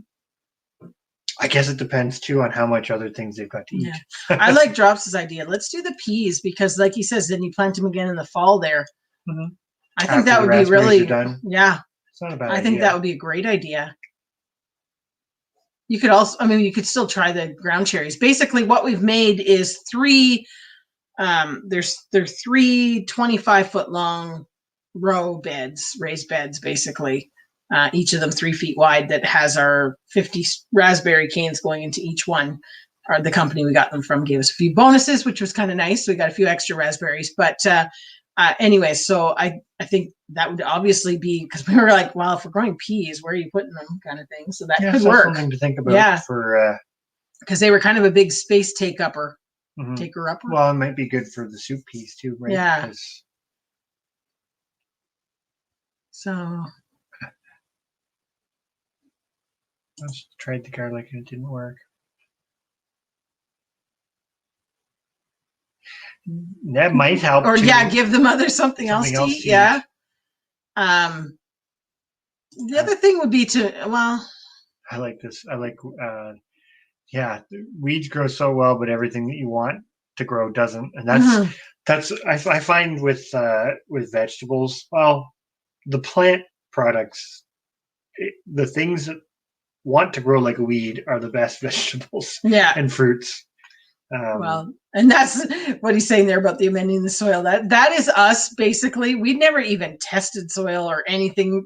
I guess it depends too on how much other things they've got to eat. Yeah. I like Drops' idea. Let's do the peas because, like he says, then you plant them again in the fall there. Mm-hmm. I think that would be really, yeah. It's not a bad idea. I think that would be a great idea. You could also, you could still try the ground cherries. Basically, what we've made is three. There's 3 25-foot long row beds, raised beds, basically. Each of them 3 feet wide, that has our 50 raspberry canes going into each one. The company we got them from gave us a few bonuses, which was kind of nice. So we got a few extra raspberries. But anyway, so I think that would obviously be, because we were like, well, if we're growing peas, where are you putting them, kind of thing. So that could work. Something to think about for because they were kind of a big space take-upper. Mm-hmm. Taker upper. Well, it might be good for the soup peas too, right? Yeah. So I tried the garlic and it didn't work. That might help. Or give the mother something else to eat. Yeah. The other thing would be I like this. I like weeds grow so well, but everything that you want to grow doesn't, and that's I find with vegetables. Well, the plant products, the things that want to grow like a weed are the best vegetables. And fruits. And that's what he's saying there about the amending the soil. That is us basically. We never even tested soil or anything.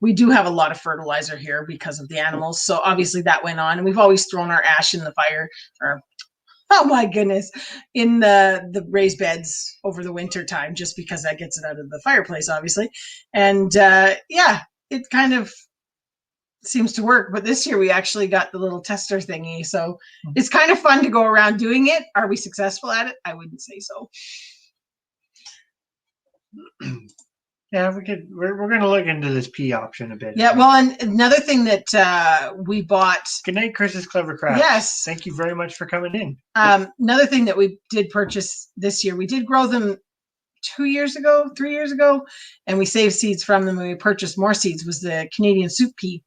We do have a lot of fertilizer here because of the animals. So obviously that went on, and we've always thrown our ash in the fire, or oh my goodness, in the raised beds over the winter time, just because that gets it out of the fireplace, obviously. And it kind of seems to work. But this year we actually got the little tester thingy, so it's kind of fun to go around doing it. Are we successful at it? I wouldn't say so. Yeah, we're going to look into this pea option a bit. Yeah, well, and another thing that we bought. Good night, Chris's Clever Crafts. Yes. Thank you very much for coming in. Another thing that we did purchase this year, we did grow them 3 years ago, and we saved seeds from them, and we purchased more seeds, was the Canadian soup pea,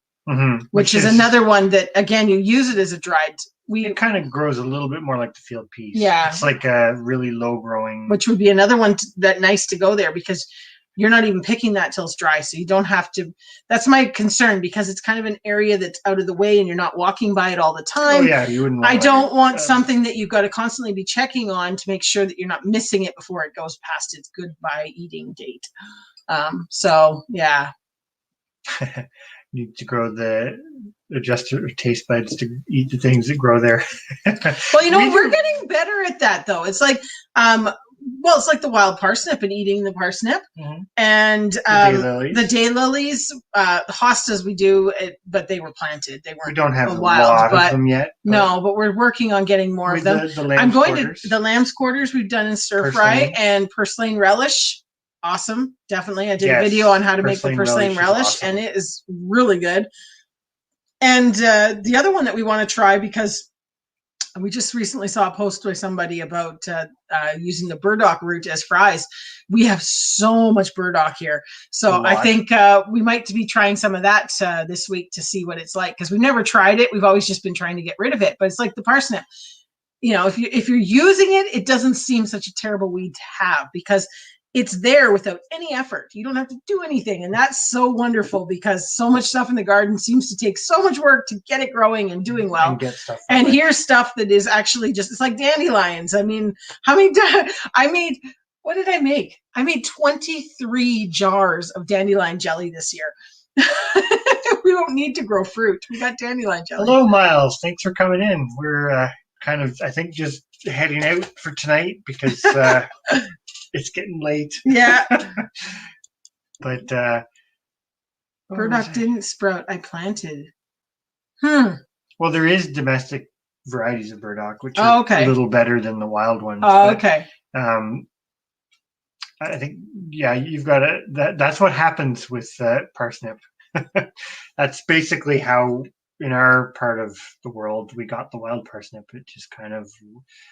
which is another one that, again, you use it as a dried. It kind of grows a little bit more like the field peas. Yeah. It's like a really low growing. Which would be another one that nice to go there, because you're not even picking that till it's dry. So you don't have to. That's my concern, because it's kind of an area that's out of the way and you're not walking by it all the time. Oh, yeah. You wouldn't. I don't want something that you've got to constantly be checking on to make sure that you're not missing it before it goes past its goodbye eating date. So, yeah. Need to grow adjust your taste buds to eat the things that grow there. Well, we're getting better at that, though. It's like, it's like the wild parsnip and eating the parsnip, and the daylilies, the hostas we do, but they were planted. They weren't. We don't have a lot of them yet. No, but we're working on getting more of them. I'm going to the lamb's quarters we've done in stir fry and purslane relish. Awesome, definitely. I did a video on how to make the purslane relish, and it is really good. And the other one that we want to try, because we just recently saw a post by somebody about using the burdock root as fries. We have so much burdock here. So I think we might be trying some of that this week to see what it's like, because we've never tried it. We've always just been trying to get id of it. But it's like the parsnip. If you're using it, it doesn't seem such a terrible weed to have, because it's there without any effort. You don't have to do anything. And that's so wonderful, because so much stuff in the garden seems to take so much work to get it growing and doing well. And get stuff. And here's stuff that is actually it's like dandelions. I mean, how many what did I make? I made 23 jars of dandelion jelly this year. We don't need to grow fruit. We got dandelion jelly. Hello, Miles. Thanks for coming in. We're kind of, I think, just heading out for tonight, because it's getting late. Yeah. But burdock didn't sprout. I planted. Well, there is domestic varieties of burdock, which are a little better than the wild ones. Oh, okay. I think, you've got that's what happens with parsnip. That's basically how in our part of the world, we got the wild parsnip. It just kind of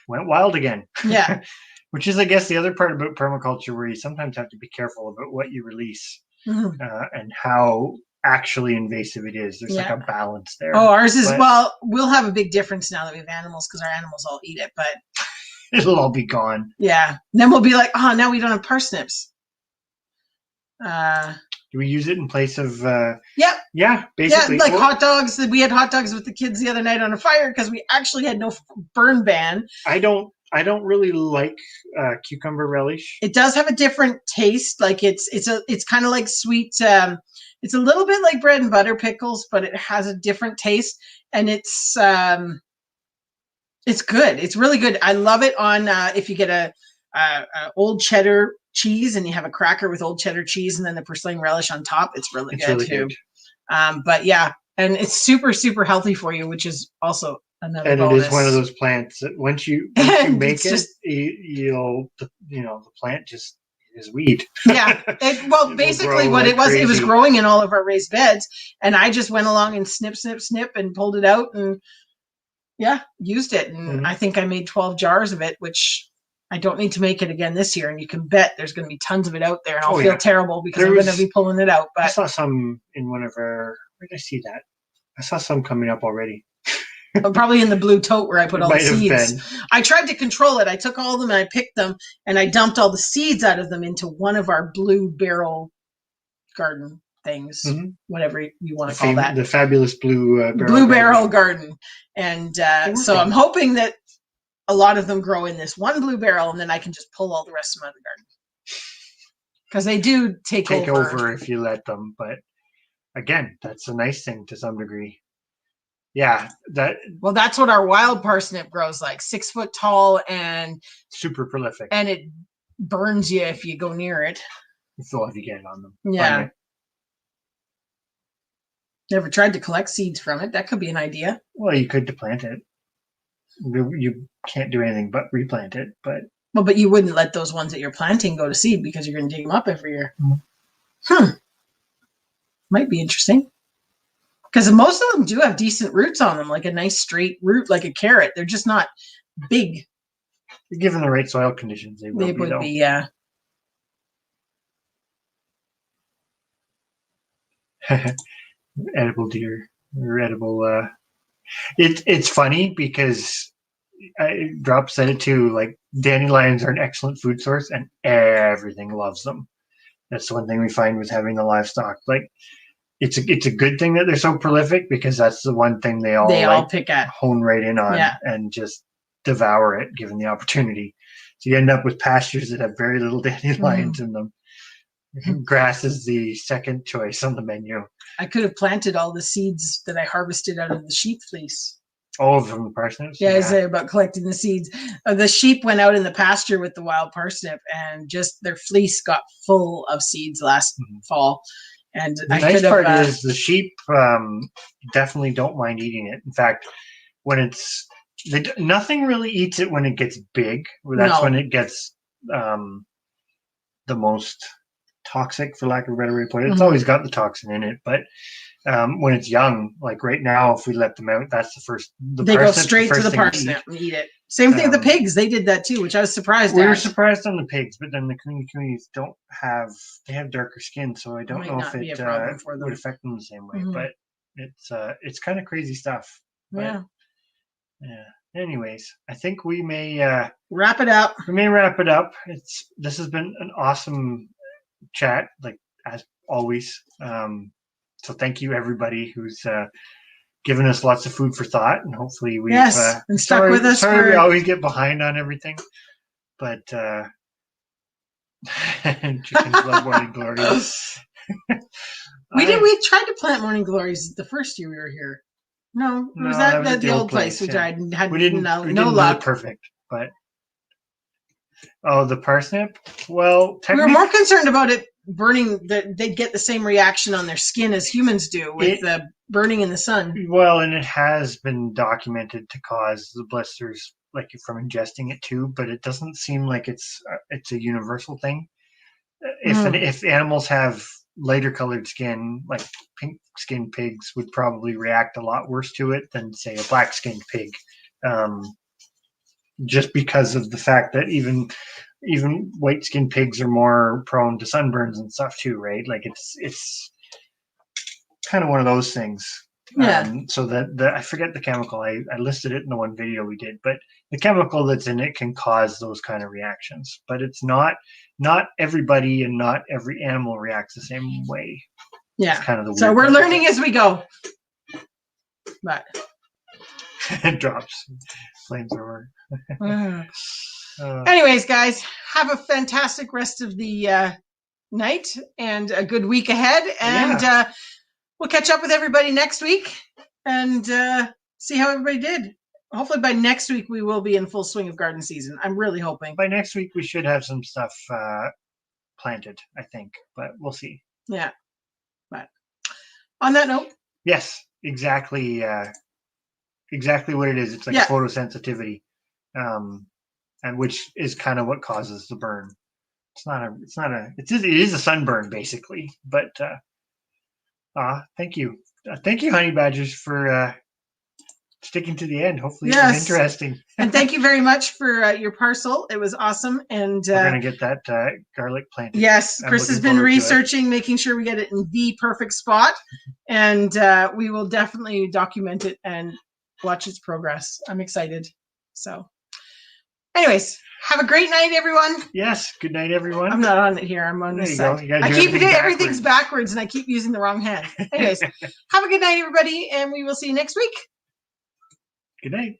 went wild again. Yeah. Which is, I guess, the other part about permaculture, where you sometimes have to be careful about what you release and how actually invasive it is. There's like a balance there. Oh, ours is, well, we'll have a big difference now that we have animals because our animals all eat it, but it'll all be gone. Yeah. And then we'll be like, oh, now we don't have parsnips. Do we use it in place of Yep. Yeah, basically. Yeah, like hot dogs. We had hot dogs with the kids the other night on a fire because we actually had no burn ban. I don't really like cucumber relish. It does have a different taste. Like it's kind of like sweet. It's a little bit like bread and butter pickles, but it has a different taste, and it's good. It's really good. I love it on if you get a old cheddar cheese and you have a cracker with old cheddar cheese and then the purslane relish on top. It's really good too. But yeah, and it's super, super healthy for you, which is also another bonus. It is one of those plants that once you make it, the plant just is weed. Yeah. Basically what it was, crazy. It was growing in all of our raised beds, and I just went along and snip and pulled it out and used it. And I think I made 12 jars of it, which I don't need to make it again this year. And you can bet there's going to be tons of it out there, and I'll feel terrible because I'm going to be pulling it out. But I saw some in one of our, where did I see that? I saw some coming up already. Probably in the blue tote where I put all the seeds. I tried to control it. I took all of them and I picked them and I dumped all the seeds out of them into one of our blue barrel garden things, whatever you want to call that. The fabulous blue barrel garden. And so I'm hoping that a lot of them grow in this one blue barrel, and then I can just pull all the rest of them out of the garden. Because they do take over if you let them. But again, that's a nice thing to some degree. Yeah, that's what our wild parsnip grows like, 6 foot tall and super prolific. And it burns you if you go near it. So if you get it on them. Yeah. Never tried to collect seeds from it. That could be an idea. Well, you could to plant it. You can't do anything but replant it, but you wouldn't let those ones that you're planting go to seed because you're going to dig them up every year. Might be interesting. Because most of them do have decent roots on them, like a nice straight root, like a carrot. They're just not big. Given the right soil conditions, they would be, yeah. Edible deer or edible. It's funny because Drop said it too. Like, dandelions are an excellent food source, and everything loves them. That's the one thing we find with having the livestock. Like, it's a good thing that they're so prolific, because that's the one thing they all pick at, hone right in on, and just devour it given the opportunity. So you end up with pastures that have very little dandelions in them. Grass is the second choice on the menu. I could have planted all the seeds that I harvested out of the sheep fleece. Oh, from the parsnips? Yeah, I say about collecting the seeds. The sheep went out in the pasture with the wild parsnip, and just their fleece got full of seeds last fall. And the nice part is the sheep definitely don't mind eating it. In fact, when nothing really eats it when it gets big. That's when it gets the most toxic, for lack of a better way to put it. It's always got the toxin in it, but when it's young, like right now, if we let them out, that's they go straight to the parsnip and eat it. Same thing with the pigs. They did that too, which I was surprised at. We were surprised on the pigs, but then the communities they have darker skin, so I don't know if it would affect them the same way. But it's kind of crazy stuff. Yeah. Anyways, I think we may wrap it up. We may wrap it up. This has been an awesome chat, like as always. So thank you everybody who's given us lots of food for thought, and hopefully we've and stuck with us. Sorry, we always get behind on everything, but chickens love morning glories. We tried to plant morning glories the first year we were here. No, it was that the old place which I had we didn't luck. Perfect, but the parsnip. Well, we were more concerned about it burning. They'd get the same reaction on their skin as humans do with the burning in the sun. Well, and it has been documented to cause the blisters, like from ingesting it too. But it doesn't seem like it's a universal thing. If animals have lighter colored skin, like pink skinned pigs, would probably react a lot worse to it than, say, a black skinned pig. Just because of the fact that even white skinned pigs are more prone to sunburns and stuff too, right? Like it's kind of one of those things. Yeah. So that I forget the chemical. I listed it in the one video we did, but the chemical that's in it can cause those kind of reactions. But it's not everybody and not every animal reacts the same way. Yeah. It's kind of the so we're learning as we go. But it drops. Flames over. Anyways, guys, have a fantastic rest of the night and a good week ahead. And we'll catch up with everybody next week and see how everybody did. Hopefully by next week we will be in full swing of garden season. I'm really hoping. By next week we should have some stuff planted, I think, but we'll see. Yeah. But on that note. Yes, exactly. Exactly what it is. It's like photosensitivity, and which is kind of what causes the burn. It is a sunburn basically, but thank you, honey badgers, for sticking to the end. Hopefully it was interesting. And thank you very much for your parcel. It was awesome. And we're gonna get that garlic planted. Yes, Chris has been researching, making sure we get it in the perfect spot, and we will definitely document it and watch its progress. I'm excited. So, anyways, have a great night, everyone. Yes, good night, everyone. I'm not on it here. I'm on this side. I keep doing everything's backwards, and I keep using the wrong hand. Anyways, have a good night, everybody, and we will see you next week. Good night.